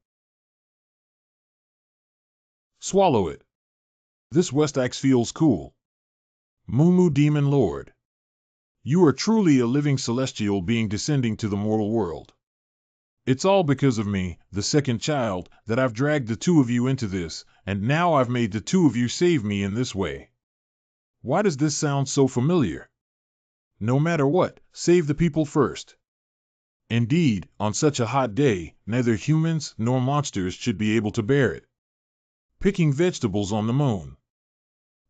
Swallow it. This West-Axe feels cool. Mumu Demon Lord. You are truly a living celestial being descending to the mortal world. It's all because of me, the second child, that I've dragged the 2 of you into this, and now I've made the 2 of you save me in this way. Why does this sound so familiar? No matter what, save the people first. Indeed, on such a hot day, neither humans nor monsters should be able to bear it. Picking vegetables on the moon.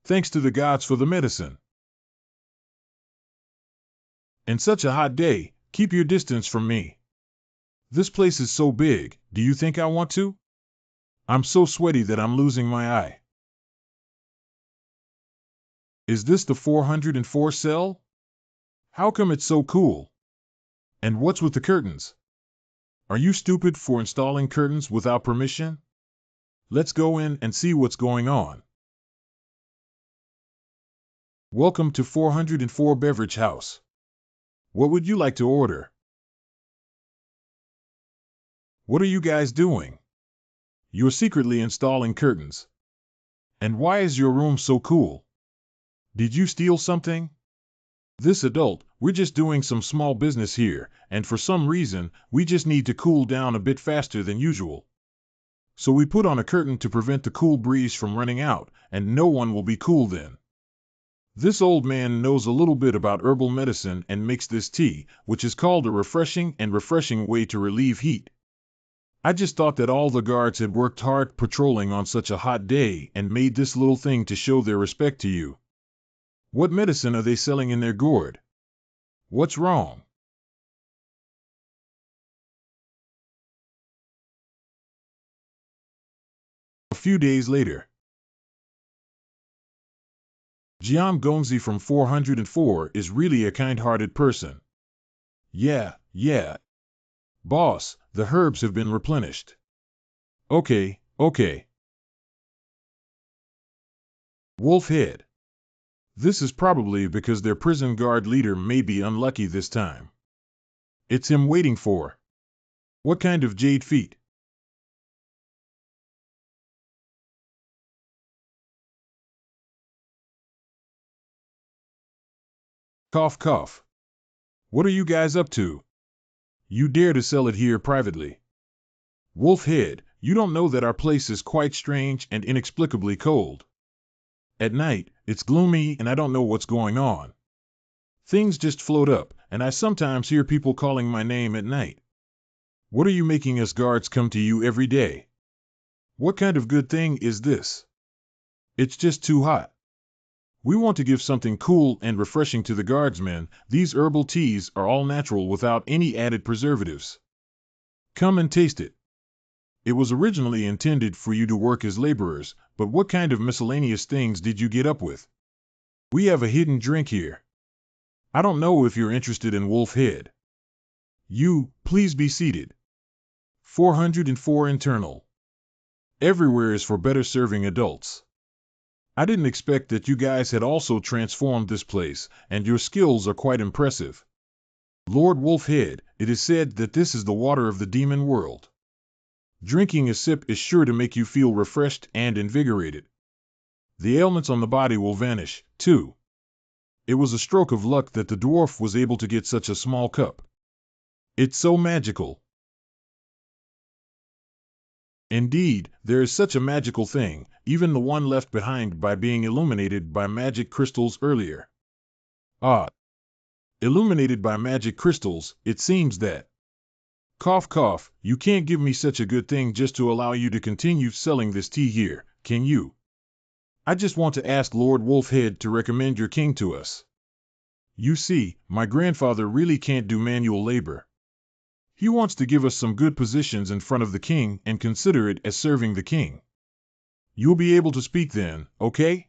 Thanks to the gods for the medicine. In such a hot day, keep your distance from me. This place is so big, do you think I want to? I'm so sweaty that I'm losing my eye. Is this the 404 cell? How come it's so cool? And what's with the curtains? Are you stupid for installing curtains without permission? Let's go in and see what's going on. Welcome to 404 Beverage House. What would you like to order? What are you guys doing? You're secretly installing curtains. And why is your room so cool? Did you steal something? This adult, we're just doing some small business here, and for some reason, we just need to cool down a bit faster than usual. So we put on a curtain to prevent the cool breeze from running out, and no one will be cool then. This old man knows a little bit about herbal medicine and makes this tea, which is called a refreshing way to relieve heat. I just thought that all the guards had worked hard patrolling on such a hot day and made this little thing to show their respect to you. What medicine are they selling in their gourd? What's wrong? A few days later. Jiam Gongzi from 404 is really a kind-hearted person. Yeah. Boss, the herbs have been replenished. Okay. Wolf Head. This is probably because their prison guard leader may be unlucky this time. It's him waiting for. What kind of jade feet? Cough. What are you guys up to? You dare to sell it here privately. Wolf Head, you don't know that our place is quite strange and inexplicably cold. At night, it's gloomy and I don't know what's going on. Things just float up, and I sometimes hear people calling my name at night. What are you making us guards come to you every day? What kind of good thing is this? It's just too hot. We want to give something cool and refreshing to the guardsmen. These herbal teas are all natural without any added preservatives. Come and taste it. It was originally intended for you to work as laborers, but what kind of miscellaneous things did you get up with? We have a hidden drink here. I don't know if you're interested in Wolf Head. Please be seated. 404 internal. Everywhere is for better serving adults. I didn't expect that you guys had also transformed this place, and your skills are quite impressive. Lord Wolfhead, it is said that this is the water of the demon world. Drinking a sip is sure to make you feel refreshed and invigorated. The ailments on the body will vanish, too. It was a stroke of luck that the dwarf was able to get such a small cup. It's so magical. Indeed, there is such a magical thing, even the one left behind by being illuminated by magic crystals earlier. Illuminated by magic crystals, it seems that. Cough, you can't give me such a good thing just to allow you to continue selling this tea here, can you? I just want to ask Lord Wolfhead to recommend your king to us. You see, my grandfather really can't do manual labor. He wants to give us some good positions in front of the king and consider it as serving the king. You'll be able to speak then, okay?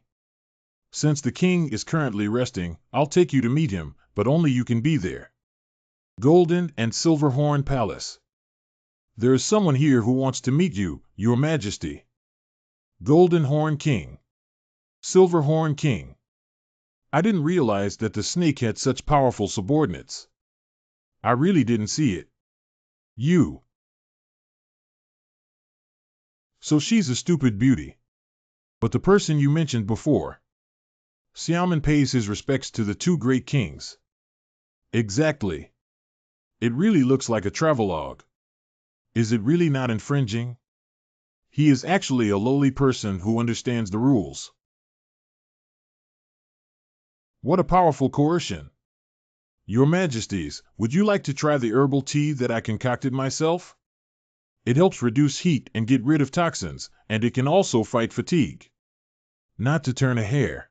Since the king is currently resting, I'll take you to meet him, but only you can be there. Golden and Silver Horn Palace. There is someone here who wants to meet you, your majesty. Golden Horn King. Silver Horn King. I didn't realize that the snake had such powerful subordinates. I really didn't see it. So she's a stupid beauty. But the person you mentioned before. Xiaoman pays his respects to the two great kings. Exactly. It really looks like a travelogue. Is it really not infringing? He is actually a lowly person who understands the rules. What a powerful coercion. Your Majesties, would you like to try the herbal tea that I concocted myself? It helps reduce heat and get rid of toxins, and it can also fight fatigue. Not to turn a hair.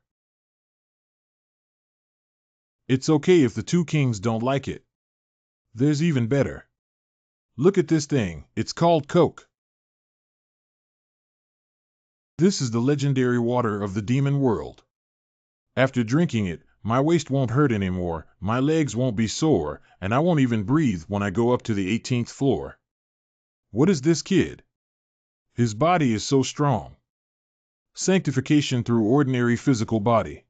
It's okay if the two kings don't like it. There's even better. Look at this thing, it's called Coke. This is the legendary water of the demon world. After drinking it, my waist won't hurt anymore, my legs won't be sore, and I won't even breathe when I go up to the 18th floor. What is this kid? His body is so strong. Sanctification through ordinary physical body.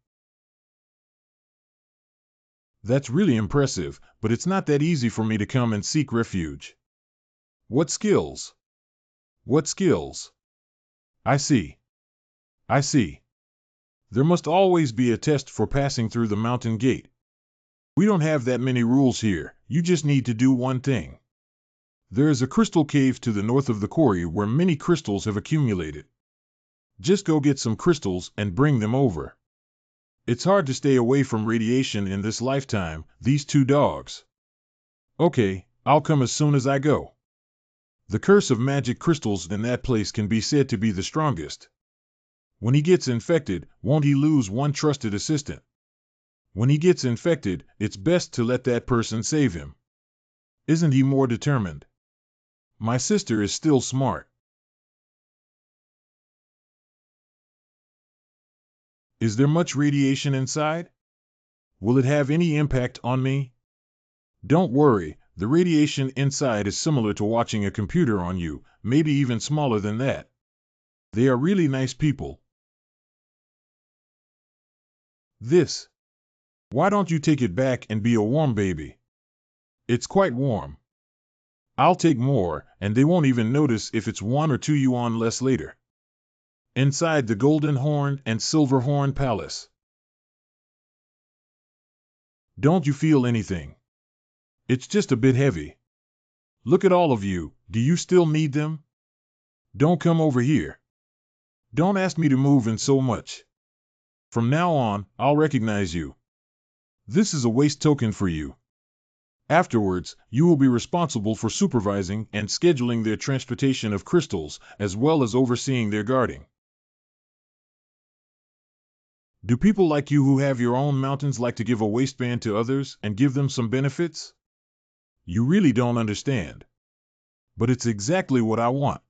That's really impressive, but it's not that easy for me to come and seek refuge. What skills? What skills? I see. I see. There must always be a test for passing through the mountain gate. We don't have that many rules here, you just need to do one thing. There is a crystal cave to the north of the quarry where many crystals have accumulated. Just go get some crystals and bring them over. It's hard to stay away from radiation in this lifetime, these two dogs. Okay, I'll come as soon as I go. The curse of magic crystals in that place can be said to be the strongest. When he gets infected, won't he lose one trusted assistant? When he gets infected, it's best to let that person save him. Isn't he more determined? My sister is still smart. Is there much radiation inside? Will it have any impact on me? Don't worry, the radiation inside is similar to watching a computer on you, maybe even smaller than that. They are really nice people. This. Why don't you take it back and be a warm baby? It's quite warm. I'll take more, and they won't even notice if it's 1 or 2 yuan less later. Inside the Golden Horn and Silver Horn Palace. Don't you feel anything? It's just a bit heavy. Look at all of you, do you still need them? Don't come over here. Don't ask me to move in so much. From now on, I'll recognize you. This is a waste token for you. Afterwards, you will be responsible for supervising and scheduling their transportation of crystals, as well as overseeing their guarding. Do people like you who have your own mountains like to give a waistband to others and give them some benefits? You really don't understand. But it's exactly what I want.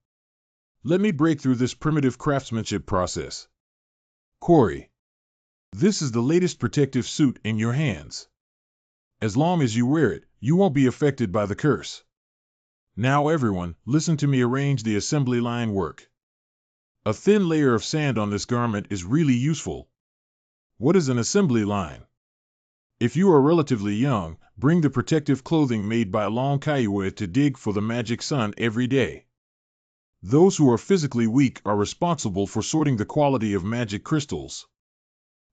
Let me break through this primitive craftsmanship process. Corey. This is the latest protective suit in your hands. As long as you wear it, you won't be affected by the curse. Now everyone, listen to me arrange the assembly line work. A thin layer of sand on this garment is really useful. What is an assembly line? If you are relatively young, bring the protective clothing made by Long Kaiwe to dig for the magic sun every day. Those who are physically weak are responsible for sorting the quality of magic crystals.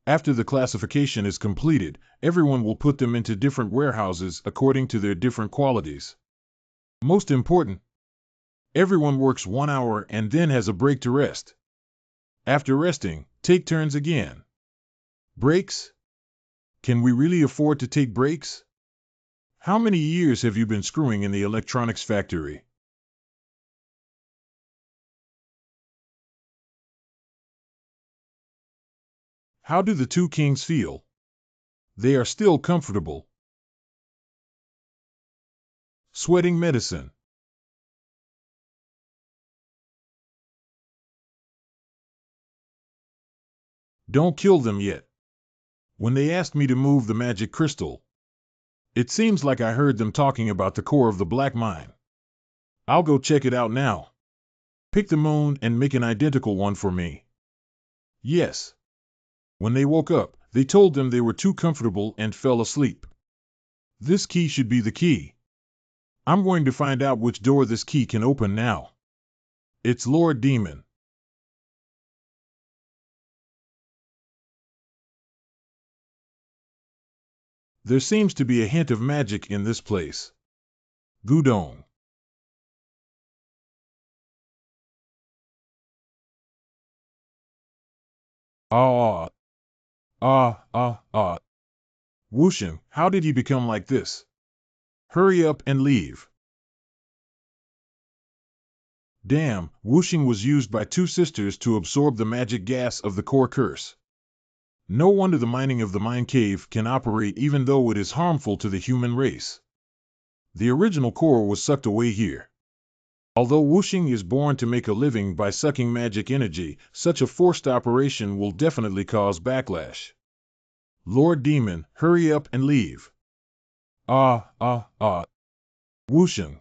After the classification is completed, everyone will put them into different warehouses according to their different qualities. Most important, everyone works 1 hour and then has a break to rest. After resting, take turns again. Breaks? Can we really afford to take breaks? How many years have you been screwing in the electronics factory? How do the 2 kings feel? They are still comfortable. Sweating medicine. Don't kill them yet. When they asked me to move the magic crystal, it seems like I heard them talking about the core of the black mine. I'll go check it out now. Pick the moon and make an identical one for me. Yes. When they woke up, they told them they were too comfortable and fell asleep. This key should be the key. I'm going to find out which door this key can open now. It's Lord Demon. There seems to be a hint of magic in this place. Gudong. Ah. Wuxian, how did he become like this? Hurry up and leave. Damn, Wuxing was used by 2 sisters to absorb the magic gas of the core curse. No wonder the mining of the mine cave can operate even though it is harmful to the human race. The original core was sucked away here. Although Wuxing is born to make a living by sucking magic energy, such a forced operation will definitely cause backlash. Lord Demon, hurry up and leave. Wuxing.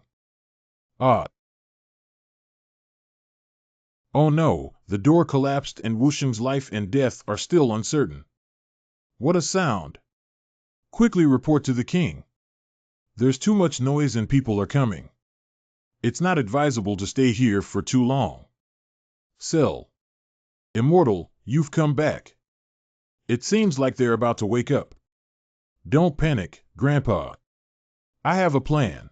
Oh no, the door collapsed and Wuxing's life and death are still uncertain. What a sound! Quickly report to the king. There's too much noise and people are coming. It's not advisable to stay here for too long. Cell. Immortal, you've come back. It seems like they're about to wake up. Don't panic, Grandpa. I have a plan.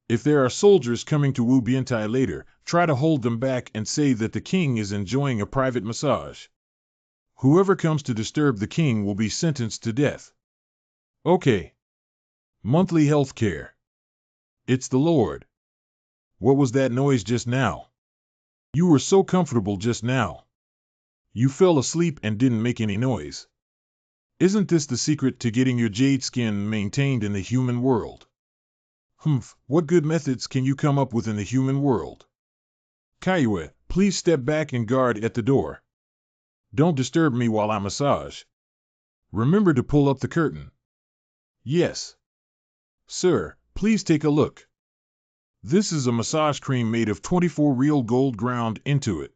If there are soldiers coming to Wu Biantai later, try to hold them back and say that the king is enjoying a private massage. Whoever comes to disturb the king will be sentenced to death. Okay. Monthly health care. It's the Lord. What was that noise just now? You were so comfortable just now. You fell asleep and didn't make any noise. Isn't this the secret to getting your jade skin maintained in the human world? What good methods can you come up with in the human world? Kaiue, please step back and guard at the door. Don't disturb me while I massage. Remember to pull up the curtain. Yes. Sir, please take a look. This is a massage cream made of 24 real gold ground into it.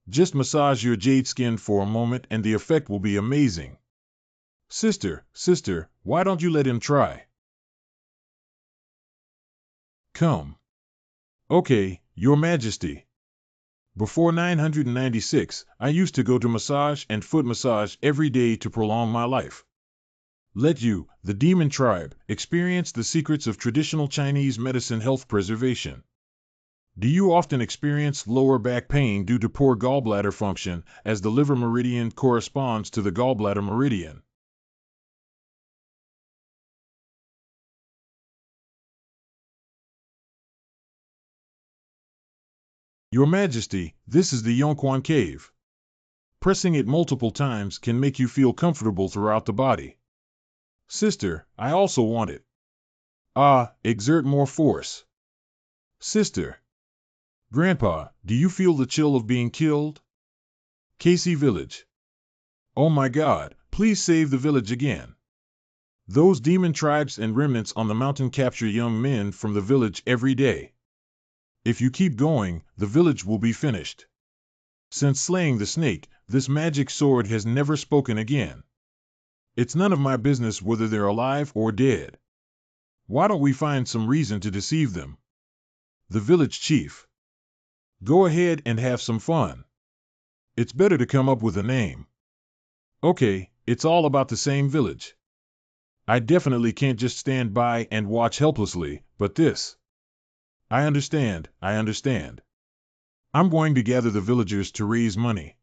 Just massage your jade skin for a moment and the effect will be amazing. Sister, why don't you let him try? Come. Okay, Your Majesty. Before 996, I used to go to massage and foot massage every day to prolong my life. Let you, the demon tribe, experience the secrets of traditional Chinese medicine health preservation. Do you often experience lower back pain due to poor gallbladder function, as the liver meridian corresponds to the gallbladder meridian? Your Majesty, this is the Yongquan Cave. Pressing it multiple times can make you feel comfortable throughout the body. Sister, I also want it. Exert more force. Sister. Grandpa, do you feel the chill of being killed? Casey Village. Oh my God, please save the village again. Those demon tribes and remnants on the mountain capture young men from the village every day. If you keep going, the village will be finished. Since slaying the snake, this magic sword has never spoken again. It's none of my business whether they're alive or dead. Why don't we find some reason to deceive them? The village chief. Go ahead and have some fun. It's better to come up with a name. Okay, it's all about the same village. I definitely can't just stand by and watch helplessly, but this. I understand. I'm going to gather the villagers to raise money.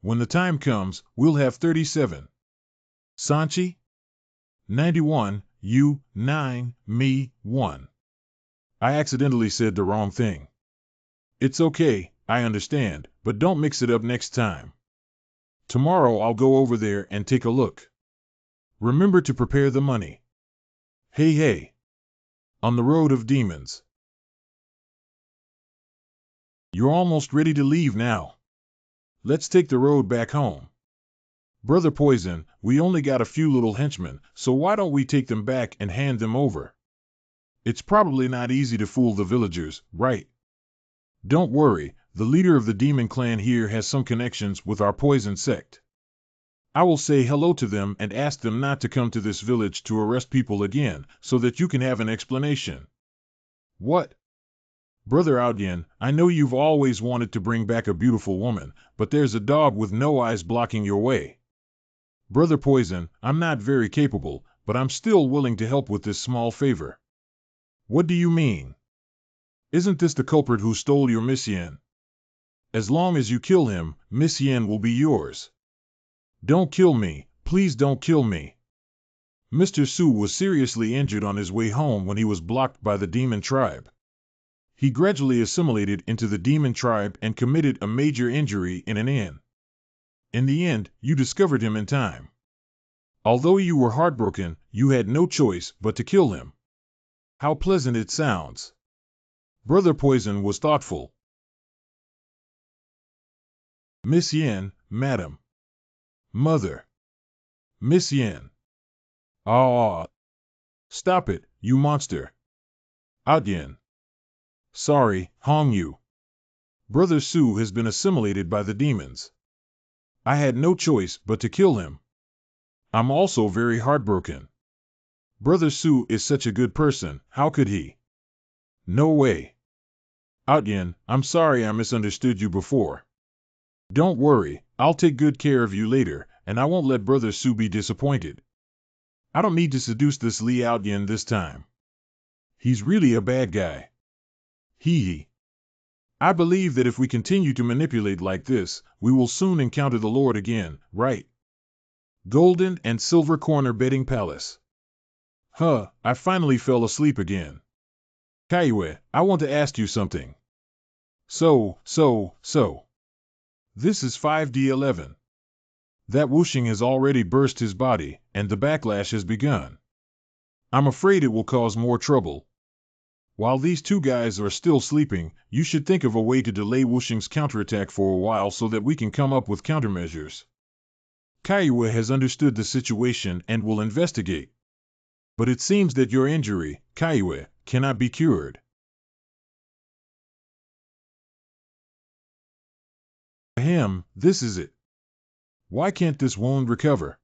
When the time comes, we'll have 37. Sanchi? 91, you, 9, me, 1. I accidentally said the wrong thing. It's okay, I understand, but don't mix it up next time. Tomorrow I'll go over there and take a look. Remember to prepare the money. Hey. On the road of demons. You're almost ready to leave now. Let's take the road back home. Brother Poison, we only got a few little henchmen, so why don't we take them back and hand them over? It's probably not easy to fool the villagers, right? Don't worry, the leader of the demon clan here has some connections with our poison sect. I will say hello to them and ask them not to come to this village to arrest people again, so that you can have an explanation. What? Brother Aodian, I know you've always wanted to bring back a beautiful woman, but there's a dog with no eyes blocking your way. Brother Poison, I'm not very capable, but I'm still willing to help with this small favor. What do you mean? Isn't this the culprit who stole your Miss Yen? As long as you kill him, Miss Yen will be yours. Don't kill me, please don't kill me. Mr. Su was seriously injured on his way home when he was blocked by the demon tribe. He gradually assimilated into the demon tribe and committed a major injury in an inn. In the end, you discovered him in time. Although you were heartbroken, you had no choice but to kill him. How pleasant it sounds. Brother Poison was thoughtful. Miss Yen, Madam. Mother. Miss Yen. Stop it, you monster. Yen. Sorry, Hong Yu. Brother Su has been assimilated by the demons. I had no choice but to kill him. I'm also very heartbroken. Brother Sue is such a good person, how could he? No way. Outyin, I'm sorry I misunderstood you before. Don't worry, I'll take good care of you later, and I won't let Brother Sue be disappointed. I don't need to seduce this Lee Outyin this time. He's really a bad guy. Hee. I believe that if we continue to manipulate like this, we will soon encounter the Lord again, right? Golden and Silver Corner Betting Palace. I finally fell asleep again. Kaiwe, I want to ask you something. So. This is 5D11. That whooshing has already burst his body, and the backlash has begun. I'm afraid it will cause more trouble. While these two guys are still sleeping, you should think of a way to delay whooshing's counterattack for a while so that we can come up with countermeasures. Kaiwe has understood the situation and will investigate. But it seems that your injury, Kaiwe, cannot be cured. Ahem, this is it. Why can't this wound recover?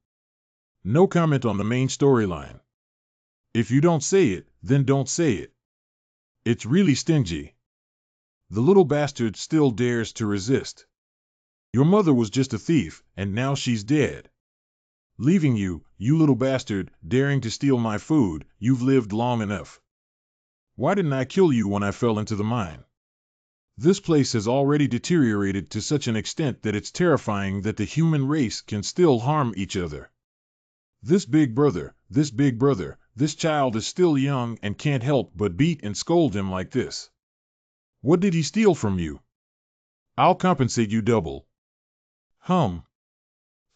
No comment on the main storyline. If you don't say it, then don't say it. It's really stingy. The little bastard still dares to resist. Your mother was just a thief, and now she's dead. Leaving you, you little bastard, daring to steal my food, you've lived long enough. Why didn't I kill you when I fell into the mine? This place has already deteriorated to such an extent that it's terrifying that the human race can still harm each other. This big brother, this child is still young and can't help but beat and scold him like this. What did he steal from you? I'll compensate you double.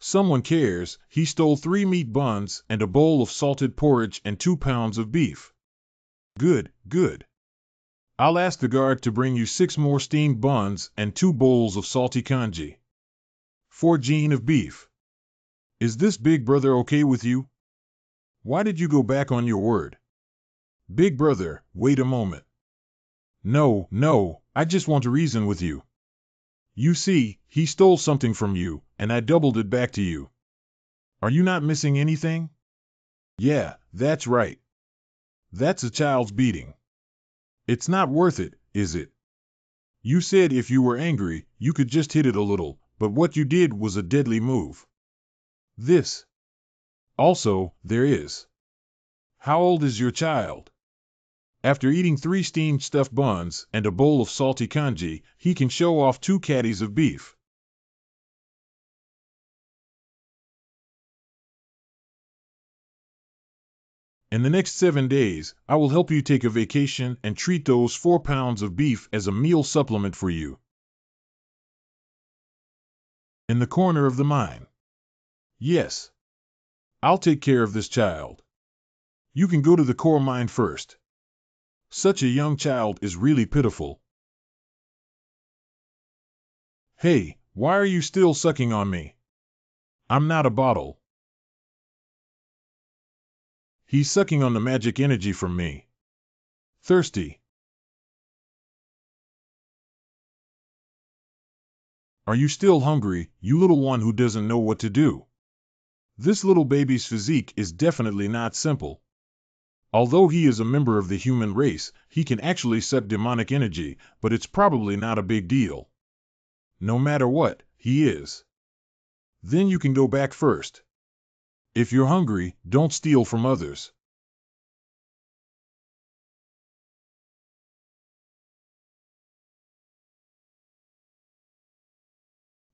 Someone cares. He stole 3 meat buns and a bowl of salted porridge and 2 pounds of beef. Good. I'll ask the guard to bring you 6 more steamed buns and 2 bowls of salty congee. 4 gene of beef. Is this big brother okay with you? Why did you go back on your word? Big brother, wait a moment. No, I just want to reason with you. You see, he stole something from you, and I doubled it back to you. Are you not missing anything? Yeah, that's right. That's a child's beating. It's not worth it, is it? You said if you were angry, you could just hit it a little, but what you did was a deadly move. This. Also, there is. How old is your child? After eating 3 steamed stuffed buns and a bowl of salty congee, he can show off 2 caddies of beef. In the next 7 days, I will help you take a vacation and treat those 4 pounds of beef as a meal supplement for you. In the corner of the mine. Yes. I'll take care of this child. You can go to the core mine first. Such a young child is really pitiful. Hey, why are you still sucking on me? I'm not a bottle. He's sucking on the magic energy from me. Thirsty. Are you still hungry, you little one who doesn't know what to do? This little baby's physique is definitely not simple. Although he is a member of the human race, he can actually suck demonic energy, but it's probably not a big deal. No matter what, he is. Then you can go back first. If you're hungry, don't steal from others.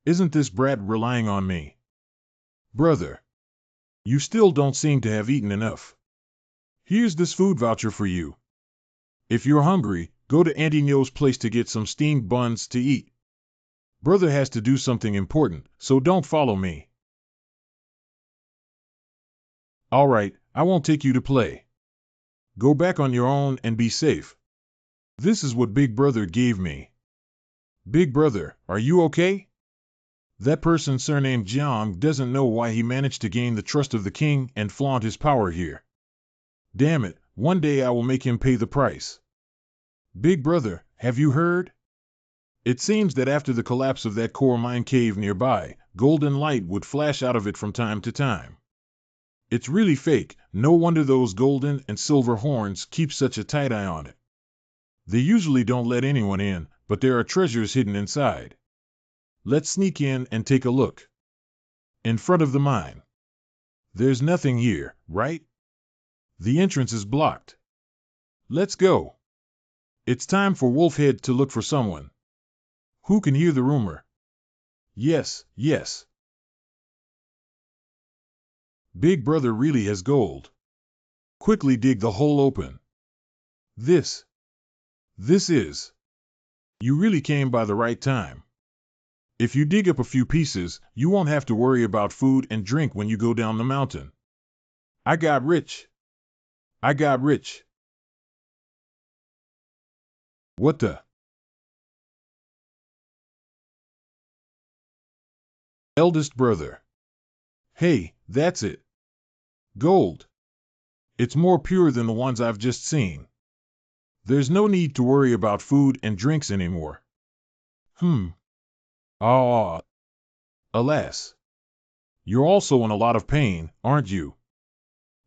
Isn't this brat relying on me? Brother. You still don't seem to have eaten enough. Here's this food voucher for you. If you're hungry, go to Auntie Nyo's place to get some steamed buns to eat. Brother has to do something important, so don't follow me. All right, I won't take you to play. Go back on your own and be safe. This is what Big Brother gave me. Big Brother, are you okay? That person surnamed Jiang doesn't know why he managed to gain the trust of the king and flaunt his power here. Damn it, one day I will make him pay the price. Big Brother, have you heard? It seems that after the collapse of that core mine cave nearby, golden light would flash out of it from time to time. It's really fake. No wonder those golden and silver horns keep such a tight eye on it. They usually don't let anyone in, but there are treasures hidden inside. Let's sneak in and take a look. In front of the mine. There's nothing here, right? The entrance is blocked. Let's go. It's time for Wolfhead to look for someone. Who can hear the rumor? Yes, yes. Big Brother really has gold. Quickly dig the hole open. This is. You really came by the right time. If you dig up a few pieces, you won't have to worry about food and drink when you go down the mountain. I got rich. I got rich. What the? Eldest brother. Hey, that's it. Gold. It's more pure than the ones I've just seen. There's no need to worry about food and drinks anymore. Ah. Alas. You're also in a lot of pain, aren't you?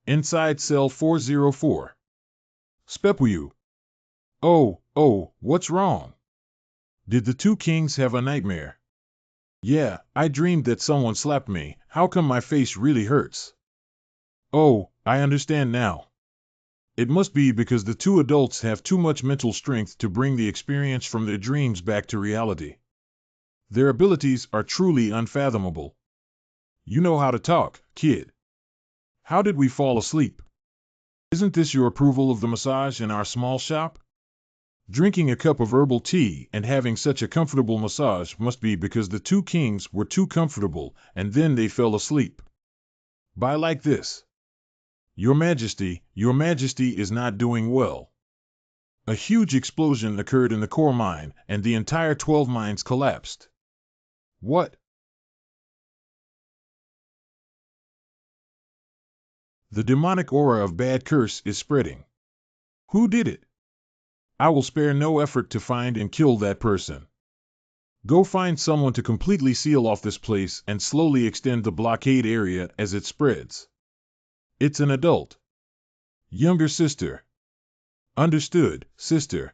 Inside cell 404. Spepuyu. Oh, what's wrong? Did the two kings have a nightmare? Yeah, I dreamed that someone slapped me. How come my face really hurts? Oh, I understand now. It must be because the two adults have too much mental strength to bring the experience from their dreams back to reality. Their abilities are truly unfathomable. You know how to talk, kid. How did we fall asleep? Isn't this your approval of the massage in our small shop? Drinking a cup of herbal tea and having such a comfortable massage must be because the two kings were too comfortable and then they fell asleep. By like this. Your Majesty is not doing well. A huge explosion occurred in the core mine and the entire 12 mines collapsed. What? The demonic aura of bad curse is spreading. Who did it? I will spare no effort to find and kill that person. Go find someone to completely seal off this place and slowly extend the blockade area as it spreads. It's an adult. Younger sister. Understood, sister.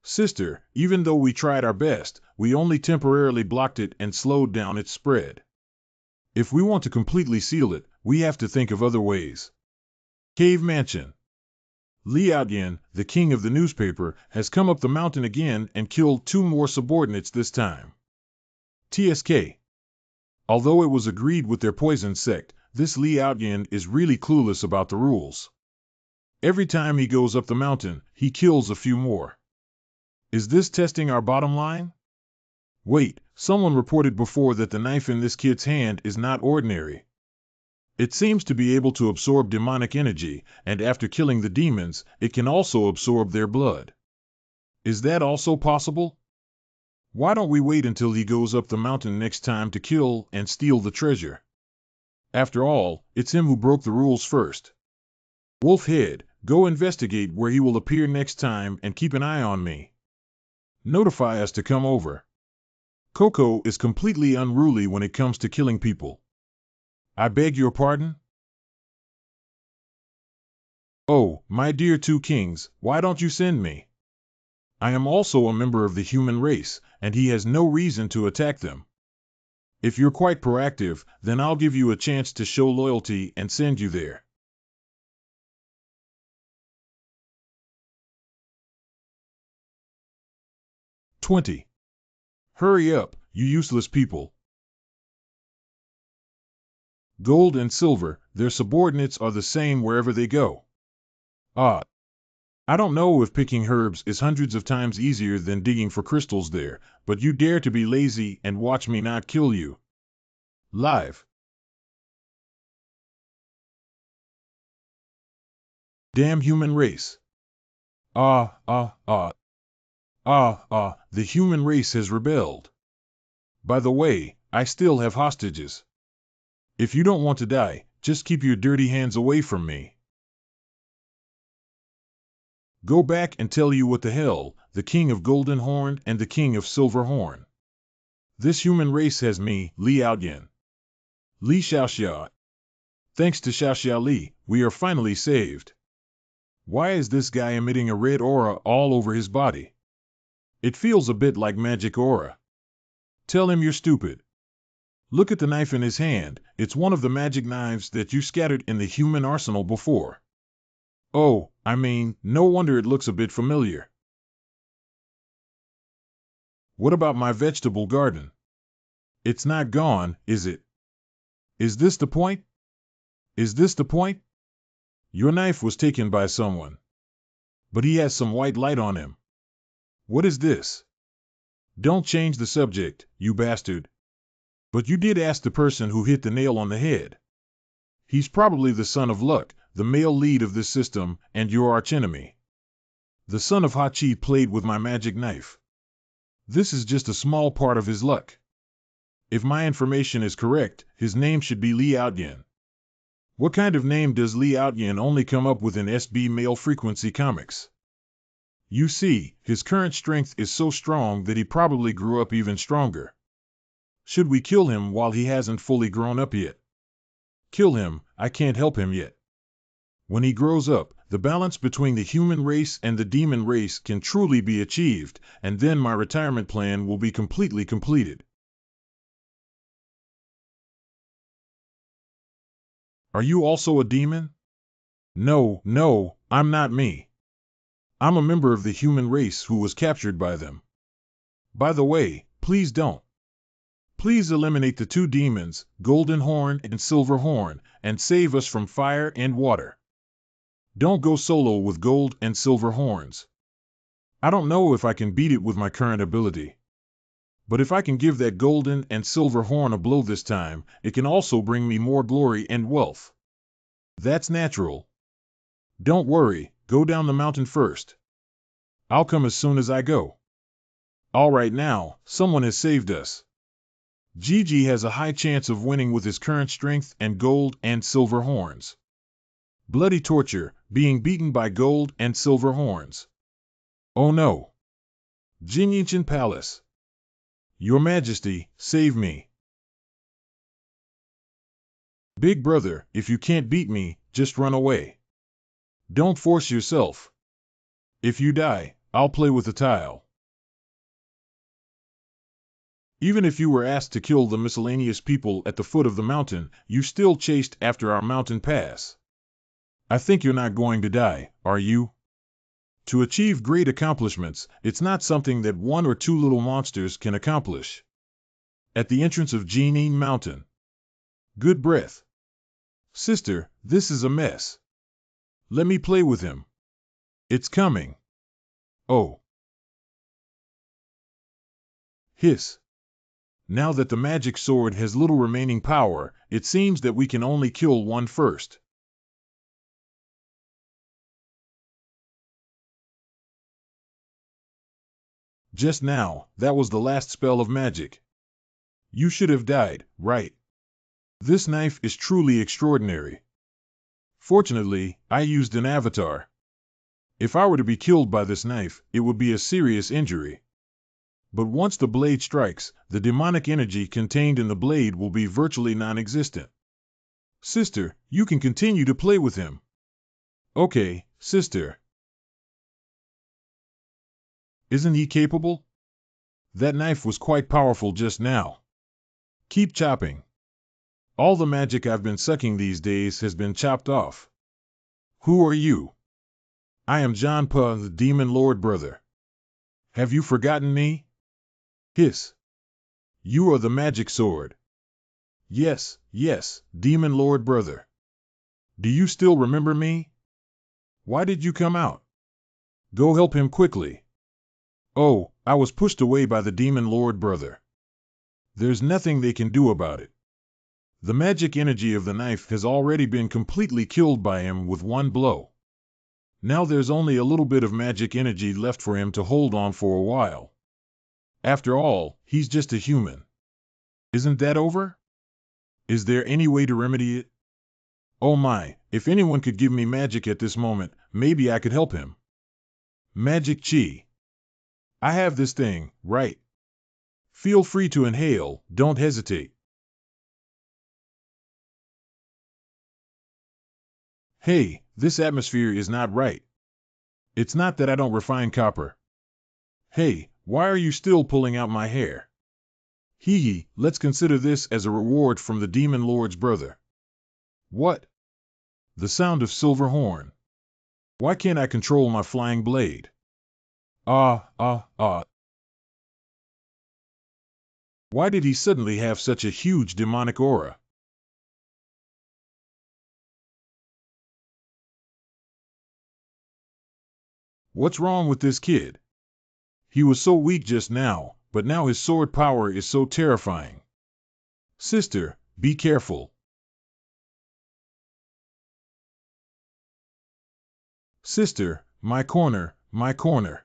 Sister, even though we tried our best, we only temporarily blocked it and slowed down its spread. If we want to completely seal it, we have to think of other ways. Cave Mansion. Liaoyan, the king of the newspaper, has come up the mountain again and killed 2 more subordinates this time. TSK. Although it was agreed with their poison sect, this Liaoyan is really clueless about the rules. Every time he goes up the mountain, he kills a few more. Is this testing our bottom line? Wait, someone reported before that the knife in this kid's hand is not ordinary. It seems to be able to absorb demonic energy, and after killing the demons, it can also absorb their blood. Is that also possible? Why don't we wait until he goes up the mountain next time to kill and steal the treasure? After all, it's him who broke the rules first. Wolfhead, go investigate where he will appear next time and keep an eye on me. Notify us to come over. Coco is completely unruly when it comes to killing people. I beg your pardon? Oh, my dear two kings, why don't you send me? I am also a member of the human race, and he has no reason to attack them. If you're quite proactive, then I'll give you a chance to show loyalty and send you there. "20. Hurry up, you useless people. Gold and silver, their subordinates are the same wherever they go. Ah. I don't know if picking herbs is hundreds of times easier than digging for crystals there, but you dare to be lazy and watch me not kill you. Live. Damn human race. The human race has rebelled. By the way, I still have hostages. If you don't want to die, just keep your dirty hands away from me. Go back and tell you what the hell, the king of Golden Horn and the king of Silver Horn. This human race has me, Li Aoyan. Li Xiaoxia. Thanks to Xiaoxia Li, we are finally saved. Why is this guy emitting a red aura all over his body? It feels a bit like magic aura. Tell him you're stupid. Look at the knife in his hand. It's one of the magic knives that you scattered in the human arsenal before. Oh, I mean, no wonder it looks a bit familiar. What about my vegetable garden? It's not gone, is it? Is this the point? Is this the point? Your knife was taken by someone. But he has some white light on him. What is this? Don't change the subject, you bastard. But you did ask the person who hit the nail on the head. He's probably the son of Luck, the male lead of this system, and your archenemy. The son of Hachi played with my magic knife. This is just a small part of his luck. If my information is correct, his name should be Li Aoyan. What kind of name does Li Aoyan only come up with in SB male frequency comics? You see, his current strength is so strong that he probably grew up even stronger. Should we kill him while he hasn't fully grown up yet? Kill him, I can't help him yet. When he grows up, the balance between the human race and the demon race can truly be achieved, and then my retirement plan will be completely completed. Are you also a demon? No, I'm not me. I'm a member of the human race who was captured by them. By the way, please don't. Please eliminate the two demons, Golden Horn and Silver Horn, and save us from fire and water. Don't go solo with gold and silver horns. I don't know if I can beat it with my current ability. But if I can give that golden and silver horn a blow this time, it can also bring me more glory and wealth. That's natural. Don't worry, go down the mountain first. I'll come as soon as I go. All right now, someone has saved us. Gigi has a high chance of winning with his current strength and gold and silver horns. Bloody torture, being beaten by gold and silver horns. Oh no. Jinyinchin Palace. Your Majesty, save me. Big brother, if you can't beat me, just run away. Don't force yourself. If you die, I'll play with the tile. Even if you were asked to kill the miscellaneous people at the foot of the mountain, you still chased after our mountain pass. I think you're not going to die, are you? To achieve great accomplishments, it's not something that one or two little monsters can accomplish. At the entrance of Jining Mountain. Good breath. Sister, this is a mess. Let me play with him. It's coming. Oh. Hiss. Now that the magic sword has little remaining power, it seems that we can only kill one first. Just now, that was the last spell of magic. You should have died, right? This knife is truly extraordinary. Fortunately, I used an avatar. If I were to be killed by this knife, it would be a serious injury. But once the blade strikes, the demonic energy contained in the blade will be virtually non-existent. Sister, you can continue to play with him. Okay, sister. Isn't he capable? That knife was quite powerful just now. Keep chopping. All the magic I've been sucking these days has been chopped off. Who are you? I am John Pa, the Demon Lord brother. Have you forgotten me? Hiss. You are the magic sword. Yes, Demon Lord brother. Do you still remember me? Why did you come out? Go help him quickly. Oh, I was pushed away by the Demon Lord brother. There's nothing they can do about it. The magic energy of the knife has already been completely killed by him with one blow. Now there's only a little bit of magic energy left for him to hold on for a while. After all, he's just a human. Isn't that over? Is there any way to remedy it? Oh my, if anyone could give me magic at this moment, maybe I could help him. Magic Chi. I have this thing, right? Feel free to inhale, don't hesitate. Hey, this atmosphere is not right. It's not that I don't refine copper. Hey, why are you still pulling out my hair? Hee, let's consider this as a reward from the Demon Lord's brother. What? The sound of silver horn. Why can't I control my flying blade? Ah. Why did he suddenly have such a huge demonic aura? What's wrong with this kid? He was so weak just now, but now his sword power is so terrifying. Sister, be careful. Sister, my corner, my corner.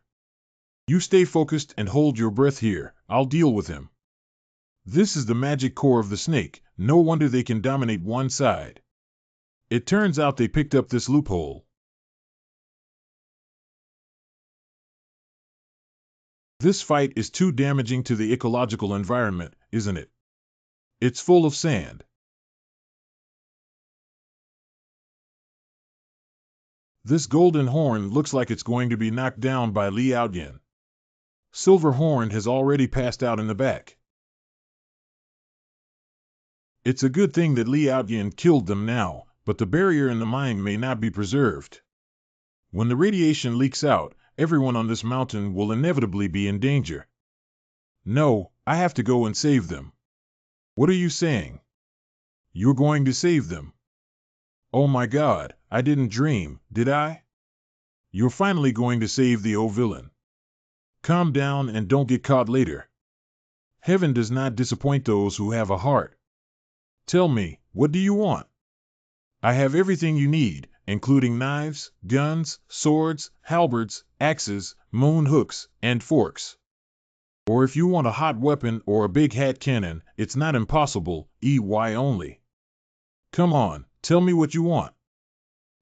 You stay focused and hold your breath here, I'll deal with him. This is the magic core of the snake, no wonder they can dominate one side. It turns out they picked up this loophole. This fight is too damaging to the ecological environment, isn't it? It's full of sand. This golden horn looks like it's going to be knocked down by Liaoyan. Silver horn has already passed out in the back. It's a good thing that Liaoyan killed them now, but the barrier in the mine may not be preserved. When the radiation leaks out, everyone on this mountain will inevitably be in danger. No, I have to go and save them. What are you saying? You're going to save them? Oh my God, I didn't dream, did I? You're finally going to save the old villain. Calm down and don't get caught later. Heaven does not disappoint those who have a heart. Tell me, what do you want? I have everything you need, including knives, guns, swords, halberds, axes, moon hooks, and forks. Or if you want a hot weapon or a big hat cannon, it's not impossible, only. Come on, tell me what you want.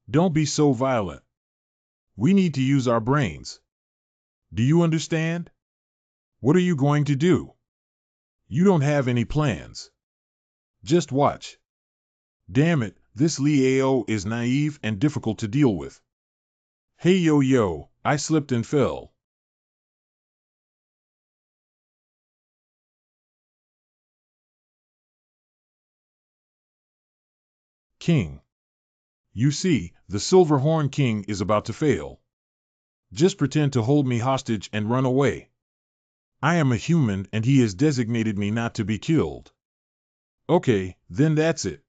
Don't be so violent. We need to use our brains. Do you understand? What are you going to do? You don't have any plans. Just watch. Damn it, this Liao is naive and difficult to deal with. Hey yo, I slipped and fell. King. You see, the Silver Horn King is about to fail. Just pretend to hold me hostage and run away. I am a human and he has designated me not to be killed. Okay, then that's it.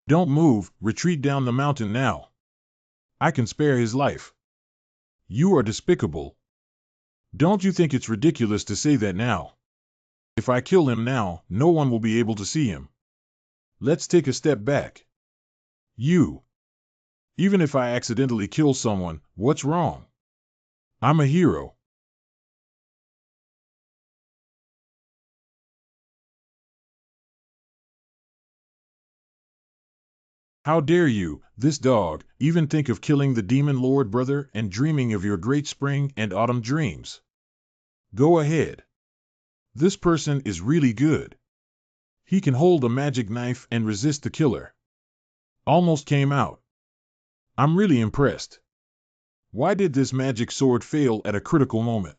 Don't move, retreat down the mountain now. I can spare his life. You are despicable. Don't you think it's ridiculous to say that now? If I kill him now, no one will be able to see him. Let's take a step back. You. Even if I accidentally kill someone, what's wrong? I'm a hero. How dare you, this dog, even think of killing the Demon Lord brother and dreaming of your great spring and autumn dreams? Go ahead. This person is really good. He can hold a magic knife and resist the killer. Almost came out. I'm really impressed. Why did this magic sword fail at a critical moment?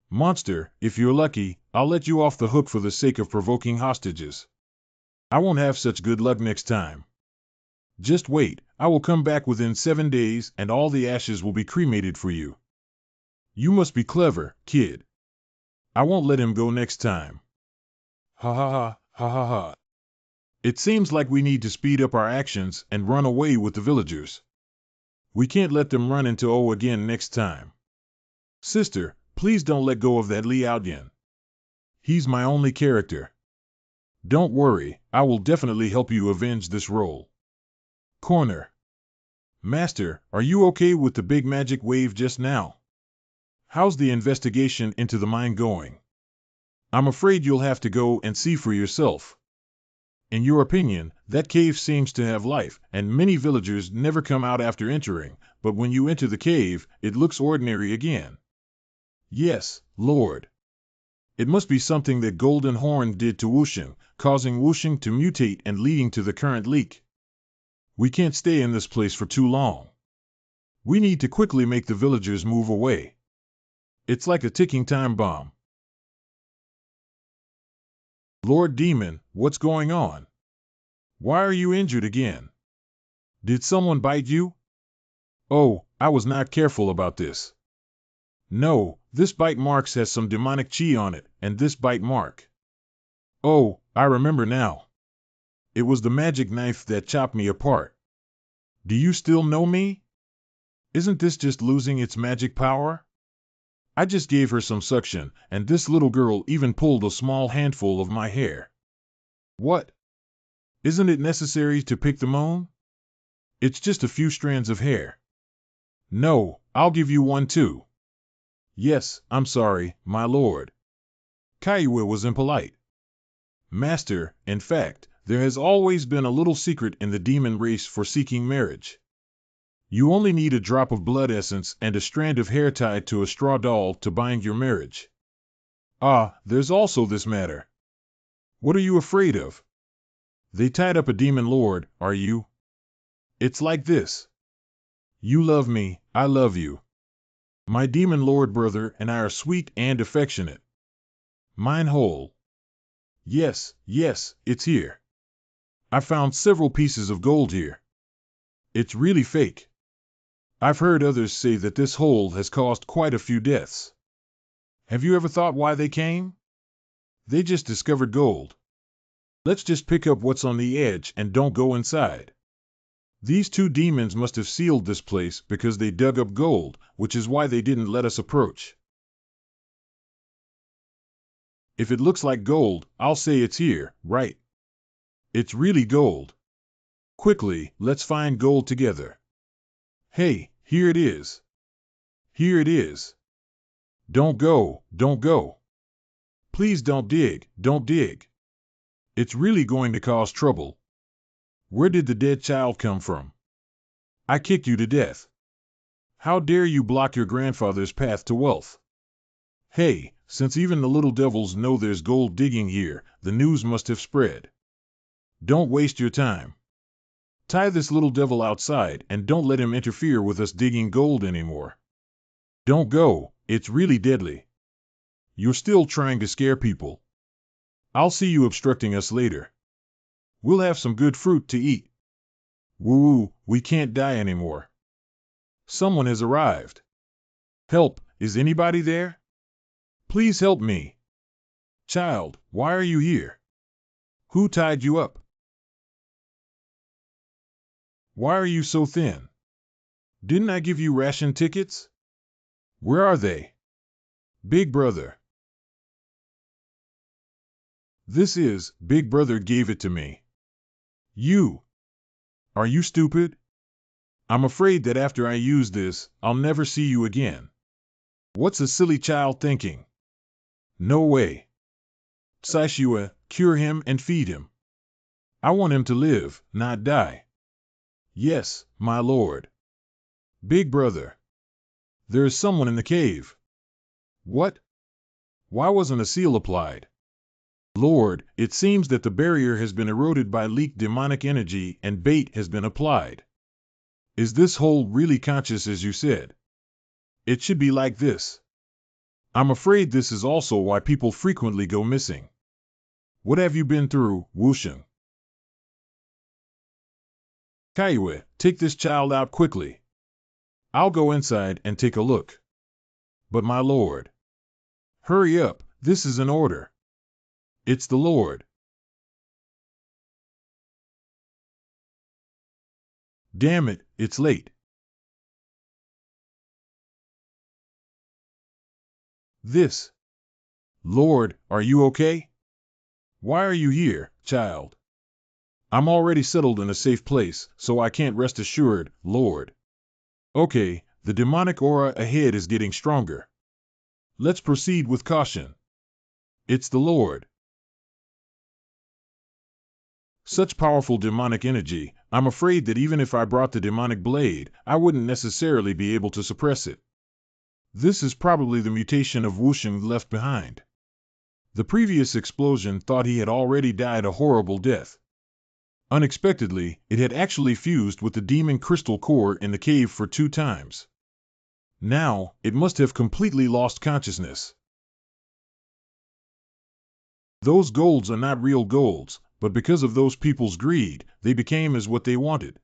Monster, if you're lucky, I'll let you off the hook for the sake of provoking hostages. I won't have such good luck next time. Just wait, I will come back within 7 days and all the ashes will be cremated for you. You must be clever, kid. I won't let him go next time. Ha ha ha, ha ha ha. It seems like we need to speed up our actions and run away with the villagers. We can't let them run into O again next time. Sister, please don't let go of that Liaoyan. He's my only character. Don't worry, I will definitely help you avenge this role. Corner. Master, are you okay with the big magic wave just now? How's the investigation into the mine going? I'm afraid you'll have to go and see for yourself. In your opinion, that cave seems to have life, and many villagers never come out after entering, but when you enter the cave, it looks ordinary again. Yes, Lord. It must be something that Golden Horn did to Wushing, causing Wushing to mutate and leading to the current leak. We can't stay in this place for too long. We need to quickly make the villagers move away. It's like a ticking time bomb. Lord Demon, what's going on? Why are you injured again? Did someone bite you? Oh, I was not careful about this. No, this bite mark has some demonic chi on it, and this bite mark. Oh, I remember now. It was the magic knife that chopped me apart. Do you still know me? Isn't this just losing its magic power? I just gave her some suction, and this little girl even pulled a small handful of my hair. What? Isn't it necessary to pick the moon? It's just a few strands of hair. No, I'll give you one too. Yes, I'm sorry, my lord. Kaiwa was impolite. Master, in fact, there has always been a little secret in the demon race for seeking marriage. You only need a drop of blood essence and a strand of hair tied to a straw doll to bind your marriage. Ah, there's also this matter. What are you afraid of? They tied up a demon lord, are you? It's like this. You love me, I love you. My demon lord brother and I are sweet and affectionate. Mine whole. Yes, it's here. I found several pieces of gold here. It's really fake. I've heard others say that this hole has caused quite a few deaths. Have you ever thought why they came? They just discovered gold. Let's just pick up what's on the edge and don't go inside. These two demons must have sealed this place because they dug up gold, which is why they didn't let us approach. If it looks like gold, I'll say it's here, right? It's really gold. Quickly, let's find gold together. Hey, here it is. Here it is. Don't go, don't go. Please don't dig, don't dig. It's really going to cause trouble. Where did the dead child come from? I kicked you to death. How dare you block your grandfather's path to wealth? Hey, since even the little devils know there's gold digging here, the news must have spread. Don't waste your time. Tie this little devil outside and don't let him interfere with us digging gold anymore. Don't go, it's really deadly. You're still trying to scare people. I'll see you obstructing us later. We'll have some good fruit to eat. Woo, we can't die anymore. Someone has arrived. Help, is anybody there? Please help me. Child, why are you here? Who tied you up? Why are you so thin? Didn't I give you ration tickets? Where are they? Big brother. This is, Big brother gave it to me. You. Are you stupid? I'm afraid that after I use this, I'll never see you again. What's a silly child thinking? No way. Saishua, cure him and feed him. I want him to live, not die. Yes, my lord. Big brother. There is someone in the cave. What? Why wasn't a seal applied? Lord, it seems that the barrier has been eroded by leaked demonic energy and bait has been applied. Is this hole really conscious as you said? It should be like this. I'm afraid this is also why people frequently go missing. What have you been through, Wushing? Kaiwa, take this child out quickly. I'll go inside and take a look. But my lord. Hurry up, this is an order. It's the Lord. Damn it, it's late. This. Lord, are you okay? Why are you here, child? I'm already settled in a safe place, so I can't rest assured, Lord. Okay, the demonic aura ahead is getting stronger. Let's proceed with caution. It's the Lord. Such powerful demonic energy, I'm afraid that even if I brought the demonic blade, I wouldn't necessarily be able to suppress it. This is probably the mutation of Wushing left behind. The previous explosion thought he had already died a horrible death. Unexpectedly, it had actually fused with the demon crystal core in the cave for 2 times. Now, it must have completely lost consciousness. Those golds are not real golds, but because of those people's greed, they became as what they wanted.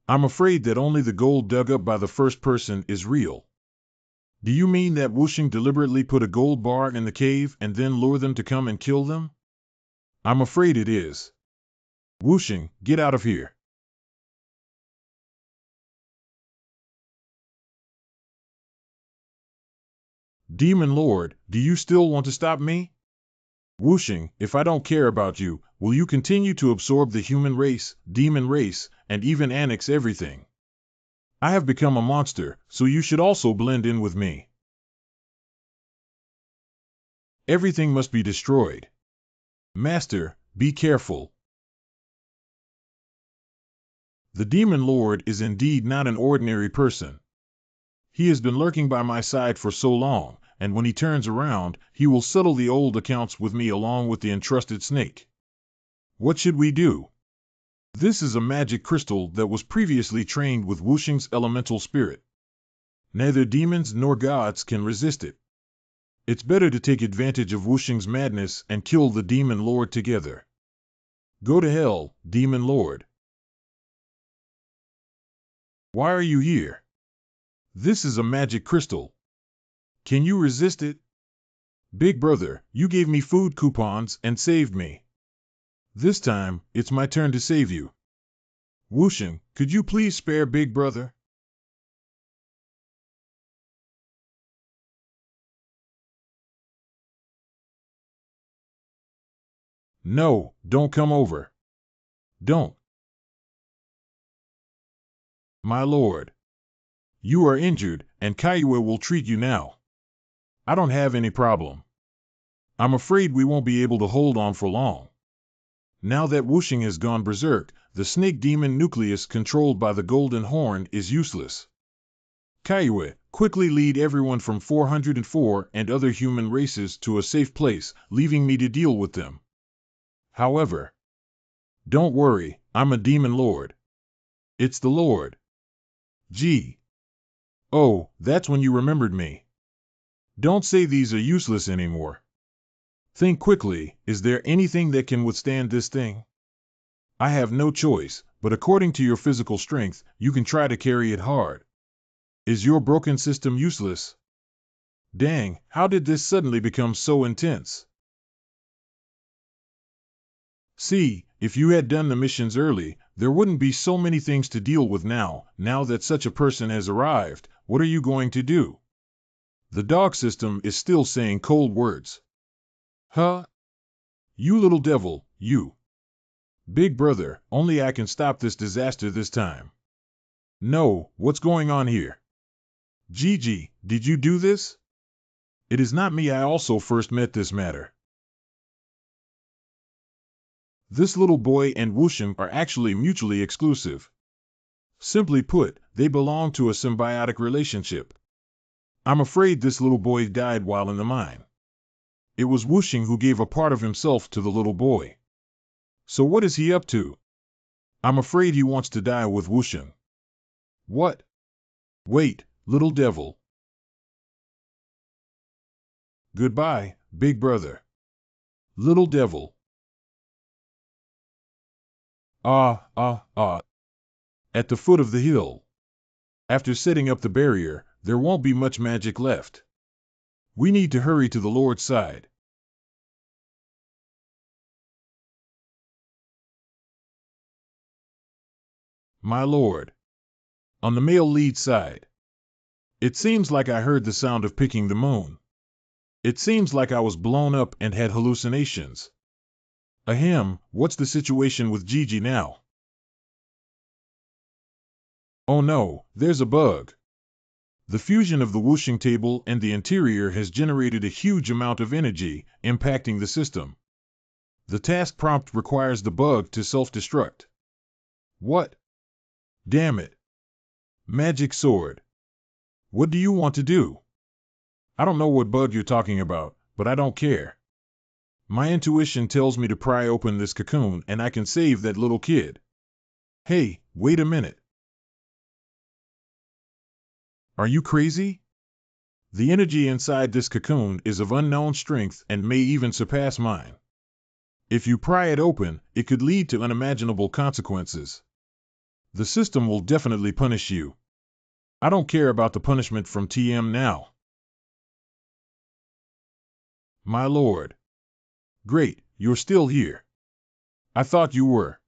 I'm afraid that only the gold dug up by the first person is real. Do you mean that Wuxing deliberately put a gold bar in the cave and then lure them to come and kill them? I'm afraid it is. Wuxing, get out of here. Demon Lord, do you still want to stop me? Wuxing, if I don't care about you, will you continue to absorb the human race, demon race, and even annex everything? I have become a monster, so you should also blend in with me. Everything must be destroyed. Master, be careful. The Demon Lord is indeed not an ordinary person. He has been lurking by my side for so long, and when he turns around, he will settle the old accounts with me along with the entrusted snake. What should we do? This is a magic crystal that was previously trained with Wuxing's elemental spirit. Neither demons nor gods can resist it. It's better to take advantage of Wuxing's madness and kill the Demon Lord together. Go to hell, Demon Lord. Why are you here? This is a magic crystal. Can you resist it? Big brother, you gave me food coupons and saved me. This time, it's my turn to save you. Wuxing, could you please spare Big brother? No, don't come over. Don't. My lord. You are injured, and Kaiwa will treat you now. I don't have any problem. I'm afraid we won't be able to hold on for long. Now that Wuxing has gone berserk, the snake demon nucleus controlled by the golden horn is useless. Kaiwa, quickly lead everyone from 404 and other human races to a safe place, leaving me to deal with them. However, don't worry, I'm a demon lord. It's the Lord. Gee. Oh, that's when you remembered me. Don't say these are useless anymore. Think quickly, is there anything that can withstand this thing? I have no choice, but according to your physical strength, you can try to carry it hard. Is your broken system useless? Dang, how did this suddenly become so intense? See, if you had done the missions early, there wouldn't be so many things to deal with now. Now that such a person has arrived, what are you going to do? The dog system is still saying cold words. Huh? You little devil, you. Big brother, only I can stop this disaster this time. No, what's going on here? Gigi, did you do this? It is not me. I also first met this matter. This little boy and Wuxing are actually mutually exclusive. Simply put, they belong to a symbiotic relationship. I'm afraid this little boy died while in the mine. It was Wuxing who gave a part of himself to the little boy. So what is he up to? I'm afraid he wants to die with Wuxing. What? Wait, little devil. Goodbye, big brother. Little devil. At the foot of the hill. After setting up the barrier, there won't be much magic left. We need to hurry to the Lord's side. My lord. On the male lead side. It seems like I heard the sound of picking the moon. It seems like I was blown up and had hallucinations. Ahem, what's the situation with Gigi now? Oh no, there's a bug. The fusion of the Wuxing table and the interior has generated a huge amount of energy, impacting the system. The task prompt requires the bug to self-destruct. What? Damn it. Magic sword. What do you want to do? I don't know what bug you're talking about, but I don't care. My intuition tells me to pry open this cocoon and I can save that little kid. Hey, wait a minute. Are you crazy? The energy inside this cocoon is of unknown strength and may even surpass mine. If you pry it open, it could lead to unimaginable consequences. The system will definitely punish you. I don't care about the punishment from TM now. My lord. Great, you're still here. I thought you were.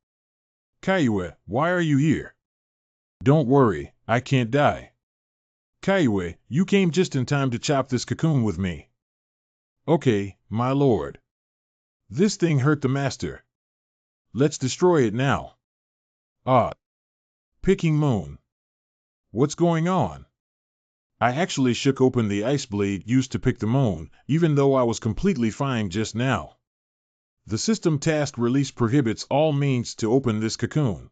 Kaiue, why are you here? Don't worry, I can't die. Kaiue, you came just in time to chop this cocoon with me. Okay, my lord. This thing hurt the master. Let's destroy it now. Ah. Picking moon. What's going on? I actually shook open the ice blade used to pick the moon, even though I was completely fine just now. The system task release prohibits all means to open this cocoon.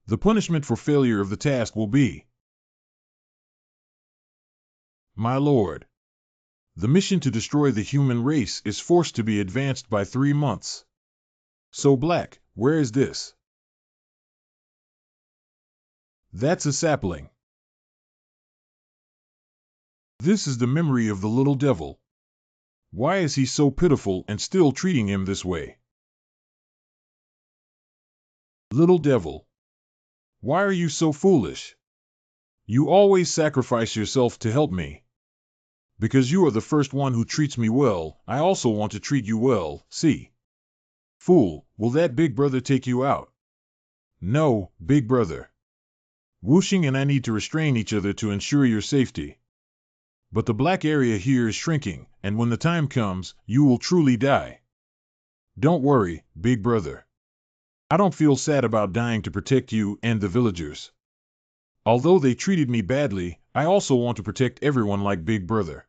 The punishment for failure of the task will be... My lord. The mission to destroy the human race is forced to be advanced by 3 months. So Black, where is this? That's a sapling. This is the memory of the little devil. Why is he so pitiful and still treating him this way? Little devil. Why are you so foolish? You always sacrifice yourself to help me. Because you are the first one who treats me well, I also want to treat you well, see? Fool, will that big brother take you out? No, big brother. Wuxing and I need to restrain each other to ensure your safety. But the black area here is shrinking, and when the time comes, you will truly die. Don't worry, big brother. I don't feel sad about dying to protect you and the villagers. Although they treated me badly, I also want to protect everyone like big brother.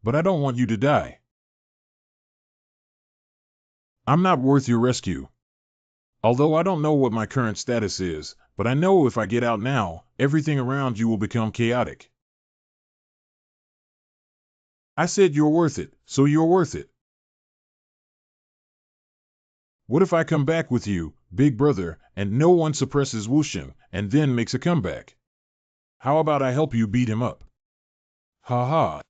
But I don't want you to die. I'm not worth your rescue. Although I don't know what my current status is, but I know if I get out now, everything around you will become chaotic. I said you're worth it, so you're worth it. What if I come back with you, big brother, and no one suppresses Wuxing, and then makes a comeback? How about I help you beat him up? Ha ha.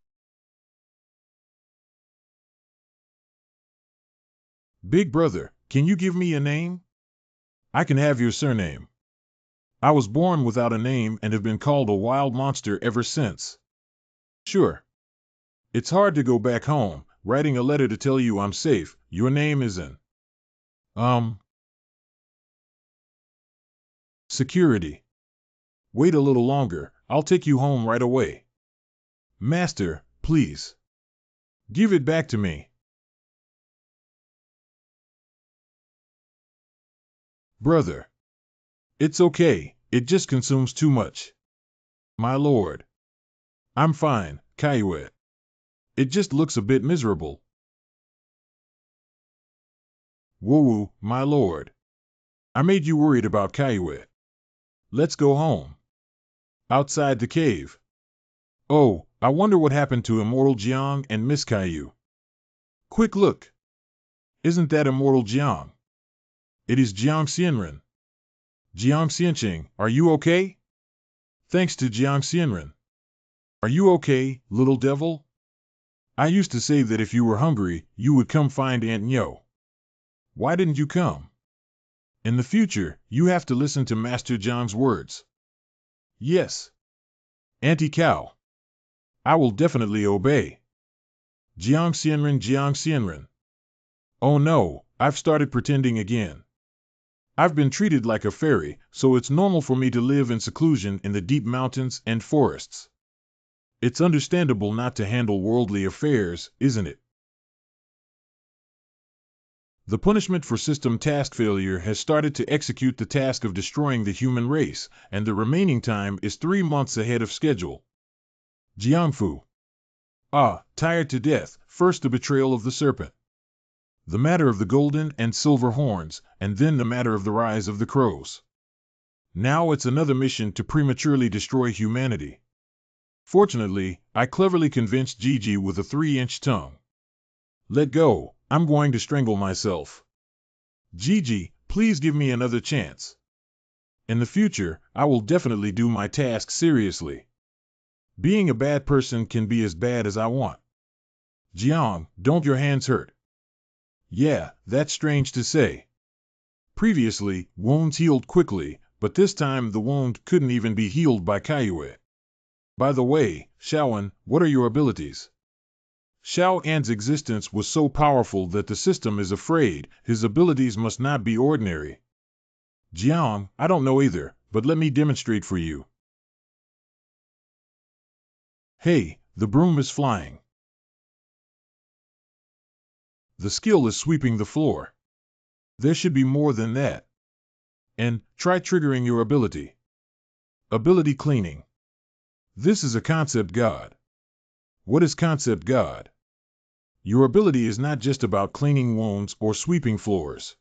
Big brother, can you give me a name? I can have your surname. I was born without a name and have been called a wild monster ever since. Sure. It's hard to go back home, writing a letter to tell you I'm safe. Your name isn't. Security. Wait a little longer, I'll take you home right away. Master, please. Give it back to me. Brother. It's okay, it just consumes too much. My lord. I'm fine, Kaiue. It just looks a bit miserable. Woo-woo, my lord. I made you worried about Kaiue. Let's go home. Outside the cave. Oh, I wonder what happened to Immortal Jiang and Miss Caillou. Quick look. Isn't that Immortal Jiang? It is Jiang Xianren. Jiang Xianqing, are you okay? Thanks to Jiang Xianren. Are you okay, little devil? I used to say that if you were hungry, you would come find Aunt Nyo. Why didn't you come? In the future, you have to listen to Master Jiang's words. Yes. Auntie Cow. I will definitely obey. Jiang Xianren, Jiang Xianren. Oh no, I've started pretending again. I've been treated like a fairy, so it's normal for me to live in seclusion in the deep mountains and forests. It's understandable not to handle worldly affairs, isn't it? The punishment for system task failure has started to execute the task of destroying the human race, and the remaining time is 3 months ahead of schedule. Jiangfu. Ah, tired to death, first the betrayal of the serpent. The matter of the golden and silver horns, and then the matter of the rise of the crows. Now it's another mission to prematurely destroy humanity. Fortunately, I cleverly convinced Gigi with a 3-inch tongue. Let go, I'm going to strangle myself. Gigi, please give me another chance. In the future, I will definitely do my task seriously. Being a bad person can be as bad as I want. Jiang, don't your hands hurt? Yeah, that's strange to say. Previously, wounds healed quickly, but this time the wound couldn't even be healed by Kaiyue. By the way, Xiaoan, what are your abilities? Xiao An's existence was so powerful that the system is afraid his abilities must not be ordinary. Jiang, I don't know either, but let me demonstrate for you. Hey, the broom is flying. The skill is sweeping the floor. There should be more than that. And try triggering your ability. Ability cleaning. This is a concept god. What is concept god? Your ability is not just about cleaning wounds or sweeping floors.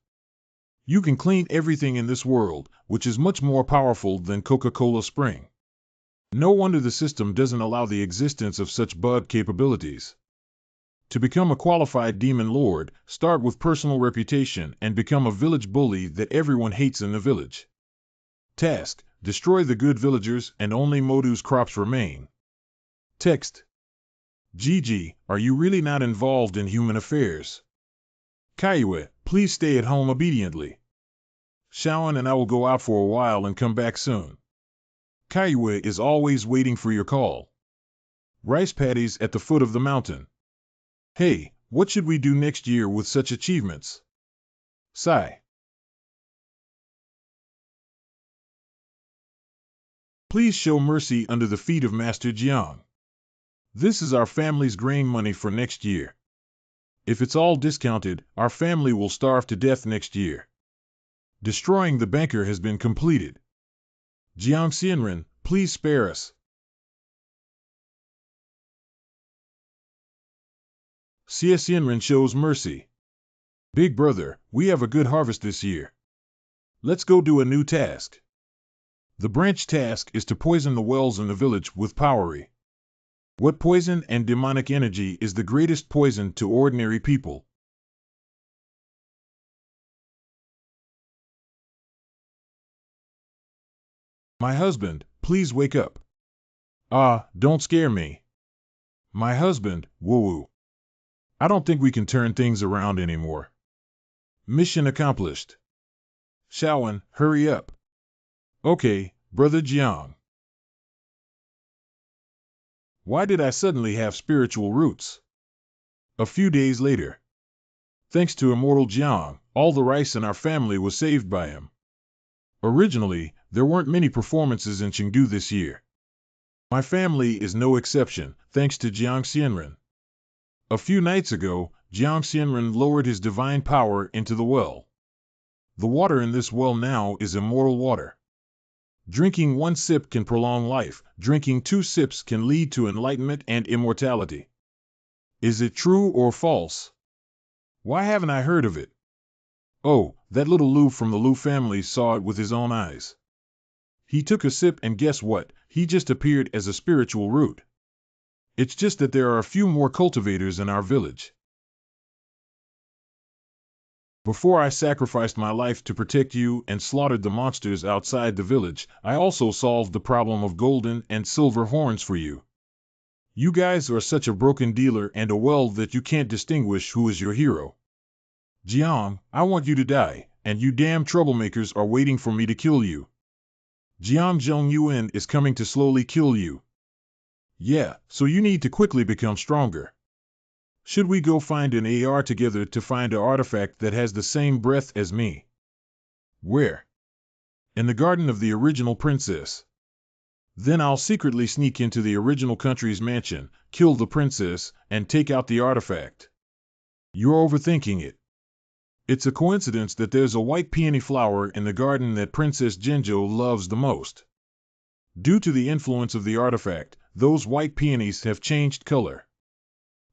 You can clean everything in this world, which is much more powerful than Coca-Cola Spring. No wonder the system doesn't allow the existence of such bug capabilities. To become a qualified demon lord, start with personal reputation and become a village bully that everyone hates in the village. Task: destroy the good villagers and only Modu's crops remain. Text: Gigi, are you really not involved in human affairs? Kaiyue, please stay at home obediently. Xiaoan and I will go out for a while and come back soon. Kaiyue is always waiting for your call. Rice paddies at the foot of the mountain. Hey, what should we do next year with such achievements? Sigh. Please show mercy under the feet of Master Jiang. This is our family's grain money for next year. If it's all discounted, our family will starve to death next year. Destroying the banker has been completed. Jiang Xianren, please spare us. Xie Xianren shows mercy. Big brother, we have a good harvest this year. Let's go do a new task. The branch task is to poison the wells in the village with powery. What poison and demonic energy is the greatest poison to ordinary people? My husband, please wake up. Ah, don't scare me. My husband, woo-woo. I don't think we can turn things around anymore. Mission accomplished. Xiaoan, hurry up. Okay, Brother Jiang. Why did I suddenly have spiritual roots? A few days later. Thanks to Immortal Jiang, all the rice in our family was saved by him. Originally, there weren't many performances in Chengdu this year. My family is no exception, thanks to Jiang Xianren. A few nights ago, Jiang Xianren lowered his divine power into the well. The water in this well now is immortal water. Drinking 1 sip can prolong life, drinking 2 sips can lead to enlightenment and immortality. Is it true or false? Why haven't I heard of it? Oh, that little Lu from the Lu family saw it with his own eyes. He took a sip and guess what? He just appeared as a spiritual root. It's just that there are a few more cultivators in our village. Before I sacrificed my life to protect you and slaughtered the monsters outside the village, I also solved the problem of golden and silver horns for you. You guys are such a broken dealer and a well that you can't distinguish who is your hero. Jiang, I want you to die, and you damn troublemakers are waiting for me to kill you. Jiang Zhongyuan is coming to slowly kill you. Yeah, so you need to quickly become stronger. Should we go find an AR together to find an artifact that has the same breath as me? Where? In the garden of the original princess. Then I'll secretly sneak into the original country's mansion, kill the princess, and take out the artifact. You're overthinking it. It's a coincidence that there's a white peony flower in the garden that Princess Jinzhou loves the most. Due to the influence of the artifact, those white peonies have changed color.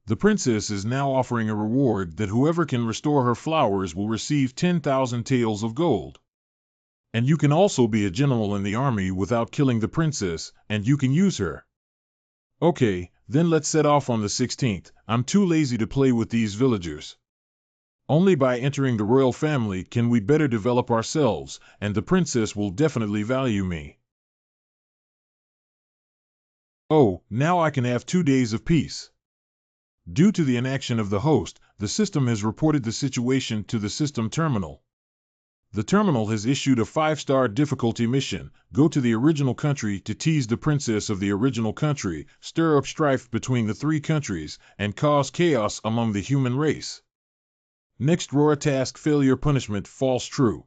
The princess is now offering a reward that whoever can restore her flowers will receive 10,000 taels of gold. And you can also be a general in the army without killing the princess, and you can use her. Okay, then let's set off on the 16th. I'm too lazy to play with these villagers. Only by entering the royal family can we better develop ourselves, and the princess will definitely value me. Oh, now I can have 2 days of peace. Due to the inaction of the host, the system has reported the situation to the system terminal. The terminal has issued a 5-star difficulty mission. Go to the original country to tease the princess of the original country, stir up strife between the 3 countries, and cause chaos among the human race. Next roar task failure punishment false true.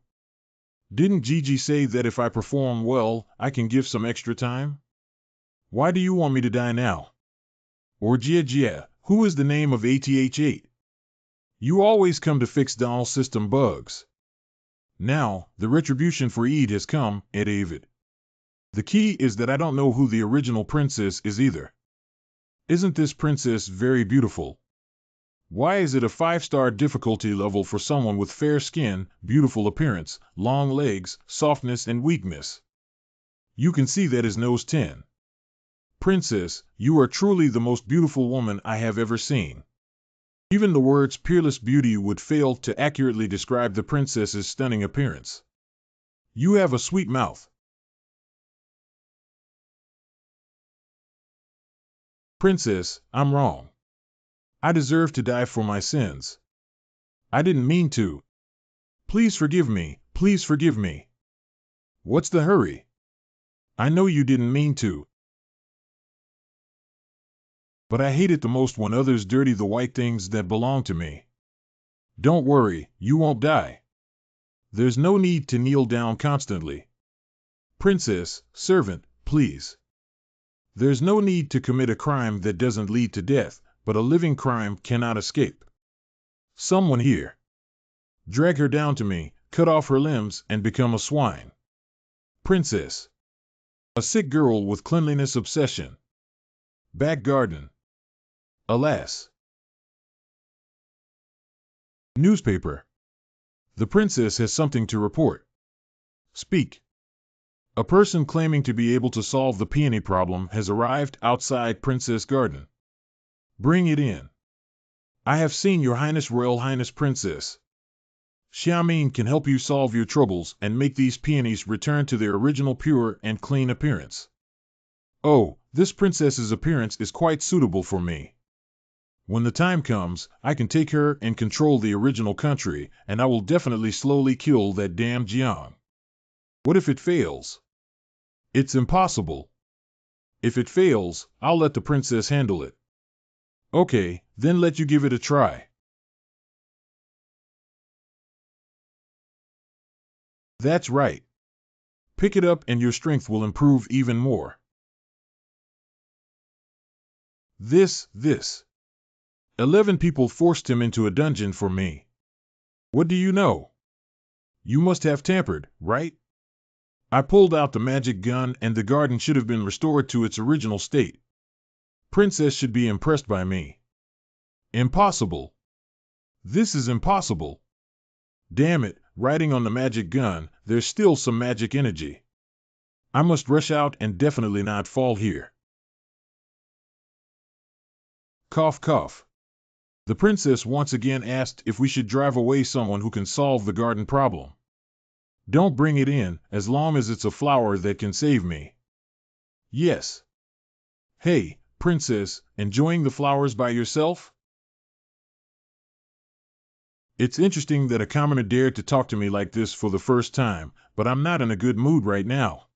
Didn't Gigi say that if I perform well, I can give some extra time? Why do you want me to die now? Or Jia, who is the name of ATH8? You always come to fix the all system bugs. Now, the retribution for Eid has come, at Avid. The key is that I don't know who the original princess is either. Isn't this princess very beautiful? Why is it a 5-star difficulty level for someone with fair skin, beautiful appearance, long legs, softness and weakness? You can see that is nose 10. Princess, you are truly the most beautiful woman I have ever seen. Even the words peerless beauty would fail to accurately describe the princess's stunning appearance. You have a sweet mouth. Princess, I'm wrong. I deserve to die for my sins. I didn't mean to. Please forgive me, please forgive me. What's the hurry? I know you didn't mean to. But I hate it the most when others dirty the white things that belong to me. Don't worry, you won't die. There's no need to kneel down constantly. Princess, servant, please. There's no need to commit a crime that doesn't lead to death, but a living crime cannot escape. Someone here. Drag her down to me, cut off her limbs, and become a swine. Princess. A sick girl with cleanliness obsession. Back garden. Alas. Newspaper. The princess has something to report. Speak. A person claiming to be able to solve the peony problem has arrived outside Princess Garden. Bring it in. I have seen your Highness Royal Highness Princess. Xiaoming can help you solve your troubles and make these peonies return to their original pure and clean appearance. Oh, this princess's appearance is quite suitable for me. When the time comes, I can take her and control the original country, and I will definitely slowly kill that damn Jiang. What if it fails? It's impossible. If it fails, I'll let the princess handle it. Okay, then let you give it a try. That's right. Pick it up and your strength will improve even more. This. 11 people forced him into a dungeon for me. What do you know? You must have tampered, right? I pulled out the magic gun and the garden should have been restored to its original state. Princess should be impressed by me. Impossible. This is impossible. Damn it, riding on the magic gun, there's still some magic energy. I must rush out and definitely not fall here. Cough cough. The princess once again asked if we should drive away someone who can solve the garden problem. Don't bring it in, as long as it's a flower that can save me. Yes. Hey, princess, enjoying the flowers by yourself? It's interesting that a commoner dared to talk to me like this for the first time, but I'm not in a good mood right now.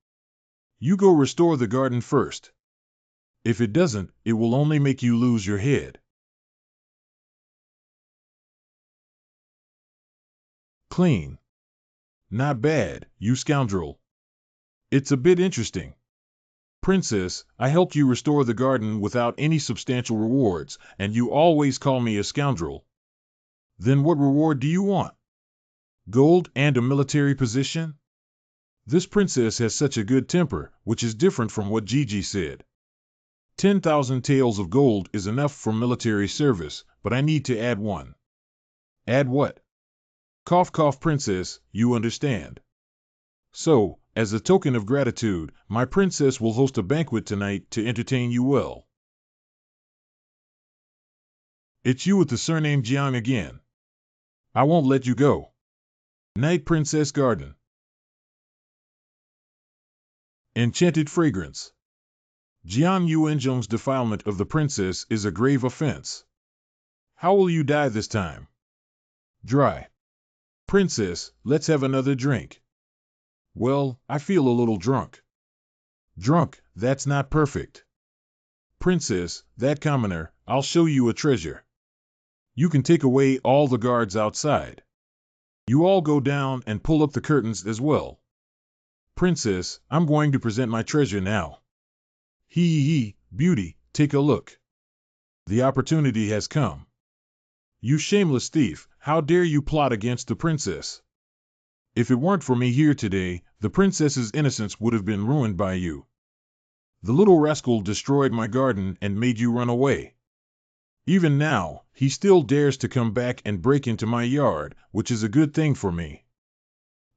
You go restore the garden first. If it doesn't, it will only make you lose your head. Clean. Not bad, you scoundrel. It's a bit interesting. Princess, I helped you restore the garden without any substantial rewards, and you always call me a scoundrel. Then what reward do you want? Gold and a military position? This princess has such a good temper, which is different from what Gigi said. 10,000 taels of gold is enough for military service, but I need to add one. Add what? Cough cough princess, you understand. So, as a token of gratitude, my princess will host a banquet tonight to entertain you well. It's you with the surname Jiang again. I won't let you go. Night Princess Garden. Enchanted Fragrance. Jiang Yuanzhong's defilement of the princess is a grave offense. How will you die this time? Dry. Princess, let's have another drink. Well, I feel a little drunk. Drunk, that's not perfect. Princess, that commoner, I'll show you a treasure. You can take away all the guards outside. You all go down and pull up the curtains as well. Princess, I'm going to present my treasure now. Hee, beauty, take a look. The opportunity has come. You shameless thief, how dare you plot against the princess? If it weren't for me here today, the princess's innocence would have been ruined by you. The little rascal destroyed my garden and made you run away. Even now, he still dares to come back and break into my yard, which is a good thing for me.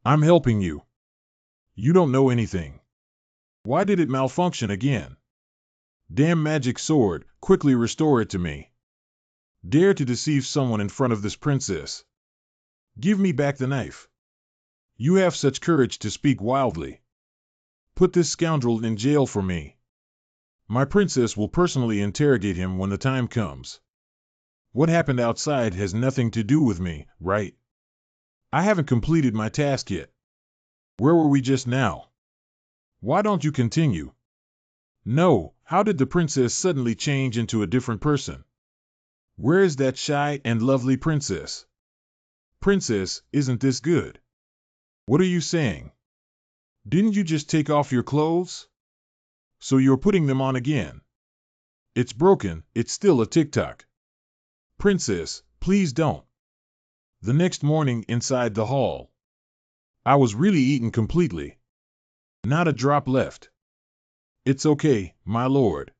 I'm helping you. You don't know anything. Why did it malfunction again? Damn magic sword, quickly restore it to me. Dare to deceive someone in front of this princess. Give me back the knife. You have such courage to speak wildly. Put this scoundrel in jail for me. My princess will personally interrogate him when the time comes. What happened outside has nothing to do with me, right? I haven't completed my task yet. Where were we just now? Why don't you continue? No, how did the princess suddenly change into a different person? Where is that shy and lovely princess? Princess, isn't this good? What are you saying? Didn't you just take off your clothes? So you're putting them on again. It's broken, it's still a TikTok. Princess, please don't. The next morning inside the hall. I was really eaten completely. Not a drop left. It's okay, my lord.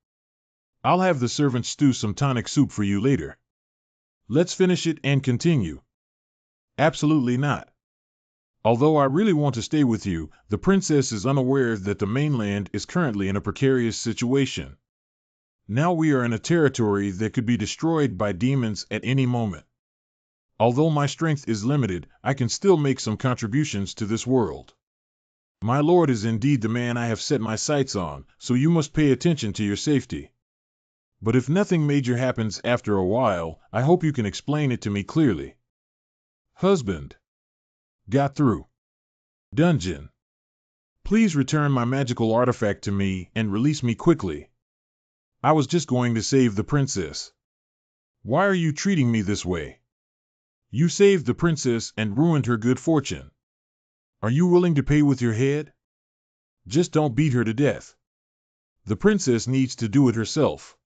I'll have the servants stew some tonic soup for you later. Let's finish it and continue. Absolutely not. Although I really want to stay with you, the princess is unaware that the mainland is currently in a precarious situation. Now we are in a territory that could be destroyed by demons at any moment. Although my strength is limited, I can still make some contributions to this world. My lord is indeed the man I have set my sights on, so you must pay attention to your safety. But if nothing major happens after a while, I hope you can explain it to me clearly. Husband. Got through. Dungeon. Please return my magical artifact to me and release me quickly. I was just going to save the princess. Why are you treating me this way? You saved the princess and ruined her good fortune. Are you willing to pay with your head? Just don't beat her to death. The princess needs to do it herself.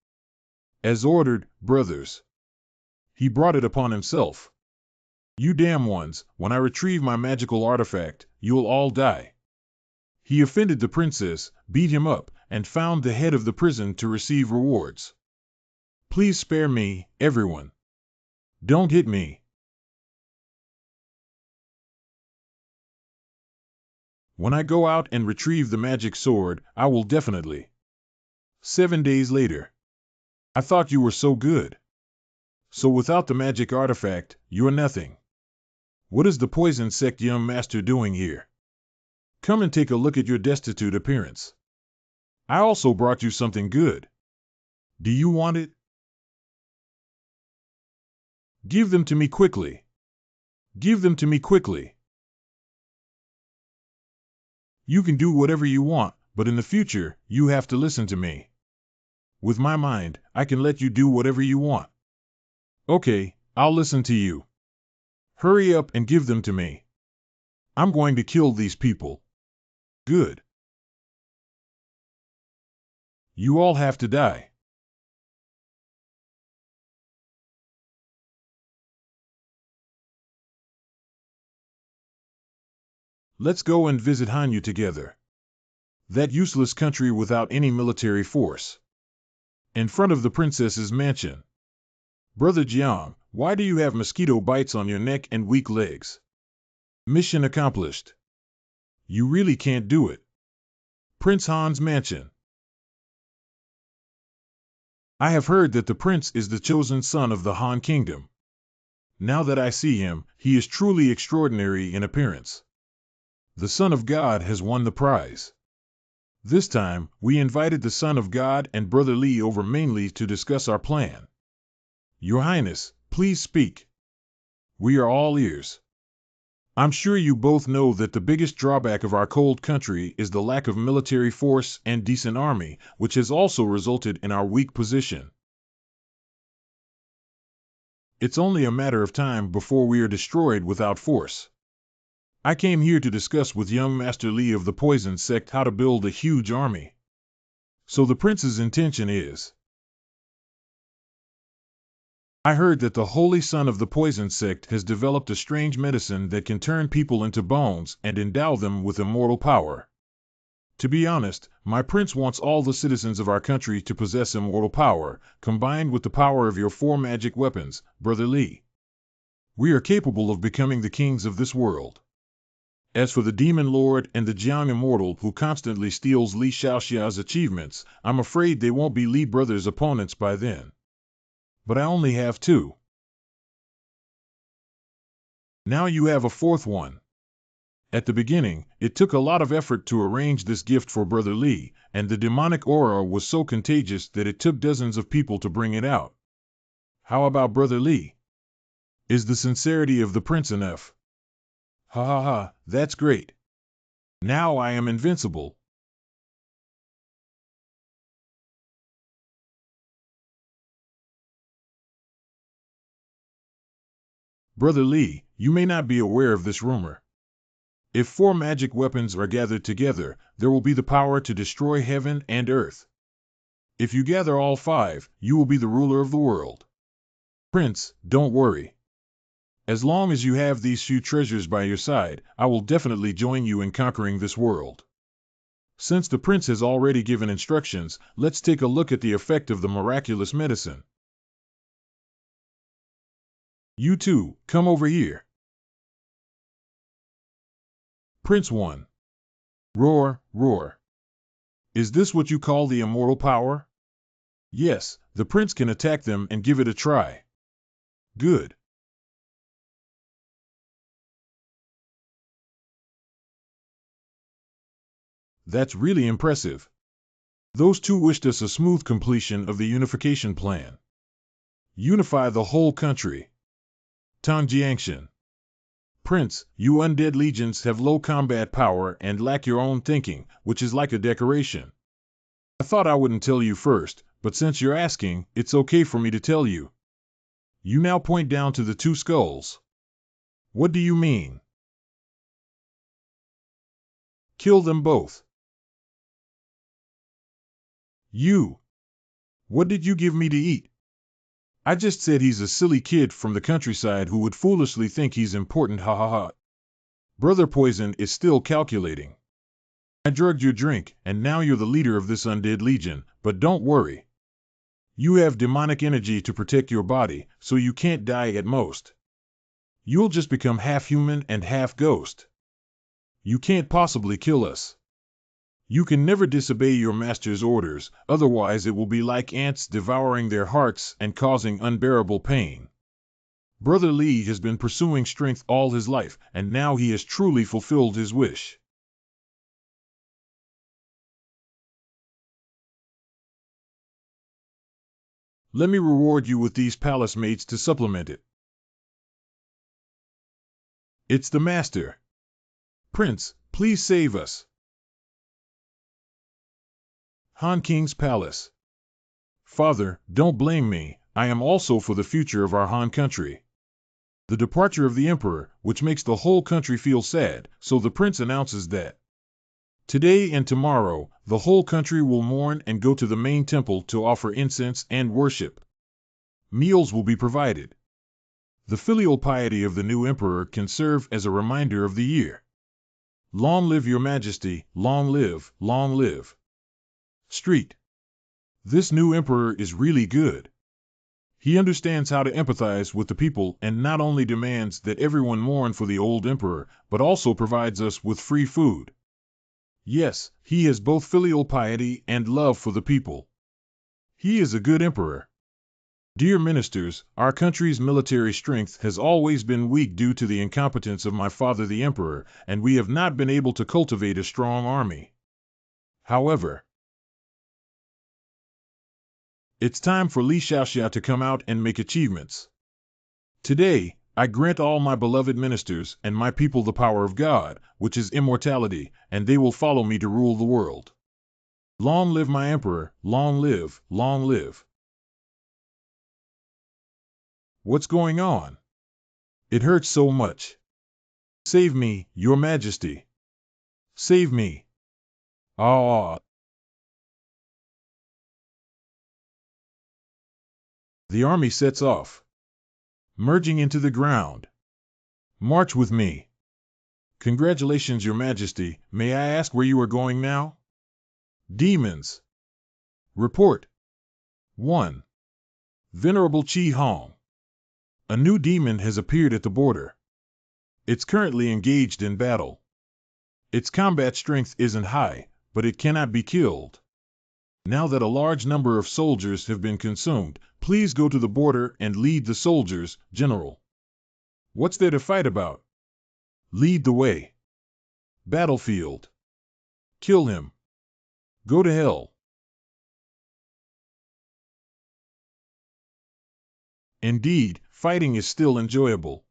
As ordered, brothers. He brought it upon himself. You damn ones, when I retrieve my magical artifact, you'll all die. He offended the princess, beat him up, and found the head of the prison to receive rewards. Please spare me, everyone. Don't hit me. When I go out and retrieve the magic sword, I will definitely. 7 days later. I thought you were so good. So without the magic artifact, you're nothing. What is the poison sect young master doing here? Come and take a look at your destitute appearance. I also brought you something good. Do you want it? Give them to me quickly. Give them to me quickly. You can do whatever you want, but in the future, you have to listen to me. With my mind, I can let you do whatever you want. Okay, I'll listen to you. Hurry up and give them to me. I'm going to kill these people. Good. You all have to die. Let's go and visit Hanyu together. That useless country without any military force. In front of the princess's mansion. Brother Jiang, why do you have mosquito bites on your neck and weak legs? Mission accomplished. You really can't do it. Prince Han's mansion. I have heard that the prince is the chosen son of the Han Kingdom. Now that I see him, he is truly extraordinary in appearance. The Son of God has won the prize. This time, we invited the Son of God and Brother Lee over mainly to discuss our plan. Your Highness, please speak. We are all ears. I'm sure you both know that the biggest drawback of our cold country is the lack of military force and decent army, which has also resulted in our weak position. It's only a matter of time before we are destroyed without force. I came here to discuss with young Master Lee of the Poison Sect how to build a huge army. So the prince's intention is... I heard that the Holy Son of the Poison Sect has developed a strange medicine that can turn people into bones and endow them with immortal power. To be honest, my prince wants all the citizens of our country to possess immortal power, combined with the power of your 4 magic weapons, Brother Lee. We are capable of becoming the kings of this world. As for the Demon Lord and the Jiang Immortal who constantly steals Li Xiaoxia's achievements, I'm afraid they won't be Li Brothers' opponents by then. But I only have 2. Now you have a 4th one. At the beginning, it took a lot of effort to arrange this gift for Brother Lee, and the demonic aura was so contagious that it took dozens of people to bring it out. How about Brother Lee? Is the sincerity of the prince enough? Ha ha ha, that's great. Now I am invincible. Brother Lee, you may not be aware of this rumor. If 4 magic weapons are gathered together, there will be the power to destroy heaven and earth. If you gather all 5, you will be the ruler of the world. Prince, don't worry. As long as you have these few treasures by your side, I will definitely join you in conquering this world. Since the prince has already given instructions, let's take a look at the effect of the miraculous medicine. You two, come over here. Prince 1. Roar, roar. Is this what you call the immortal power? Yes, the prince can attack them and give it a try. Good. That's really impressive. Those 2 wished us a smooth completion of the unification plan. Unify the whole country. Tangjiangshan. Prince, you undead legions have low combat power and lack your own thinking, which is like a decoration. I thought I wouldn't tell you first, but since you're asking, it's okay for me to tell you. You now point down to the 2 skulls. What do you mean? Kill them both. You. What did you give me to eat? I just said he's a silly kid from the countryside who would foolishly think he's important, ha ha ha. Brother Poison is still calculating. I drugged your drink, and now you're the leader of this undead legion, but don't worry. You have demonic energy to protect your body, so you can't die at most. You'll just become half human and half ghost. You can't possibly kill us. You can never disobey your master's orders, otherwise it will be like ants devouring their hearts and causing unbearable pain. Brother Lee has been pursuing strength all his life, and now he has truly fulfilled his wish. Let me reward you with these palace mates to supplement it. It's the master. Prince, please save us. Han King's Palace. Father, don't blame me, I am also for the future of our Han country. The departure of the emperor, which makes the whole country feel sad, so the prince announces that today and tomorrow, the whole country will mourn and go to the main temple to offer incense and worship. Meals will be provided. The filial piety of the new emperor can serve as a reminder of the year. Long live your majesty, long live, long live. Street. This new emperor is really good. He understands how to empathize with the people and not only demands that everyone mourn for the old emperor, but also provides us with free food. Yes, he has both filial piety and love for the people. He is a good emperor. Dear ministers, our country's military strength has always been weak due to the incompetence of my father the emperor, and we have not been able to cultivate a strong army. However, it's time for Li Xiaoxia to come out and make achievements. Today, I grant all my beloved ministers and my people the power of God, which is immortality, and they will follow me to rule the world. Long live my emperor, long live, long live. What's going on? It hurts so much. Save me, your majesty. Save me. Ah. The army sets off, merging into the ground. March with me. Congratulations, your majesty. May I ask where you are going now? Demons. Report. 1. Venerable Chi Hong. A new demon has appeared at the border. It's currently engaged in battle. Its combat strength isn't high, but it cannot be killed. Now that a large number of soldiers have been consumed, please go to the border and lead the soldiers, General. What's there to fight about? Lead the way. Battlefield. Kill him. Go to hell. Indeed, fighting is still enjoyable.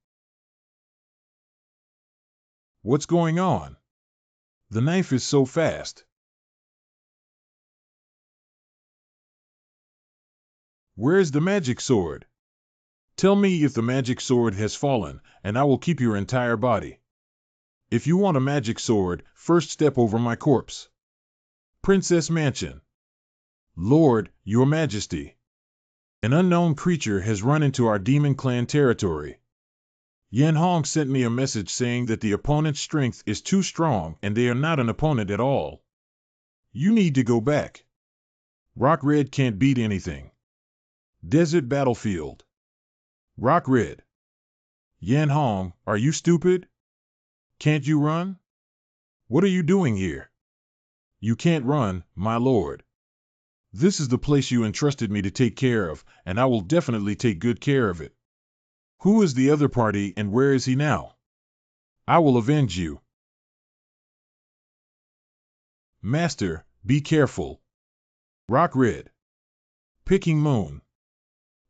What's going on? The knife is so fast. Where's the magic sword? Tell me if the magic sword has fallen, and I will keep your entire body. If you want a magic sword, first step over my corpse. Princess Mansion. Lord, your majesty. An unknown creature has run into our demon clan territory. Yan Hong sent me a message saying that the opponent's strength is too strong and they are not an opponent at all. You need to go back. Rock Red can't beat anything. Desert battlefield. Rock Red. Yan Hong, are you stupid? Can't you run? What are you doing here? You can't run, my lord. This is the place you entrusted me to take care of, and I will definitely take good care of it. Who is the other party and where is he now? I will avenge you. Master, be careful. Rock Red. Picking Moon.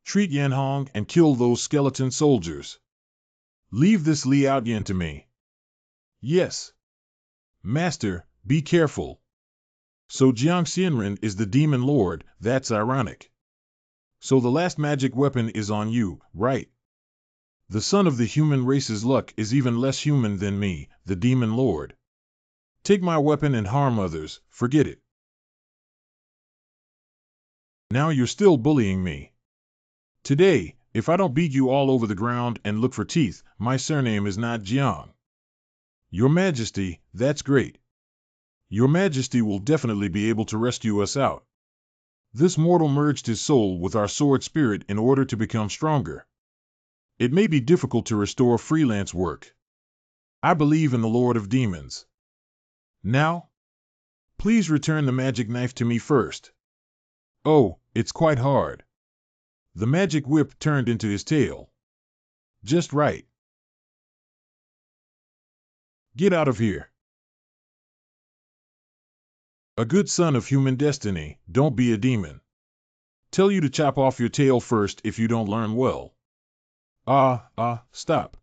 Treat Yan Hong and kill those skeleton soldiers. Leave this Li Outyan to me. Yes. Master, be careful. So Jiang Xianren is the demon lord, that's ironic. So the last magic weapon is on you, right? The son of the human race's luck is even less human than me, the demon lord. Take my weapon and harm others, forget it. Now you're still bullying me. Today, if I don't beat you all over the ground and look for teeth, my surname is not Jiang. Your Majesty, that's great. Your Majesty will definitely be able to rescue us out. This mortal merged his soul with our sword spirit in order to become stronger. It may be difficult to restore freelance work. I believe in the Lord of Demons. Now, please return the magic knife to me first. Oh, it's quite hard. The magic whip turned into his tail. Just right. Get out of here. A good son of human destiny, don't be a demon. Tell you to chop off your tail first if you don't learn well. Stop.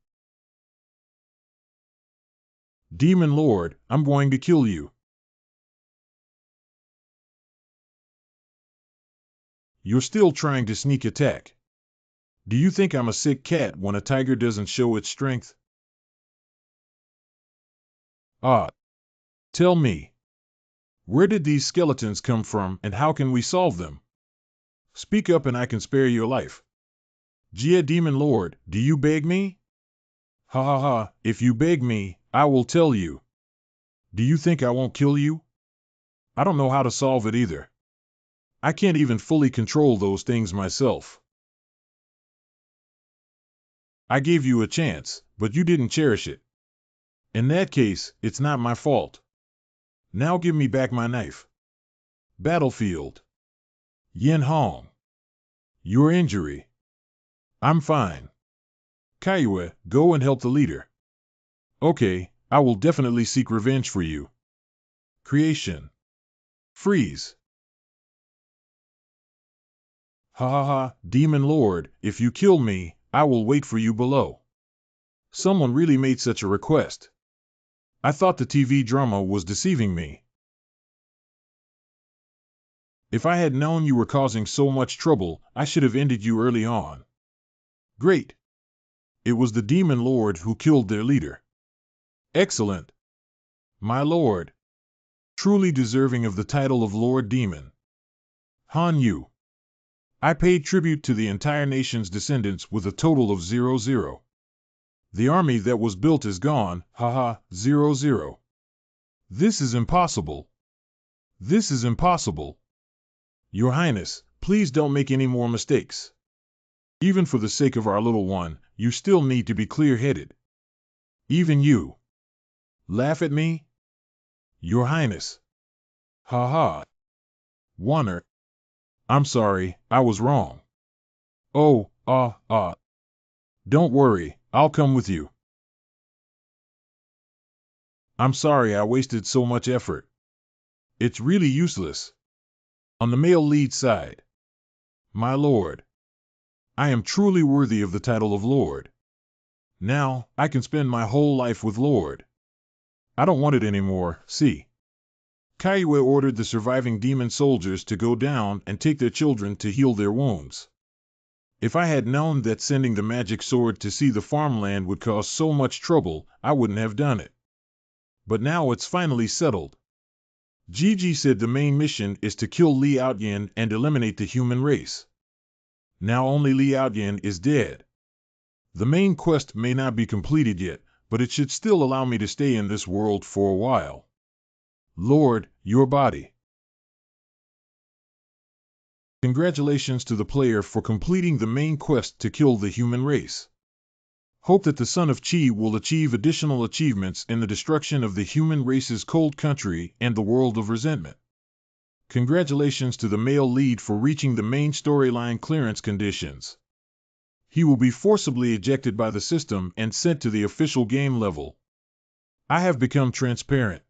Demon Lord, I'm going to kill you. You're still trying to sneak attack. Do you think I'm a sick cat when a tiger doesn't show its strength? Tell me. Where did these skeletons come from and how can we solve them? Speak up and I can spare your life. Jia Demon Lord, do you beg me? If you beg me, I will tell you. Do you think I won't kill you? I don't know how to solve it either. I can't even fully control those things myself. I gave you a chance, but you didn't cherish it. In that case, it's not my fault. Now give me back my knife. Battlefield. Yin Hong. Your injury. I'm fine. Kaiyue, go and help the leader. Okay, I will definitely seek revenge for you. Creation. Freeze. Ha ha ha, Demon Lord, if you kill me, I will wait for you below. Someone really made such a request. I thought the TV drama was deceiving me. If I had known you were causing so much trouble, I should have ended you early on. Great. It was the Demon Lord who killed their leader. Excellent. My lord. Truly deserving of the title of Lord Demon. Han Yu. I paid tribute to the entire nation's descendants with a total of 0-0. The army that was built is gone, haha, 0-0. This is impossible. This is impossible. Your Highness, please don't make any more mistakes. Even for the sake of our little one, you still need to be clear-headed. Even you. Laugh at me? Your Highness. Ha ha. Warner. I'm sorry, I was wrong. Oh, Don't worry, I'll come with you. I'm sorry I wasted so much effort. It's really useless. On the male lead side. My lord. I am truly worthy of the title of Lord. Now, I can spend my whole life with Lord. I don't want it anymore, see. Kaiyue ordered the surviving demon soldiers to go down and take their children to heal their wounds. If I had known that sending the magic sword to see the farmland would cause so much trouble, I wouldn't have done it. But now it's finally settled. Gigi said the main mission is to kill Li Outyin and eliminate the human race. Now only Li Outyin is dead. The main quest may not be completed yet, but it should still allow me to stay in this world for a while. Lord, your body. Congratulations to the player for completing the main quest to kill the human race. Hope that the Son of Chi will achieve additional achievements in the destruction of the human race's cold country and the world of resentment. Congratulations to the male lead for reaching the main storyline clearance conditions. He will be forcibly ejected by the system and sent to the official game level. I have become transparent.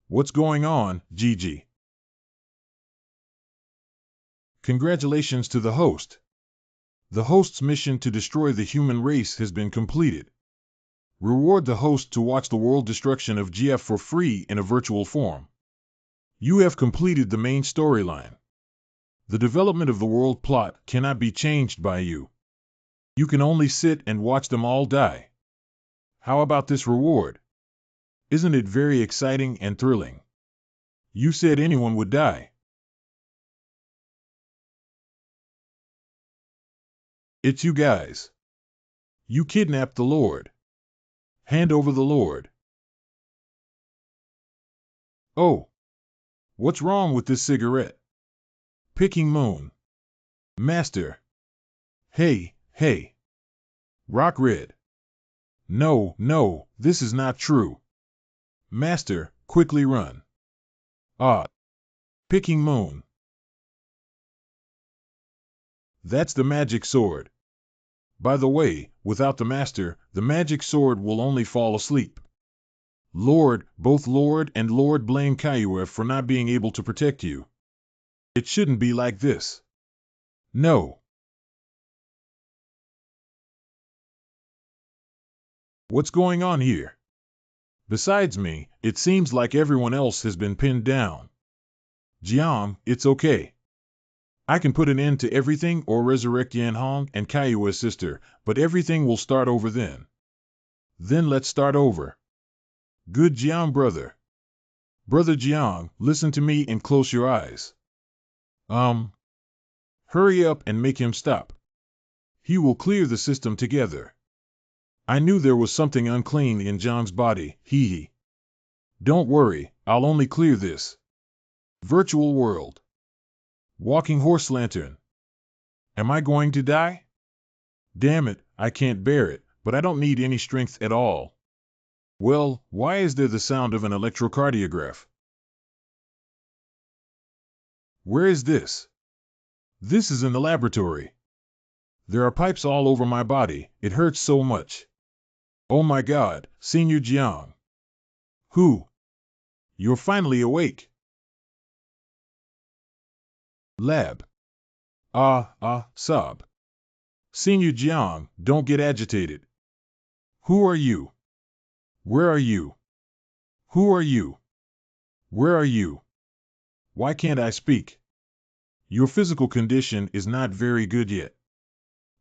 What's going on, Gigi? Congratulations to the host. The host's mission to destroy the human race has been completed. Reward the host to watch the world destruction of GF for free in a virtual form. You have completed the main storyline. The development of the world plot cannot be changed by you. You can only sit and watch them all die. How about this reward? Isn't it very exciting and thrilling? You said anyone would die. It's you guys. You kidnapped the Lord. Hand over the Lord. Oh. What's wrong with this cigarette? Picking Moon. Master. Hey. Rock Red. No, this is not true. Master, quickly run. Picking Moon. That's the magic sword. By the way, without the master, the magic sword will only fall asleep. Lord, both Lord and Lord blame Kaiyue for not being able to protect you. It shouldn't be like this. No. What's going on here? Besides me, it seems like everyone else has been pinned down. Jiang, it's okay. I can put an end to everything or resurrect Yan Hong and Kaiyue's sister, but everything will start over then. Then let's start over. Good Jiang brother. Brother Jiang, listen to me and close your eyes. Hurry up and make him stop. He will clear the system together. I knew there was something unclean in Jiang's body, hee. Don't worry, I'll only clear this. Virtual world. Walking horse lantern. Am I going to die? Damn it, I can't bear it, but I don't need any strength at all. Well, why is there the sound of an electrocardiograph? Where is this? This is in the laboratory. There are pipes all over my body, it hurts so much. Oh my God, Senior Jiang. Who? You're finally awake. Lab. Sob. Senior Jiang, don't get agitated. Who are you? Where are you? Who are you? Where are you? Why can't I speak? Your physical condition is not very good yet.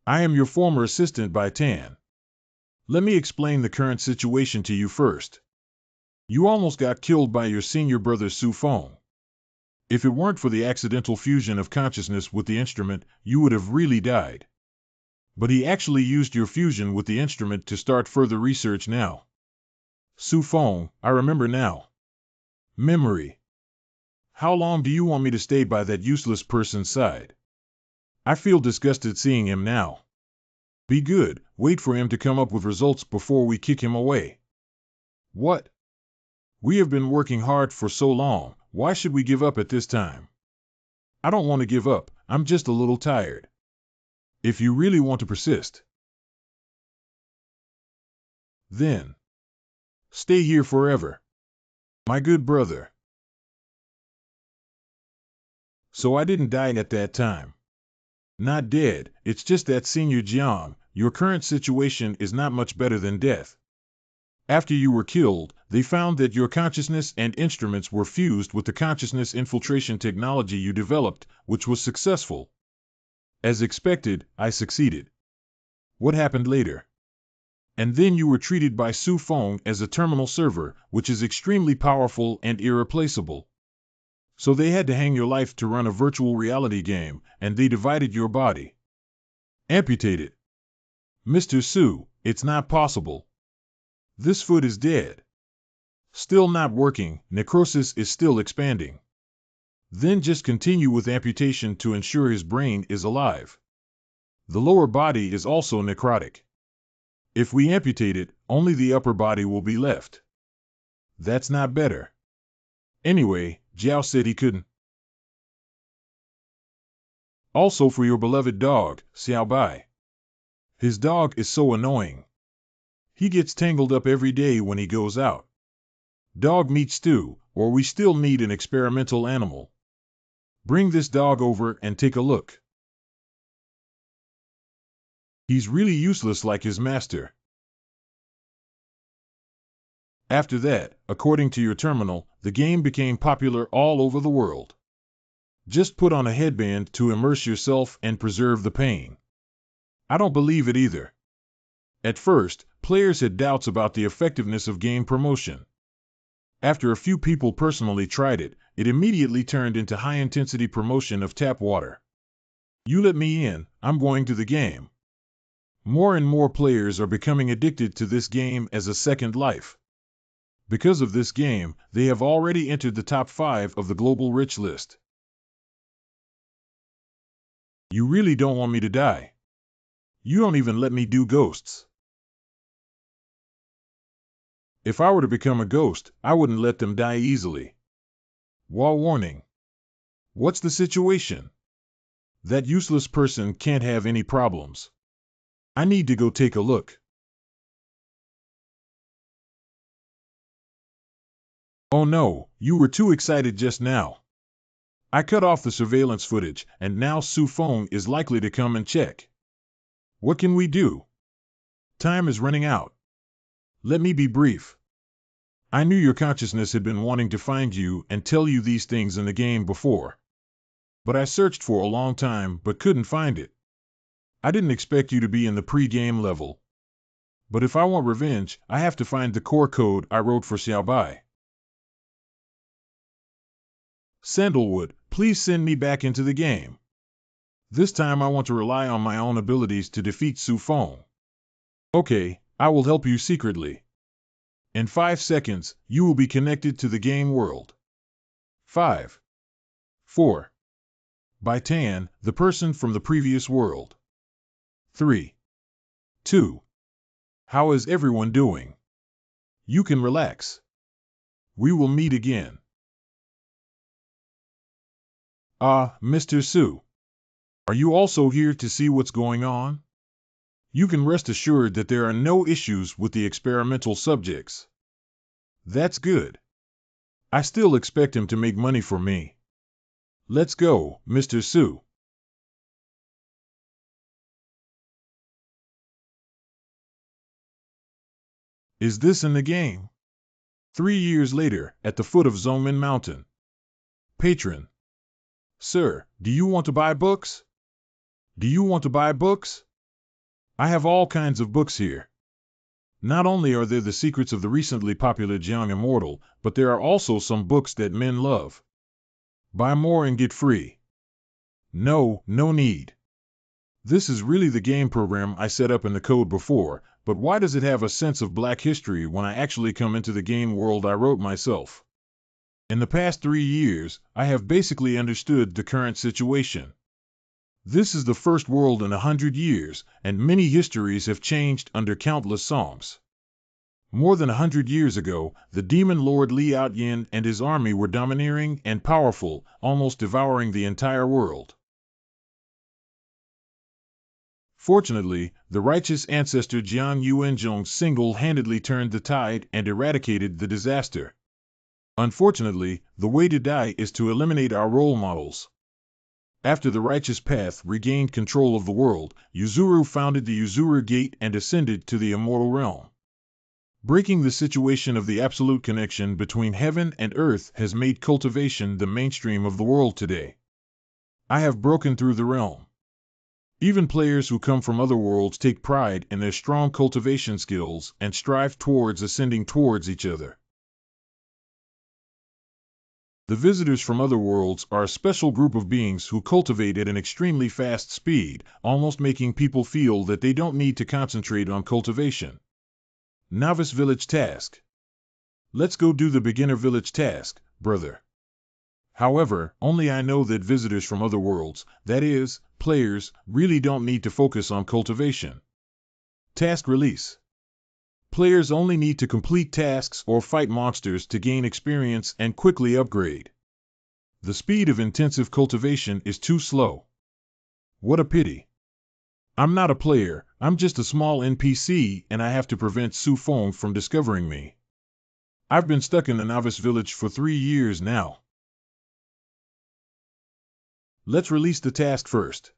I am your former assistant by Tan. Let me explain the current situation to you first. You almost got killed by your senior brother Su Feng. If it weren't for the accidental fusion of consciousness with the instrument, you would have really died. But he actually used your fusion with the instrument to start further research now. Su Feng, I remember now. Memory. How long do you want me to stay by that useless person's side? I feel disgusted seeing him now. Be good, wait for him to come up with results before we kick him away. What? We have been working hard for so long, why should we give up at this time? I don't want to give up, I'm just a little tired. If you really want to persist, then stay here forever. My good brother. So I didn't die at that time. Not dead, it's just that Senior Jiang, your current situation is not much better than death. After you were killed, they found that your consciousness and instruments were fused with the consciousness infiltration technology you developed, which was successful. As expected, I succeeded. What happened later? And then you were treated by Su Feng as a terminal server, which is extremely powerful and irreplaceable. So they had to hang your life to run a virtual reality game, and they divided your body. Amputated. Mr. Su, it's not possible. This foot is dead. Still not working, necrosis is still expanding. Then just continue with amputation to ensure his brain is alive. The lower body is also necrotic. If we amputate it, only the upper body will be left. That's not better. Anyway, Jiao said he couldn't. Also for your beloved dog, Xiao Bai. His dog is so annoying. He gets tangled up every day when he goes out. Dog meat stew, or we still need an experimental animal. Bring this dog over and take a look. He's really useless like his master. After that, according to your terminal, the game became popular all over the world. Just put on a headband to immerse yourself and preserve the pain. I don't believe it either. At first, players had doubts about the effectiveness of game promotion. After a few people personally tried it, it immediately turned into high-intensity promotion of tap water. You let me in, I'm going to the game. More and more players are becoming addicted to this game as a second life. Because of this game, they have already entered the top 5 of the global rich list. You really don't want me to die. You don't even let me do ghosts. If I were to become a ghost, I wouldn't let them die easily. Warning. What's the situation? That useless person can't have any problems. I need to go take a look. Oh no, you were too excited just now. I cut off the surveillance footage, and now Su Feng is likely to come and check. What can we do? Time is running out. Let me be brief. I knew your consciousness had been wanting to find you and tell you these things in the game before. But I searched for a long time but couldn't find it. I didn't expect you to be in the pre-game level. But if I want revenge, I have to find the core code I wrote for Xiao Bai. Sandalwood, please send me back into the game. This time I want to rely on my own abilities to defeat Su Feng. Okay, I will help you secretly. In 5 seconds, you will be connected to the game world. 5. 4. By Tan, the person from the previous world. 3. 2. How is everyone doing? You can relax. We will meet again. Mr. Su. Are you also here to see what's going on? You can rest assured that there are no issues with the experimental subjects. That's good. I still expect him to make money for me. Let's go, Mr. Su. Is this in the game? 3 years later, at the foot of Zongmin Mountain. Patron. Sir, do you want to buy books? Do you want to buy books? I have all kinds of books here. Not only are there the secrets of the recently popular Jiang Immortal, but there are also some books that men love. Buy more and get free. No need. This is really the game program I set up in the code before, but why does it have a sense of black history when I actually come into the game world I wrote myself? In the past 3 years, I have basically understood the current situation. This is the first world in 100 years, and many histories have changed under countless songs. More than 100 years ago, the demon lord Li Outyin and his army were domineering and powerful, almost devouring the entire world. Fortunately, the righteous ancestor Jiang Yuanzhong single-handedly turned the tide and eradicated the disaster. Unfortunately, the way to die is to eliminate our role models. After the righteous path regained control of the world, Yuzuru founded the Yuzuru Gate and ascended to the immortal realm. Breaking the situation of the absolute connection between heaven and earth has made cultivation the mainstream of the world today. I have broken through the realm. Even players who come from other worlds take pride in their strong cultivation skills and strive towards ascending towards each other. The visitors from other worlds are a special group of beings who cultivate at an extremely fast speed, almost making people feel that they don't need to concentrate on cultivation. Novice Village Task. Let's go do the beginner village task, brother. However, only I know that visitors from other worlds, that is, players, really don't need to focus on cultivation. Task release. Players only need to complete tasks or fight monsters to gain experience and quickly upgrade. The speed of intensive cultivation is too slow. What a pity. I'm not a player, I'm just a small NPC and I have to prevent Su Feng from discovering me. I've been stuck in the novice village for 3 years now. Let's release the task first.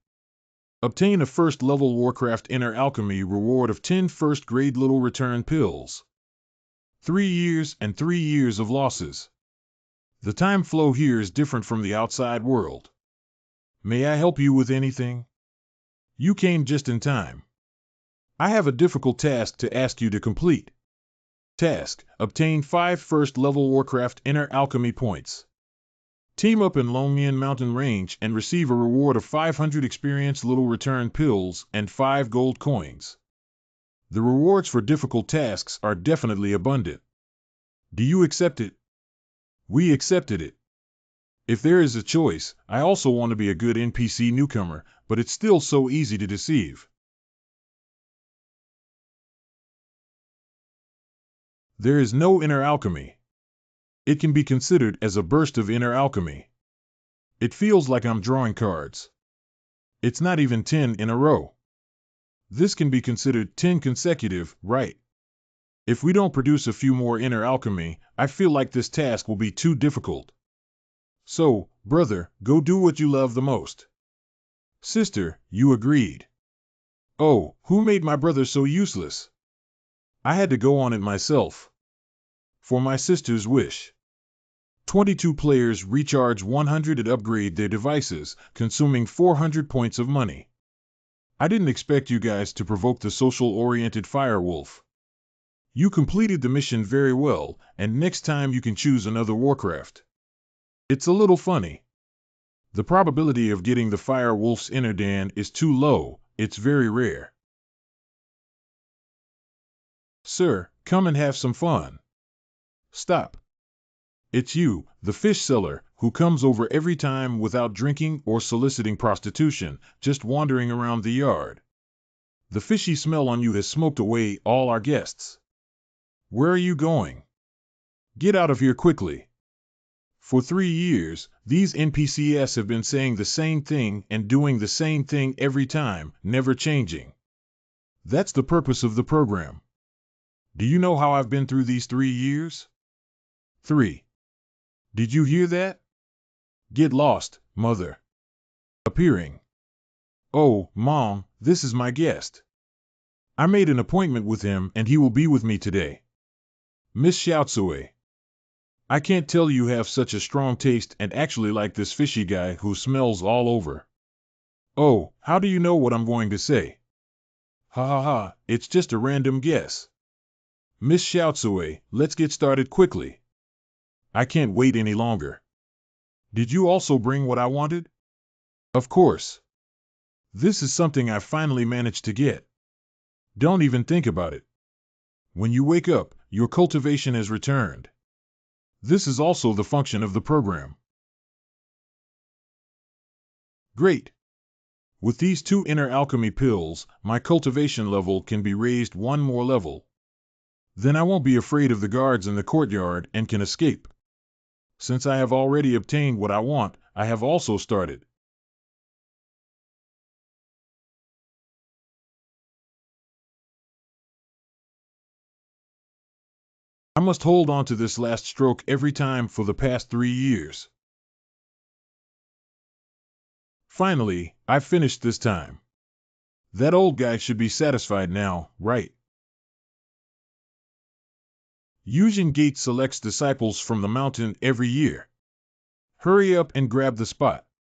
Obtain a first-level Warcraft Inner Alchemy reward of 10 first-grade Little Return Pills. 3 years and 3 years of losses. The time flow here is different from the outside world. May I help you with anything? You came just in time. I have a difficult task to ask you to complete. Task: obtain 5 first-level Warcraft Inner Alchemy points. Team up in Longmian Mountain Range and receive a reward of 500 experience Little Return Pills and 5 gold coins. The rewards for difficult tasks are definitely abundant. Do you accept it? We accepted it. If there is a choice, I also want to be a good NPC newcomer, but it's still so easy to deceive. There is no inner alchemy. It can be considered as a burst of inner alchemy. It feels like I'm drawing cards. It's not even 10 in a row. This can be considered 10 consecutive, right? If we don't produce a few more inner alchemy, I feel like this task will be too difficult. So, brother, go do what you love the most. Sister, you agreed. Oh, who made my brother so useless? I had to go on it myself. For my sister's wish. 22 players recharge 100 and upgrade their devices, consuming 400 points of money. I didn't expect you guys to provoke the social-oriented firewolf. You completed the mission very well, and next time you can choose another Warcraft. It's a little funny. The probability of getting the firewolf's inner Dan is too low, it's very rare. Sir, come and have some fun. Stop. It's you, the fish seller, who comes over every time without drinking or soliciting prostitution, just wandering around the yard. The fishy smell on you has smoked away all our guests. Where are you going? Get out of here quickly. For 3 years, these NPCs have been saying the same thing and doing the same thing every time, never changing. That's the purpose of the program. Do you know how I've been through these 3 years? 3. Did you hear that? Get lost, mother. Appearing. Oh, Mom, this is my guest. I made an appointment with him and he will be with me today. Miss Xiaotsui. I can't tell you have such a strong taste and actually like this fishy guy who smells all over. Oh, how do you know what I'm going to say? Ha ha ha, it's just a random guess. Miss Xiaotsui, let's get started quickly. I can't wait any longer. Did you also bring what I wanted? Of course. This is something I finally managed to get. Don't even think about it. When you wake up, your cultivation has returned. This is also the function of the program. Great. With these 2 inner alchemy pills, my cultivation level can be raised 1 more level. Then I won't be afraid of the guards in the courtyard and can escape. Since I have already obtained what I want, I have also started. I must hold on to this last stroke every time for the past 3 years. Finally, I finished this time. That old guy should be satisfied now, right? Yujin Gate selects disciples from the mountain every year. Hurry up and grab the spot.